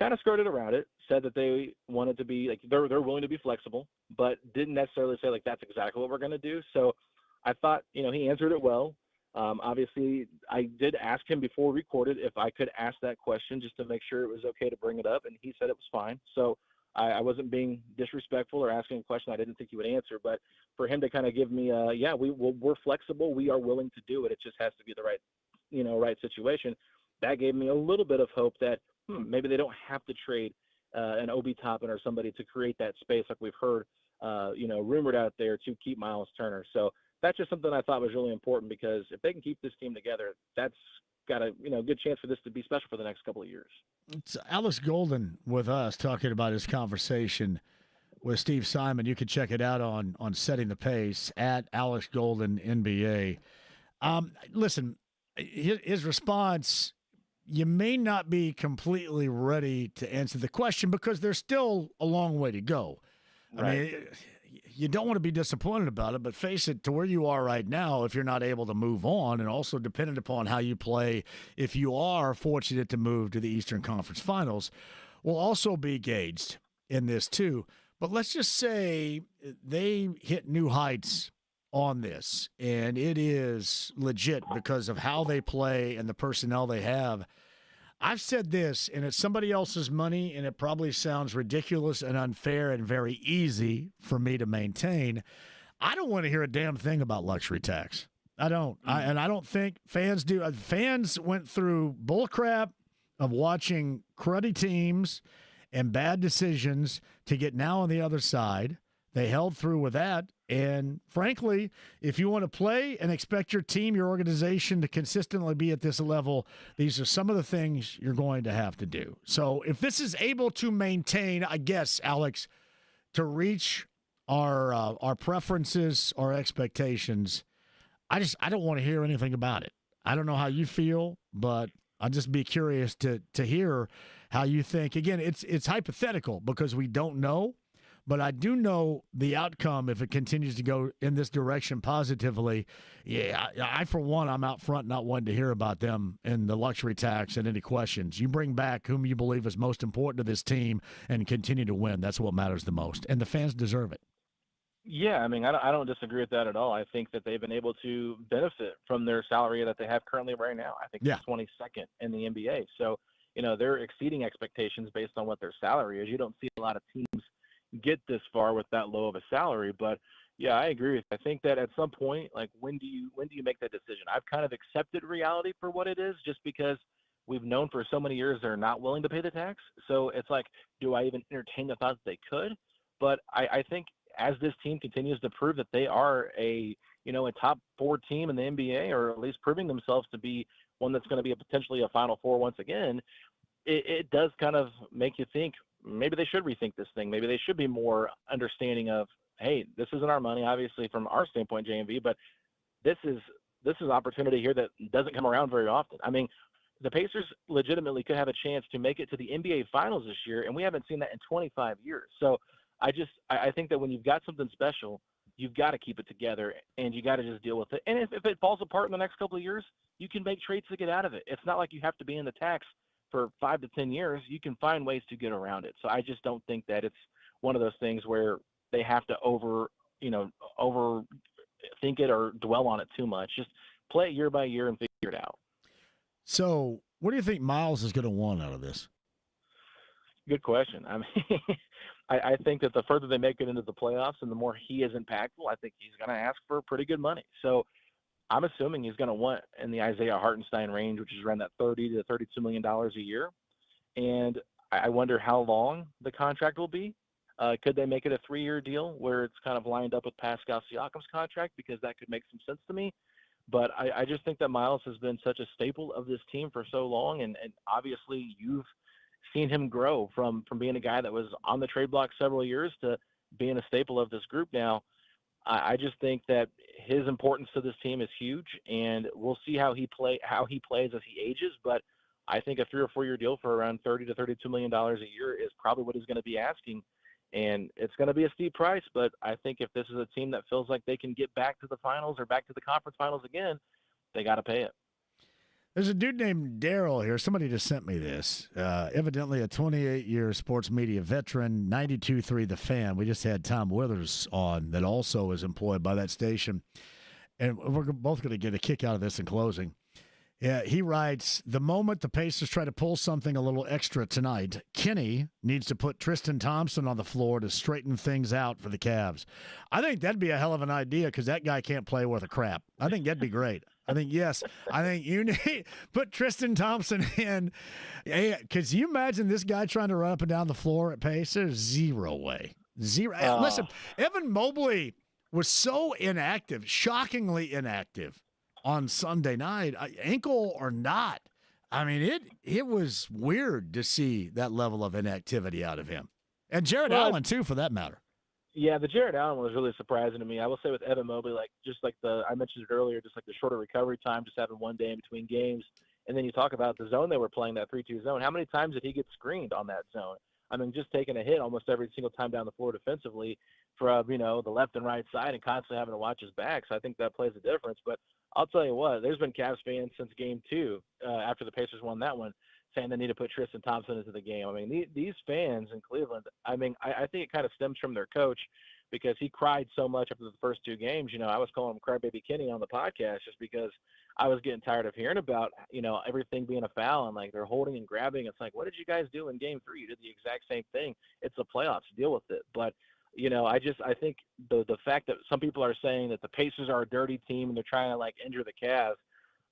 kind of skirted around it, said that they wanted to be, like, they're willing to be flexible, but didn't necessarily say, like, that's exactly what we're going to do. So I thought, he answered it well. Obviously, I did ask him before we recorded if I could ask that question just to make sure it was okay to bring it up, and he said it was fine. So I wasn't being disrespectful or asking a question I didn't think he would answer, but for him to kind of give me, we're flexible, we are willing to do it. It just has to be the right situation. That gave me a little bit of hope that maybe they don't have to trade an Obi Toppin or somebody to create that space like we've heard, rumored out there to keep Miles Turner. So that's just something I thought was really important, because if they can keep this team together, that's got a good chance for this to be special for the next couple of years. It's Alex Golden with us talking about his conversation with Steve Simon. You can check it out on Setting the Pace at Alex Golden NBA. Listen, his response, you may not be completely ready to answer the question because there's still a long way to go. Right. I mean, you don't want to be disappointed about it, but face it, to where you are right now, if you're not able to move on, and also dependent upon how you play, if you are fortunate to move to the Eastern Conference Finals, will also be gauged in this too. But let's just say they hit new heights on this, and it is legit because of how they play and the personnel they have. I've said this, and it's somebody else's money, and it probably sounds ridiculous and unfair and very easy for me to maintain. I don't want to hear a damn thing about luxury tax. I don't. And I don't think fans do. Fans went through bullcrap of watching cruddy teams and bad decisions to get now on the other side. They held through with that. And frankly, if you want to play and expect your team, your organization to consistently be at this level, these are some of the things you're going to have to do. So if this is able to maintain, I guess, Alex, to reach our preferences, our expectations, I don't want to hear anything about it. I don't know how you feel, but I'll just be curious to hear how you think. Again, it's hypothetical because we don't know, but I do know the outcome if it continues to go in this direction positively. Yeah, I for one, I'm out front not wanting to hear about them and the luxury tax and any questions. You bring back whom you believe is most important to this team and continue to win. That's what matters the most, and the fans deserve it. Yeah, I mean, I don't disagree with that at all. I think that they've been able to benefit from their salary that they have currently right now. I think it's 22nd in the NBA. So, they're exceeding expectations based on what their salary is. You don't see a lot of teams get this far with that low of a salary. But, yeah, I agree with you. I think that at some point, like, when do you make that decision? I've kind of accepted reality for what it is just because we've known for so many years they're not willing to pay the tax. So it's like, do I even entertain the thought that they could? But I think as this team continues to prove that they are a top 4 team in the NBA, or at least proving themselves to be one that's going to be potentially a Final Four once again, it does kind of make you think maybe they should rethink this thing. Maybe they should be more understanding of, hey, this isn't our money, obviously from our standpoint, JMV, but this is an opportunity here that doesn't come around very often. I mean, the Pacers legitimately could have a chance to make it to the NBA Finals this year, and we haven't seen that in 25 years. So I think that when you've got something special, you've got to keep it together, and you got to just deal with it. And if it falls apart in the next couple of years, you can make trades to get out of it. It's not like you have to be in the tax for 5 to 10 years. You can find ways to get around it. So I just don't think that it's one of those things where they have to overthink it or dwell on it too much. Just play it year by year and figure it out. So what do you think Miles is going to want out of this? Good question. I mean, I think that the further they make it into the playoffs and the more he is impactful, I think he's going to ask for pretty good money. So I'm assuming he's going to want in the Isaiah Hartenstein range, which is around that $30 to $32 million a year. And I wonder how long the contract will be. Could they make it a 3-year deal where it's kind of lined up with Pascal Siakam's contract? Because that could make some sense to me. But I just think that Miles has been such a staple of this team for so long. And obviously you've seen him grow from being a guy that was on the trade block several years to being a staple of this group now. I just think that his importance to this team is huge, and we'll see how he plays as he ages. But I think a 3 or 4 year deal for around $30 to $32 million a year is probably what he's going to be asking. And it's going to be a steep price, but I think if this is a team that feels like they can get back to the finals or back to the conference finals again, they got to pay it. There's a dude named Daryl here. Somebody just sent me this. Evidently a 28-year sports media veteran, 92.3 The Fan. We just had Tom Withers on that also is employed by that station. And we're both going to get a kick out of this in closing. Yeah, he writes, the moment the Pacers try to pull something a little extra tonight, Kenny needs to put Tristan Thompson on the floor to straighten things out for the Cavs. I think that'd be a hell of an idea because that guy can't play worth a crap. I think that'd be great. I think you need put Tristan Thompson in. Hey, could you imagine this guy trying to run up and down the floor at pace? There's zero way. Zero. Listen, Evan Mobley was so inactive, shockingly inactive on Sunday night, ankle or not. I mean, it was weird to see that level of inactivity out of him. And Jared Allen, too, for that matter. Yeah, the Jared Allen was really surprising to me. I will say with Evan Mobley, I mentioned it earlier, just like the shorter recovery time, just having one day in between games. And then you talk about the zone they were playing, that 3-2 zone. How many times did he get screened on that zone? I mean, just taking a hit almost every single time down the floor defensively from, the left and right side and constantly having to watch his back. So I think that plays a difference. But I'll tell you what, there's been Cavs fans since game 2, after the Pacers won that one, saying they need to put Tristan Thompson into the game. I mean, these fans in Cleveland, I mean, I think it kind of stems from their coach because he cried so much after the first 2 games. I was calling him Crybaby Kenny on the podcast just because I was getting tired of hearing about, everything being a foul and, they're holding and grabbing. It's like, what did you guys do in game 3? You did the exact same thing. It's the playoffs. Deal with it. But, I think the fact that some people are saying that the Pacers are a dirty team and they're trying to, injure the Cavs,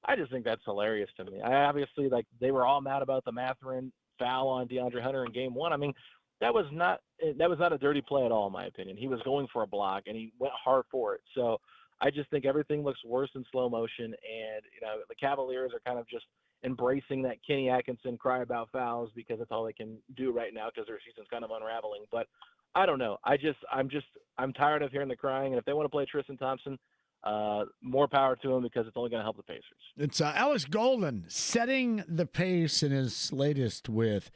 I just think that's hilarious to me. I obviously, they were all mad about the Mathurin foul on DeAndre Hunter in game 1. I mean, that was not a dirty play at all, in my opinion. He was going for a block, and he went hard for it. So I just think everything looks worse in slow motion, and, the Cavaliers are kind of just embracing that Kenny Atkinson cry about fouls because that's all they can do right now because their season's kind of unraveling. But I don't know. I'm tired of hearing the crying, and if they want to play Tristan Thompson, more power to him because it's only going to help the Pacers. It's Alex Golden setting the pace in his latest with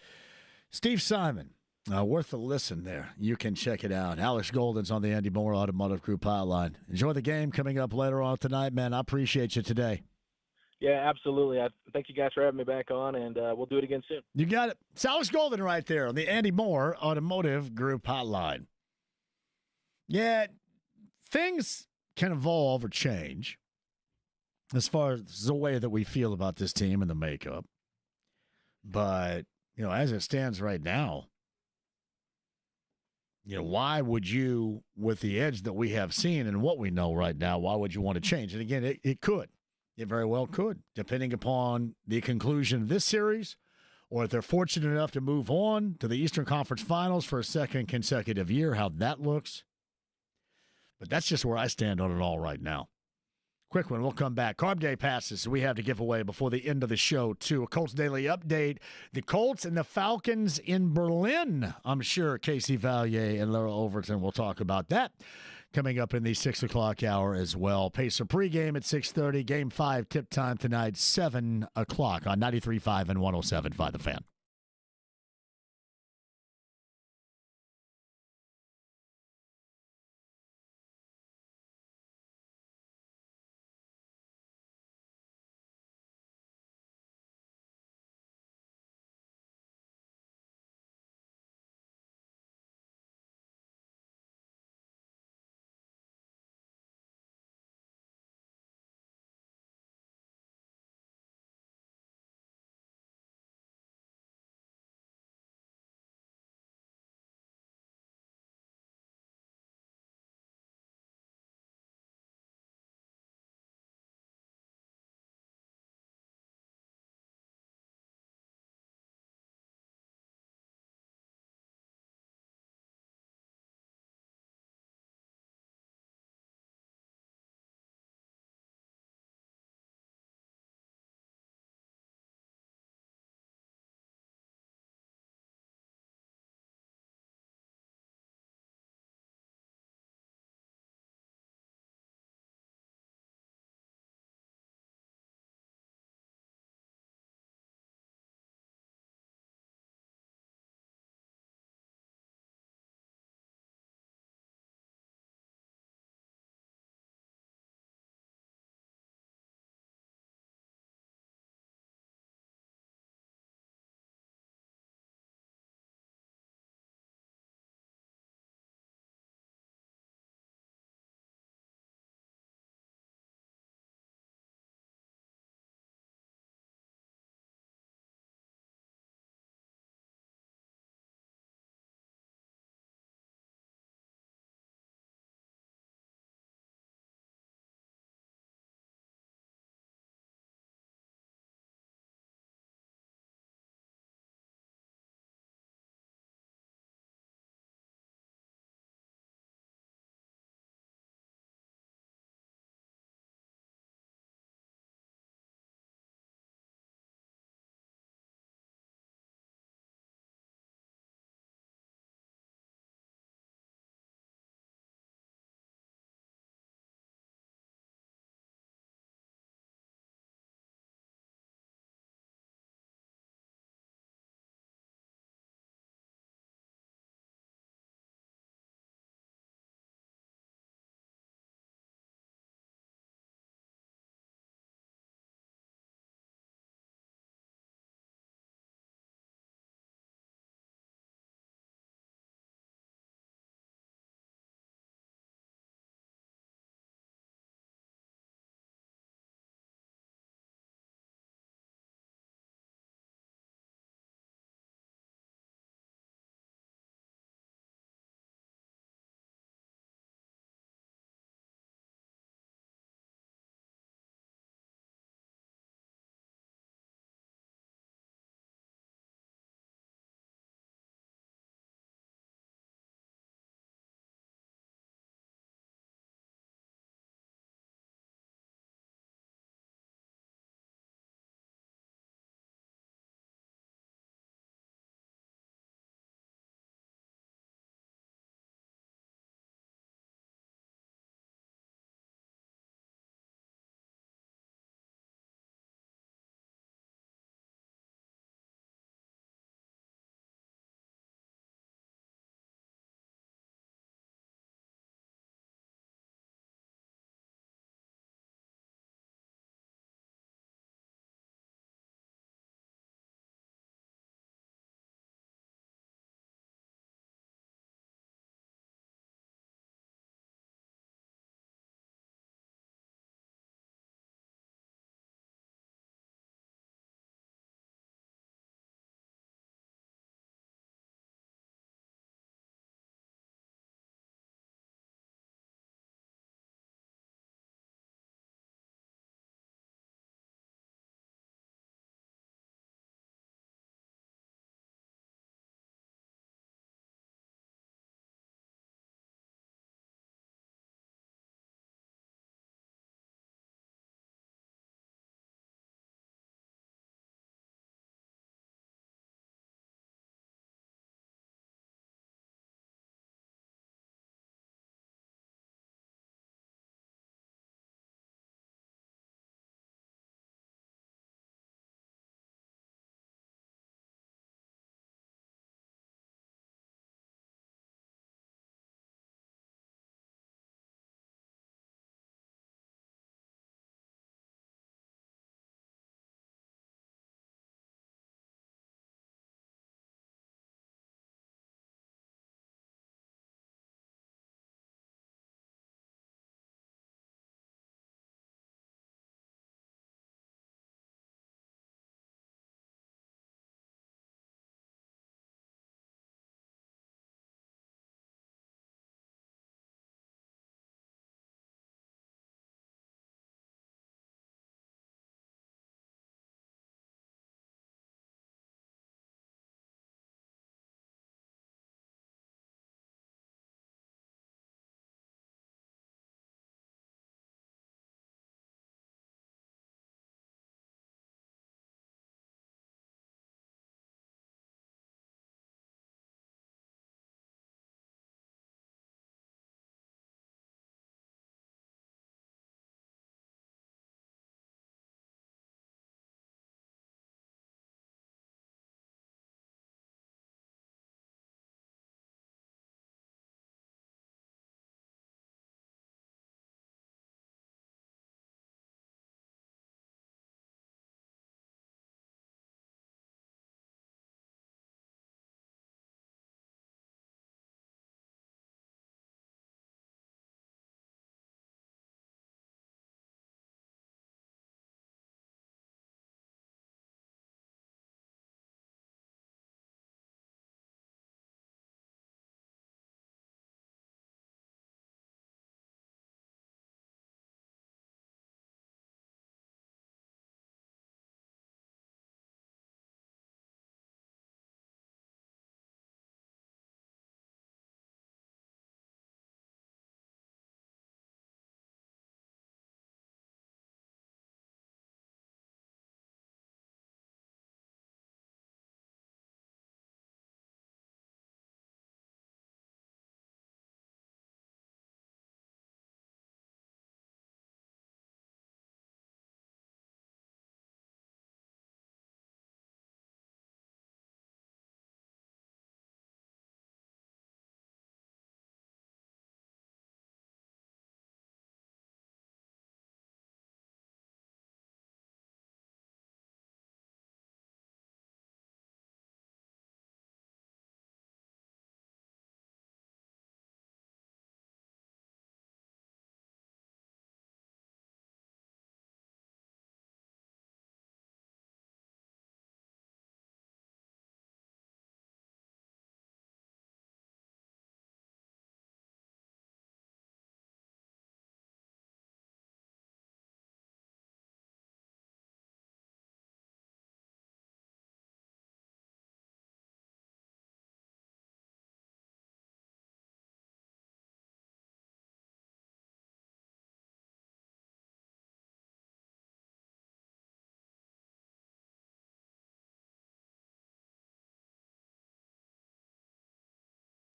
Steve Simon, worth a listen there. You can check it out. Alex Golden's on the Andy Moore Automotive Group hotline. Enjoy the game coming up later on tonight, man. I appreciate you today. Yeah, absolutely. I thank you guys for having me back on, and we'll do it again soon. You got it. It's Alex Golden right there on the Andy Moore Automotive Group hotline. Yeah, things can evolve or change as far as the way that we feel about this team and the makeup. But, as it stands right now, why would you, with the edge that we have seen and what we know right now, why would you want to change? And again, it could. It very well could, depending upon the conclusion of this series, or if they're fortunate enough to move on to the Eastern Conference Finals for a second consecutive year, how that looks. But that's just where I stand on it all right now. Quick one, we'll come back. Carb Day passes we have to give away before the end of the show, too. A Colts Daily Update. The Colts and the Falcons in Berlin. I'm sure Casey Valier and Laura Overton will talk about that coming up in the 6 o'clock hour as well. Pacer pregame at 6:30. Game 5 tip time tonight, 7 o'clock on 93.5 and 107.5 The Fan.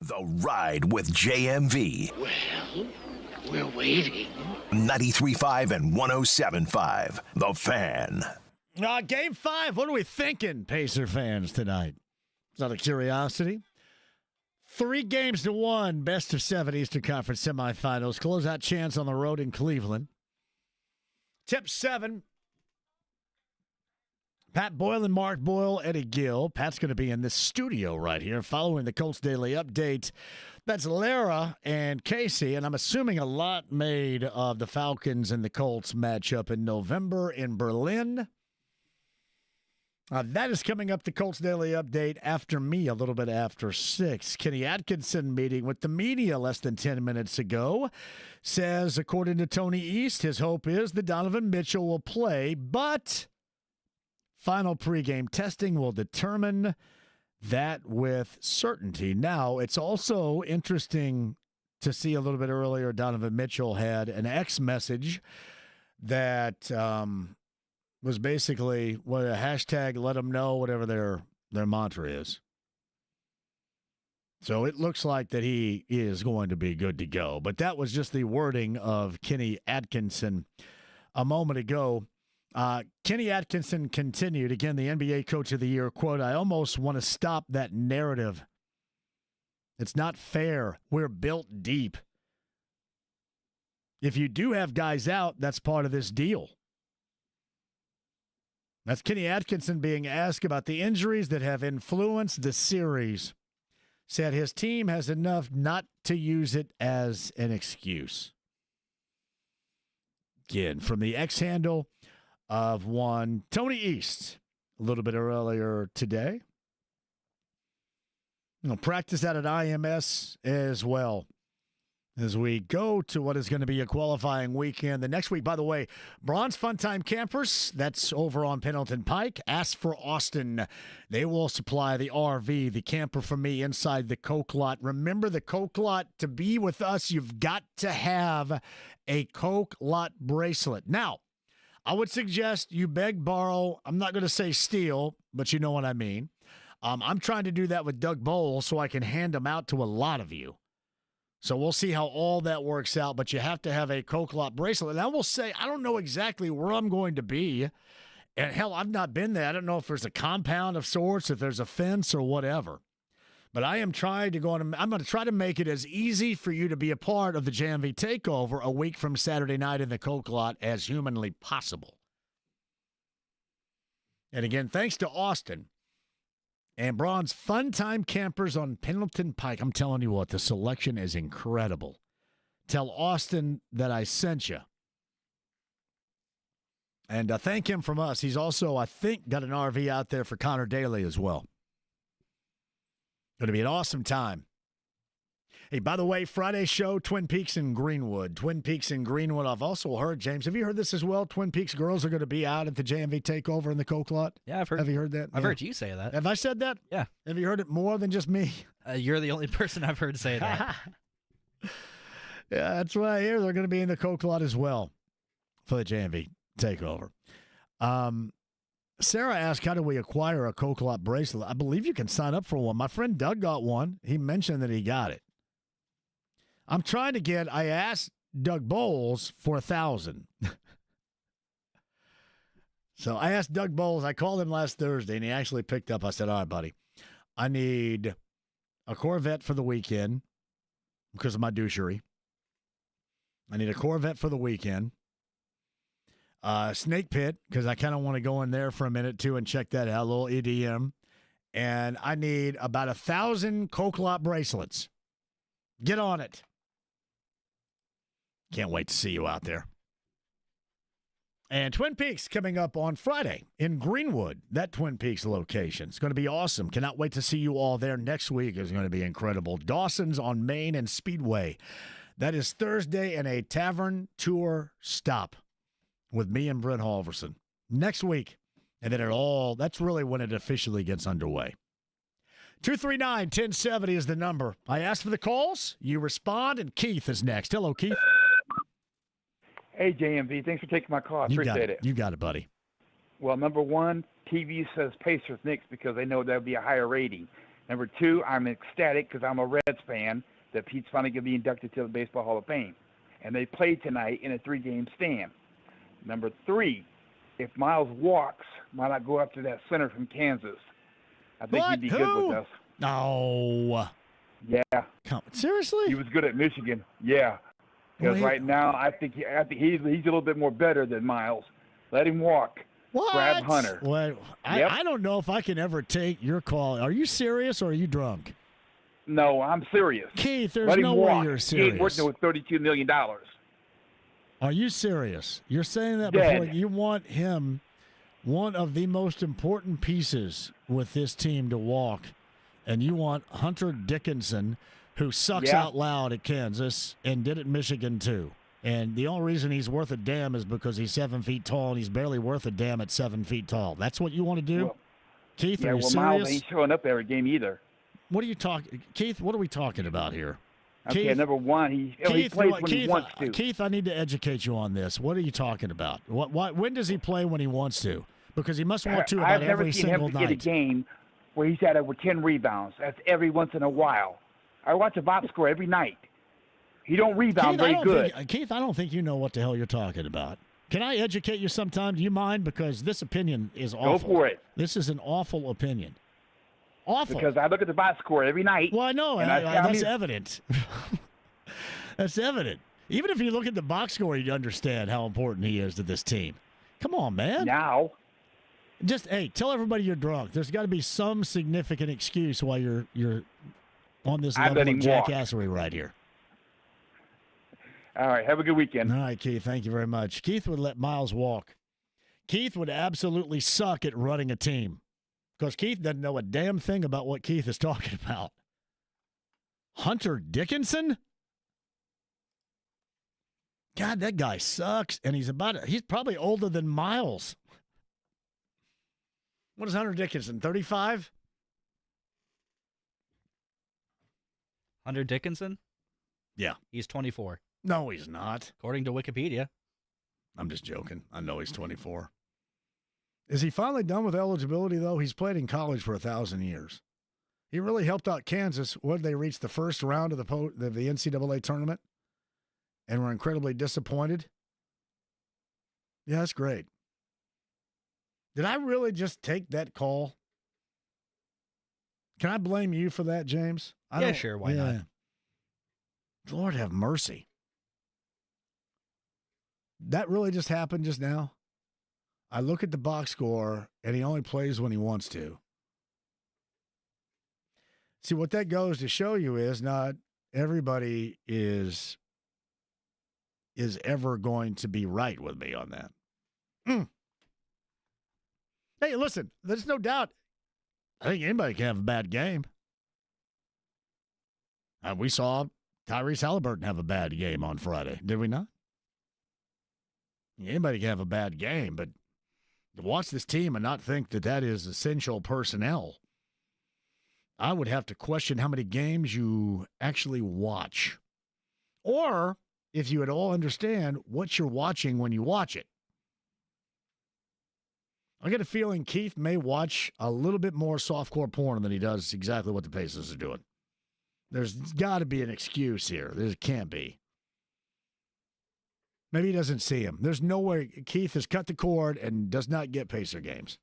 The Ride with JMV. Well, we're waiting. 93.5 and 107.5. The Fan. Game 5. What are we thinking, Pacer fans, tonight? It's out of curiosity. 3-1, best of 7 Eastern Conference semifinals. Closeout chance on the road in Cleveland. Tip 7. Pat Boyle and Mark Boyle, Eddie Gill. Pat's going to be in this studio right here following the Colts Daily Update. That's Lara and Casey, and I'm assuming a lot made of the Falcons and the Colts matchup in November in Berlin. That is coming up, the Colts Daily Update, after me, a little bit after 6. Kenny Atkinson meeting with the media less than 10 minutes ago says, according to Tony East, his hope is that Donovan Mitchell will play, but final pregame testing will determine that with certainty. Now, it's also interesting to see a little bit earlier, Donovan Mitchell had an X message that was basically what a hashtag let them know, whatever their mantra is. So it looks like that he is going to be good to go. But that was just the wording of Kenny Atkinson a moment ago. Kenny Atkinson continued, again, the NBA Coach of the Year, quote, "I almost want to stop that narrative. It's not fair. We're built deep. If you do have guys out, that's part of this deal." That's Kenny Atkinson being asked about the injuries that have influenced the series. Said his team has enough not to use it as an excuse. Again, from the X handle of one Tony East a little bit earlier today. Practice out at IMS as well as we go to what is going to be a qualifying weekend. The next week, by the way, Bronze Fun Time Campers, that's over on Pendleton Pike. Ask for Austin. They will supply the RV, the camper for me inside the Coke lot. Remember, the Coke lot, to be with us, you've got to have a Coke lot bracelet. Now, I would suggest you beg, borrow. I'm not going to say steal, but you know what I mean. I'm trying to do that with Doug Bowles so I can hand them out to a lot of you. So we'll see how all that works out, but you have to have a Coke lot bracelet. And I will say, I don't know exactly where I'm going to be. And hell, I've not been there. I don't know if there's a compound of sorts, if there's a fence or whatever. But I am trying to go on. I'm going to try to make it as easy for you to be a part of the JMV Takeover a week from Saturday night in the Coke lot as humanly possible. And again, thanks to Austin and Bronze Fun Time Campers on Pendleton Pike. I'm telling you what, the selection is incredible. Tell Austin that I sent you. And thank him from us. He's also, I think, got an RV out there for Connor Daly as well. Going to be an awesome time. Hey, by the way, Friday show, Twin Peaks in Greenwood. Twin Peaks in Greenwood. I've also heard, James, have you heard this as well? Twin Peaks girls are going to be out at the JMV Takeover in the Coke lot. Yeah, I've heard. Have you heard that? I've heard you say that. Have I said that? Yeah. Have you heard it more than just me? You're the only person I've heard say that. Yeah, that's what I hear. They're going to be in the Coke lot as well for the JMV Takeover. Sarah asked, how do we acquire a Coke lot bracelet? I believe you can sign up for one. My friend Doug got one. He mentioned that he got it. I'm trying to get, I asked Doug Bowles for 1,000. So I asked Doug Bowles, I called him last Thursday, and he actually picked up. I said, all right, buddy, I need a Corvette for the weekend because of my douchery. I need a Corvette for the weekend. Snake Pit, because I kind of want to go in there for a minute, too, and check that out, a little EDM. And I need about 1,000 Coke lot bracelets. Get on it. Can't wait to see you out there. And Twin Peaks coming up on Friday in Greenwood, that Twin Peaks location. It's going to be awesome. Cannot wait to see you all there. Next week is going to be incredible. Dawson's on Main and Speedway. That is Thursday, and a tavern tour stop with me and Brent Halverson. Next week. And then that's really when it officially gets underway. 239-1070 is the number. I asked for the calls. You respond, and Keith is next. Hello, Keith. Hey, JMV. Thanks for taking my call. I appreciate it. You got it, buddy. Well, number one, TV says Pacers Knicks because they know that would be a higher rating. Number 2, I'm ecstatic because I'm a Reds fan that Pete's finally going to be inducted to the Baseball Hall of Fame. And they played tonight in a 3-game stand. Number 3, if Miles walks, why not go after that center from Kansas? I think he'd be good with us. No. Yeah. Seriously? He was good at Michigan. Yeah. Because right now, I think he's a little bit more better than Miles. Let him walk. What? Grab Hunter. Well, I don't know if I can ever take your call. Are you serious or are you drunk? No, I'm serious. Keith, there's no way you're serious. He ain't working with $32 million. Are you serious? You're saying that Dead. before you want him, one of the most important pieces with this team to walk, and you want Hunter Dickinson, who sucks out loud at Kansas and did at Michigan too. And the only reason he's worth a damn is because he's 7 feet tall, and he's barely worth a damn at 7 feet tall. That's what you want to do? Well, Keith, are you serious? Miles ain't showing up every game either. What are you talking, Keith? What are we talking about here? Okay, Keith, number 1, he plays when he wants to. Keith, I need to educate you on this. What are you talking about? When does he play when he wants to? Because he must want to about every single night. I've never seen him get a game where he's had over 10 rebounds. That's every once in a while. I watch a box score every night. He don't rebound very good. Keith, I don't think you know what the hell you're talking about. Can I educate you sometime? Do you mind? Because this opinion is awful. Go for it. This is an awful opinion. Awful. Because I look at the box score every night. Well, I know. That's evident. That's evident. Even if you look at the box score, you'd understand how important he is to this team. Come on, man. Now. Just, hey, tell everybody you're drunk. There's got to be some significant excuse why you're on this level of jackassery right here. All right, have a good weekend. All right, Keith, thank you very much. Keith would let Miles walk. Keith would absolutely suck at running a team because Keith doesn't know a damn thing about what Keith is talking about. Hunter Dickinson? God, that guy sucks, and he's probably older than Miles. What is Hunter Dickinson, 35? Hunter Dickinson? Yeah. He's 24. No, he's not. According to Wikipedia. I'm just joking. I know he's 24. Is he finally done with eligibility, though? He's played in college for 1,000 years. He really helped out Kansas when they reached the first round of the NCAA tournament and were incredibly disappointed. Yeah, that's great. Did I really just take that call? Can I blame you for that, James? Yeah, sure. Why not? Lord have mercy. That really just happened just now. I look at the box score, and he only plays when he wants to. See, what that goes to show you is not everybody is ever going to be right with me on that. Hey, listen, there's no doubt. I think anybody can have a bad game. We saw Tyrese Halliburton have a bad game on Friday, did we not? Anybody can have a bad game, but to watch this team and not think that that is essential personnel, I would have to question how many games you actually watch. Or if you at all understand what you're watching when you watch it. I get a feeling Keith may watch a little bit more softcore porn than he does exactly what the Pacers are doing. There's got to be an excuse here. There can't be. Maybe he doesn't see him. There's no way Keith has cut the cord and does not get Pacer games.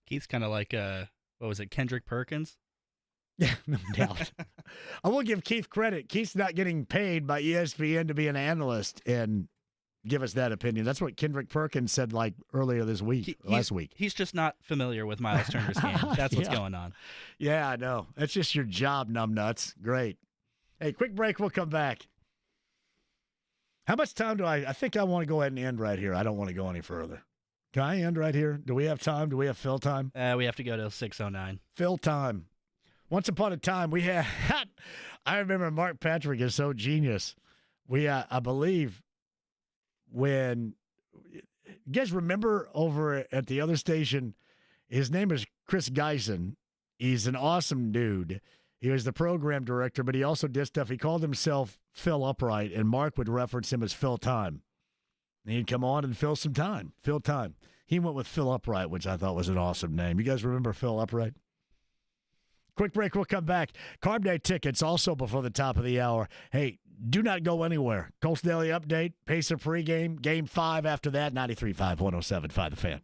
Keith's kind of like, what was it, Kendrick Perkins? Yeah, no doubt. I will give Keith credit. Keith's not getting paid by ESPN to be an analyst and give us that opinion. That's what Kendrick Perkins said like earlier this week, last week. He's just not familiar with Miles Turner's game. That's what's going on. Yeah, I know. That's just your job, numbnuts. Great. Hey, quick break. We'll come back. How much time do I think I want to go ahead and end right here. I don't want to go any further. Can I end right here? Do we have time? Do we have fill time? We have to go to 6:09. Fill time. Once upon a time, we had, I remember Mark Patrick is so genius. I believe when, you guys remember over at the other station, his name is Chris Geisen. He's an awesome dude. He was the program director, but he also did stuff. He called himself Phil Upright, and Mark would reference him as Phil Time. And he'd come on and fill some time. Phil Time. He went with Phil Upright, which I thought was an awesome name. You guys remember Phil Upright? Quick break. We'll come back. Carb Day tickets also before the top of the hour. Hey, do not go anywhere. Colts Daily Update, Pacer pregame, Game 5 after that, 93.5, 107.5 The Fan.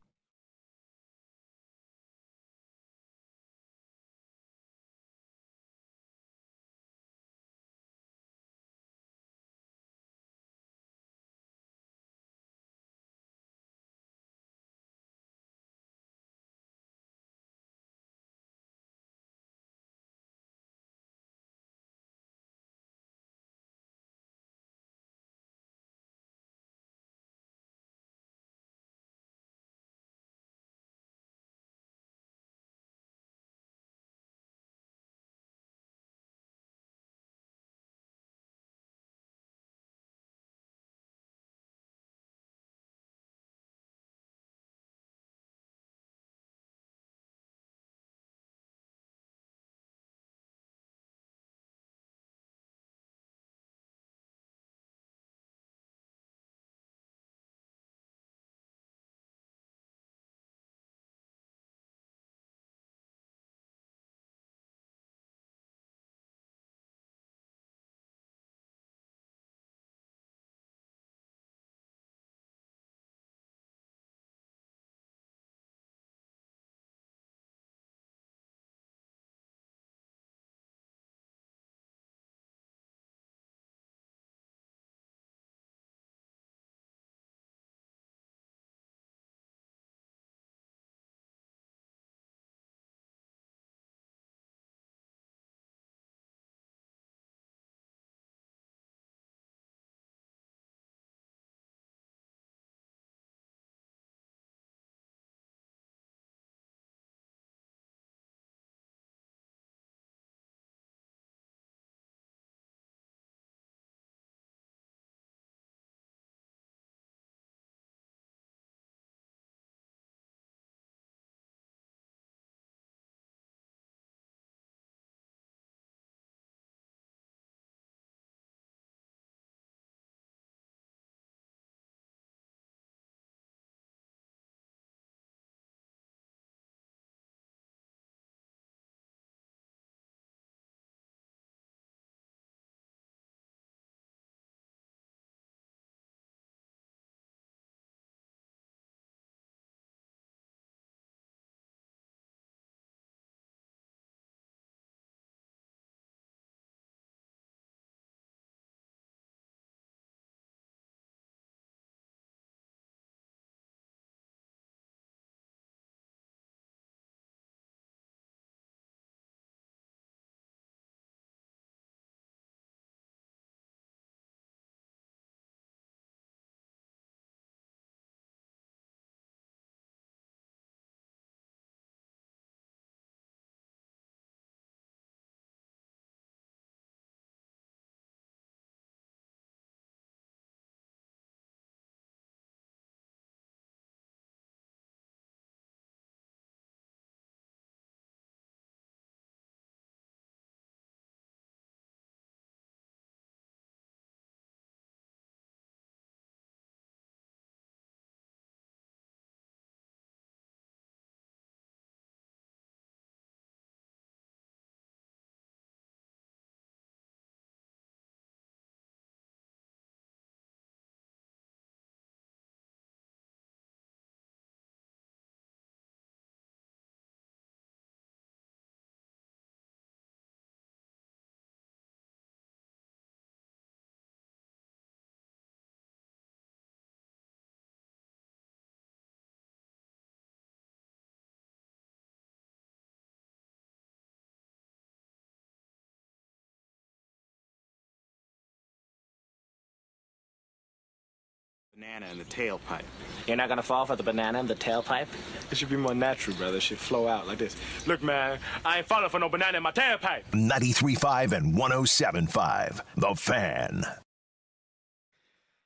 Banana in the tailpipe. You're not gonna fall for the banana in the tailpipe? It should be more natural, brother. It should flow out like this. Look, man, I ain't falling for no banana in my tailpipe. 93.5 and 107.5 The Fan.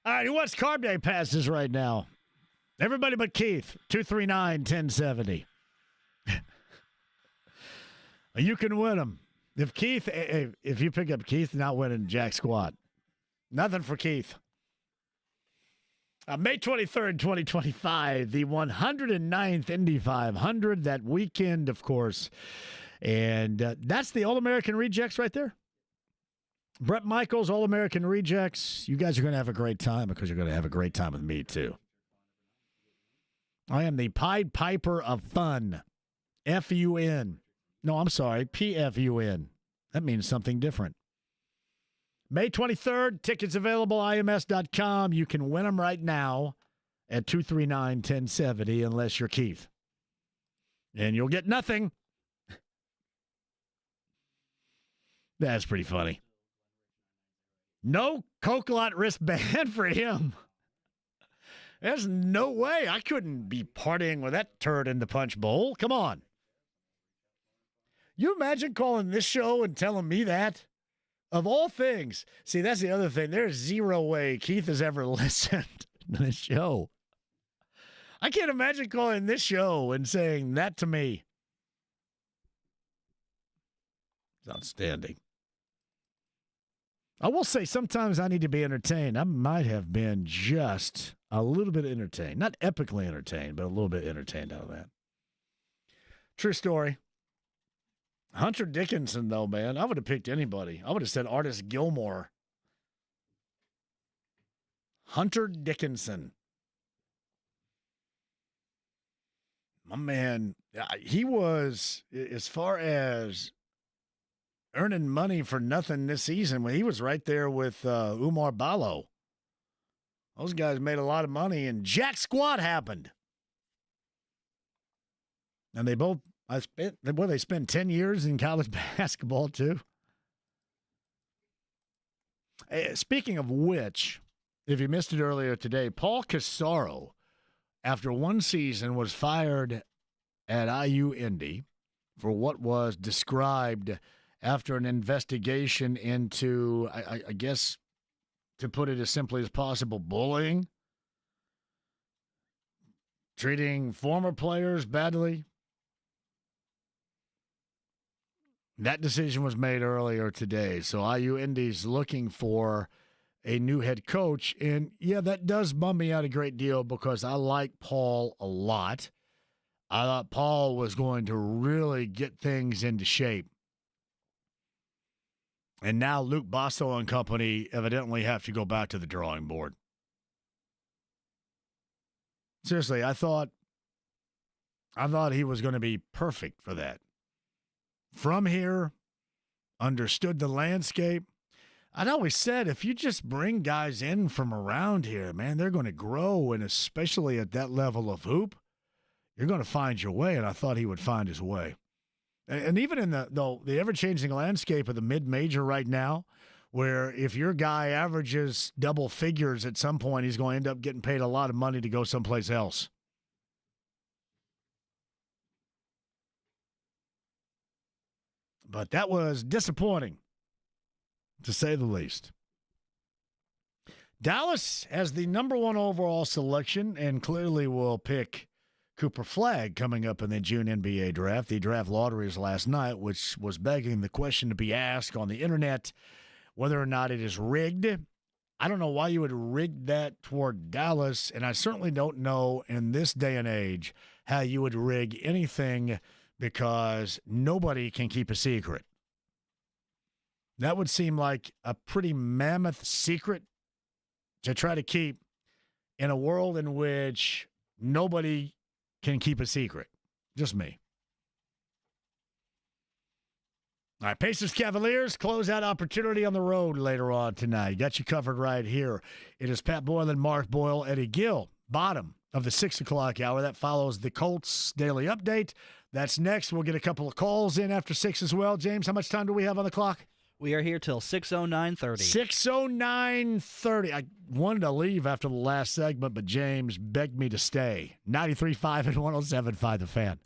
All right, who wants Carb Day passes right now? Everybody but Keith, 239-1070. You can win them. If you pick up Keith, not winning jack squat. Nothing for Keith. May 23rd, 2025, the 109th Indy 500. That weekend, of course, And that's the All-American Rejects right there. Brett Michaels, All-American Rejects. You guys are going to have a great time because you're going to have a great time with me, too. I am the Pied Piper of Fun. F-U-N. No, I'm sorry, P-F-U-N. That means something different. May 23rd, tickets available, IMS.com. You can win them right now at 239-1070 unless you're Keith. And you'll get nothing. That's pretty funny. No Coke-Lot wristband for him. There's no way. I couldn't be partying with that turd in the punch bowl. Come on. You imagine calling this show and telling me that? Of all things. See, that's the other thing. There's zero way Keith has ever listened to this show. I can't imagine calling this show and saying that to me. It's outstanding. I will say sometimes I need to be entertained. I might have been just a little bit entertained. Not epically entertained, but a little bit entertained out of that. True story. Hunter Dickinson, though, man. I would have picked anybody. I would have said Artis Gilmore. Hunter Dickinson. My man, he was, as far as earning money for nothing this season, when he was right there with Umar Ballo. Those guys made a lot of money, and Jack Squat happened. And they both, they spent 10 years in college basketball, too. Speaking of which, if you missed it earlier today, Paul Casaro, after one season, was fired at IU Indy for what was described after an investigation into, I guess, to put it as simply as possible, bullying, treating former players badly. That decision was made earlier today. So IU Indy's looking for a new head coach. And, yeah, that does bum me out a great deal because I like Paul a lot. I thought Paul was going to really get things into shape. And now Luke Basso and company evidently have to go back to the drawing board. Seriously, I thought he was going to be perfect for that. From here, understood the landscape. I'd always said if you just bring guys in from around here, man, they're going to grow, and especially at that level of hoop, you're going to find your way, and I thought he would find his way. And even in the ever-changing landscape of the mid-major right now, where if your guy averages double figures at some point, he's going to end up getting paid a lot of money to go someplace else. But that was disappointing, to say the least. Dallas has the number one overall selection and clearly will pick Cooper Flagg coming up in the June NBA draft. The draft lotteries last night, which was begging the question to be asked on the internet whether or not it is rigged. I don't know why you would rig that toward Dallas, and I certainly don't know in this day and age how you would rig anything because nobody can keep a secret. That would seem like a pretty mammoth secret to try to keep in a world in which nobody can keep a secret. Just me. All right, Pacers Cavaliers, closeout opportunity on the road later on tonight. Got you covered right here. It is Pat Boyle and Mark Boyle, Eddie Gill, bottom of the 6 o'clock hour. That follows the Colts Daily Update. That's next. We'll get a couple of calls in after 6 as well. James, how much time do we have on the clock? We are here till 6:09:30. 6:09:30. I wanted to leave after the last segment, but James begged me to stay. 93.5 and 107.5 The Fan.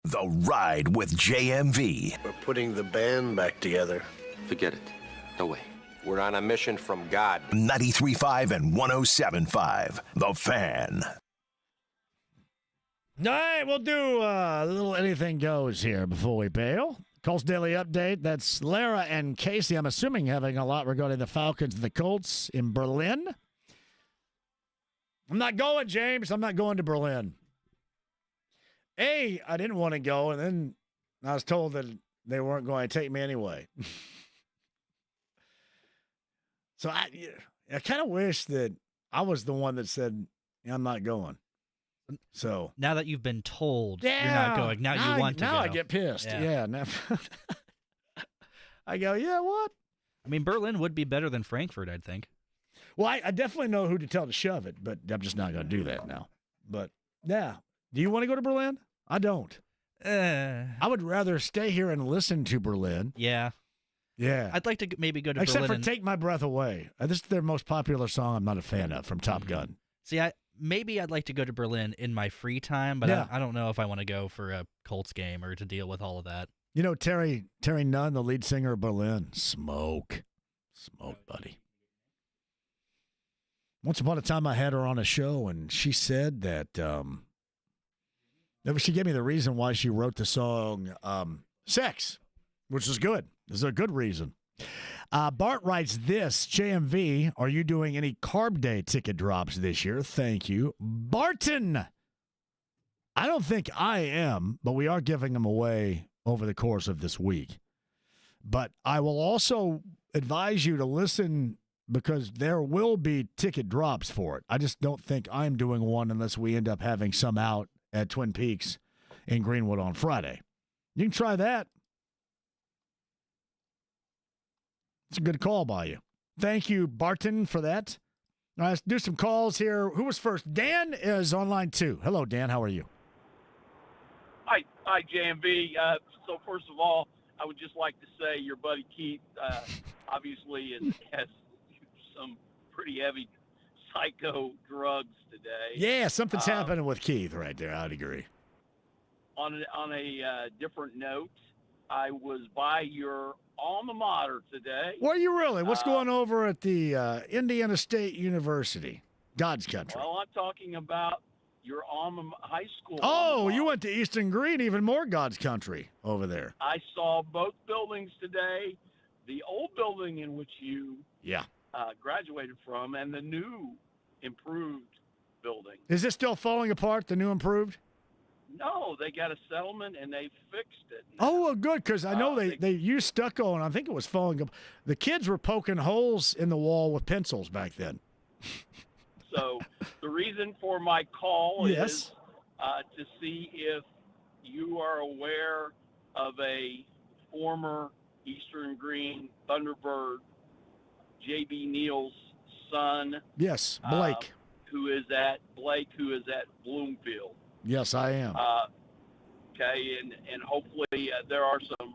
The Ride with JMV. We're putting the band back together. Forget it. No way. We're on a mission from God. 93.5 and 107.5. The Fan. All right, we'll do a little anything goes here before we bail. Colts Daily Update. That's Lara and Casey, I'm assuming, having a lot regarding the Falcons and the Colts in Berlin. I'm not going, James. I'm not going to Berlin. I didn't want to go, and then I was told that they weren't going to take me anyway. So I kind of wish that I was the one that said, I'm not going. So now that you've been told you're not going, now you want to go. Now I get pissed. Yeah. Now I go, yeah, what? I mean, Berlin would be better than Frankfurt, I'd think. Well, I definitely know who to tell to shove it, but I'm just not going to do that now. But, yeah. Do you want to go to Berlin? I don't. I would rather stay here and listen to Berlin. Yeah. Yeah. I'd like to maybe go to Except Berlin. for Take My Breath Away. This is their most popular song I'm not a fan of from Top Gun. See, maybe I'd like to go to Berlin in my free time, but I don't know if I want to go for a Colts game or to deal with all of that. You know, Terry Nunn, the lead singer of Berlin, smoke, buddy. Once upon a time, I had her on a show, and she said that she gave me the reason why she wrote the song Sex, which is good. This is a good reason. Bart writes this, JMV, are you doing any Carb Day ticket drops this year? Thank you. Barton! I don't think I am, but we are giving them away over the course of this week. But I will also advise you to listen because there will be ticket drops for it. I just don't think I'm doing one unless we end up having some out at Twin Peaks in Greenwood on Friday. You can try that. It's a good call by you. Thank you, Barton, for that. All right, let's do some calls here. Who was first? Dan is on line 2. Hello, Dan. How are you? Hi, JMV. So first of all, I would just like to say your buddy Keith obviously has some pretty heavy psycho drugs today. Yeah, something's happening with Keith right there. I'd agree. On a different note, I was by your alma mater today. Were you really? What's going over at the Indiana State University? God's country. Well, I'm talking about your high school. Oh, you went to Eastern Green, even more God's country over there. I saw both buildings today, the old building in which you graduated from and the new improved building. Is this still falling apart, the new improved? No, they got a settlement and they fixed it. Oh, well, good, because I know they used stucco, and I think it was falling up. The kids were poking holes in the wall with pencils back then. So the reason for my call is to see if you are aware of a former Eastern Green Thunderbird, J.B. Neal's son. Yes, Blake. Who is at Bloomfield. Yes, I am. Okay, and hopefully there are some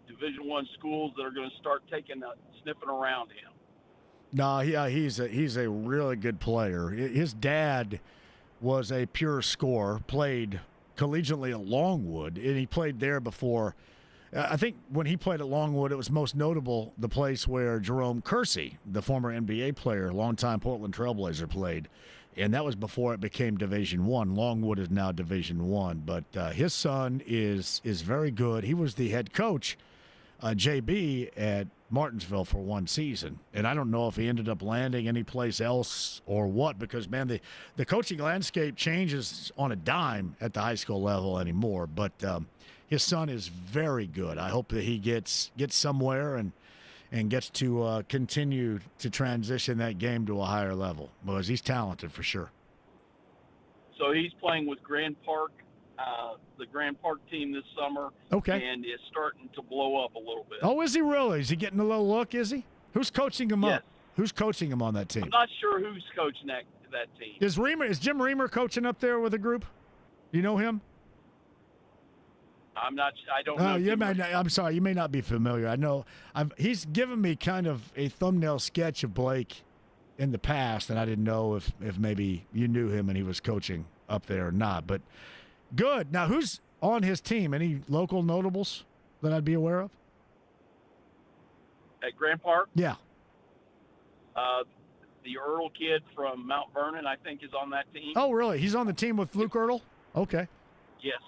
Division I schools that are going to start sniffing around him. No, he's a really good player. His dad was a pure scorer, played collegiately at Longwood, and he played there before. I think when he played at Longwood, it was most notable the place where Jerome Kersey, the former NBA player, longtime Portland Trailblazer, played. And that was before it became Division I. Longwood is now Division I. But his son is very good. He was the head coach, JB, at Martinsville for one season. And I don't know if he ended up landing anyplace else or what, because, man, the coaching landscape changes on a dime at the high school level anymore. But his son is very good. I hope that he gets somewhere and gets to continue to transition that game to a higher level, because he's talented for sure. So he's playing with Grand Park, the Grand Park team this summer. Okay. And is starting to blow up a little bit. Oh, is he really? Is he getting a little look, is he? Who's coaching him up? Who's coaching him on that team? I'm not sure who's coaching that team. Is Jim Reamer coaching up there with a group? You know him? I don't know. I'm sorry, you may not be familiar. I know he's given me kind of a thumbnail sketch of Blake in the past, and I didn't know if maybe you knew him and he was coaching up there or not. But Good. Now, who's on his team? Any local notables that I'd be aware of? At Grand Park, Yeah. the Earl kid from Mount Vernon, I think, is on that team. Oh, really? He's on the team with Luke Ertl? Okay. Yes.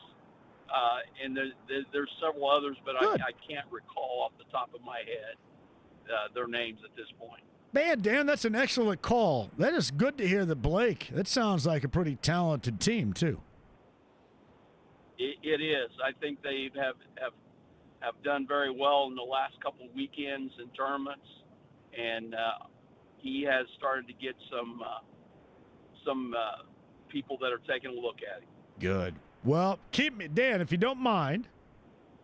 And there's several others, but I can't recall off the top of my head their names at this point. Man, Dan, that's an excellent call. That is good to hear that Blake. That sounds like a pretty talented team, too. It is. I think they have done very well in the last couple of weekends and tournaments, and he has started to get some people that are taking a look at him. Good. Well, keep me, Dan, if you don't mind.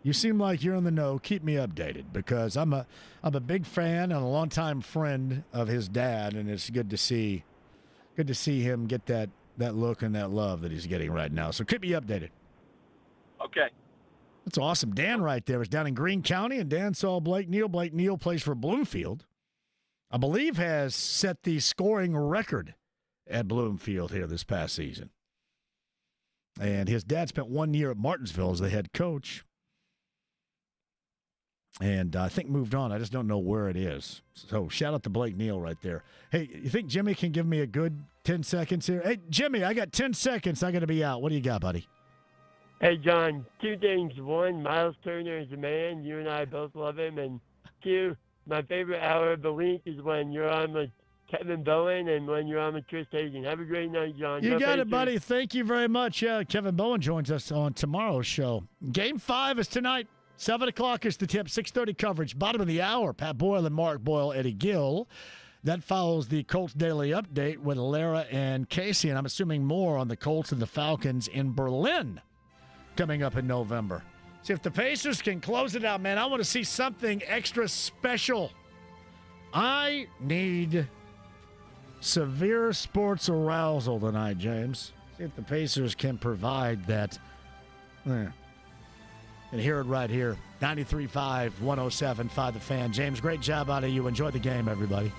You seem like you're in the know. Keep me updated because I'm a big fan and a longtime friend of his dad, and it's good to see him get that look and that love that he's getting right now. So keep me updated. Okay. That's awesome. Dan right there is down in Greene County, and Dan saw Blake Neal. Blake Neal plays for Bloomfield. I believe has set the scoring record at Bloomfield here this past season. And his dad spent 1 year at Martinsville as the head coach. And I think moved on. I just don't know where it is. So shout out to Blake Neal right there. Hey, you think Jimmy can give me a good 10 seconds here? Hey, Jimmy, I got 10 seconds. I got to be out. What do you got, buddy? Hey, John, 2 things. 1, Miles Turner is a man. You and I both love him. And 2, my favorite hour of the week is when you're on with Kevin Bowen and when you're on with Chris Hagan. Have a great night, John. You got it, buddy. Thank you very much. Yeah, Kevin Bowen joins us on tomorrow's show. Game 5 is tonight. 7 o'clock is the tip, 6:30 coverage. Bottom of the hour, Pat Boyle and Mark Boyle, Eddie Gill. That follows the Colts Daily Update with Lara and Casey, and I'm assuming more on the Colts and the Falcons in Berlin coming up in November. See if the Pacers can close it out, man. I want to see something extra special. I need severe sports arousal tonight, James. See if the Pacers can provide that. And hear it right here. 93.5, 107.5 The Fan. James, great job out of you. Enjoy the game, everybody.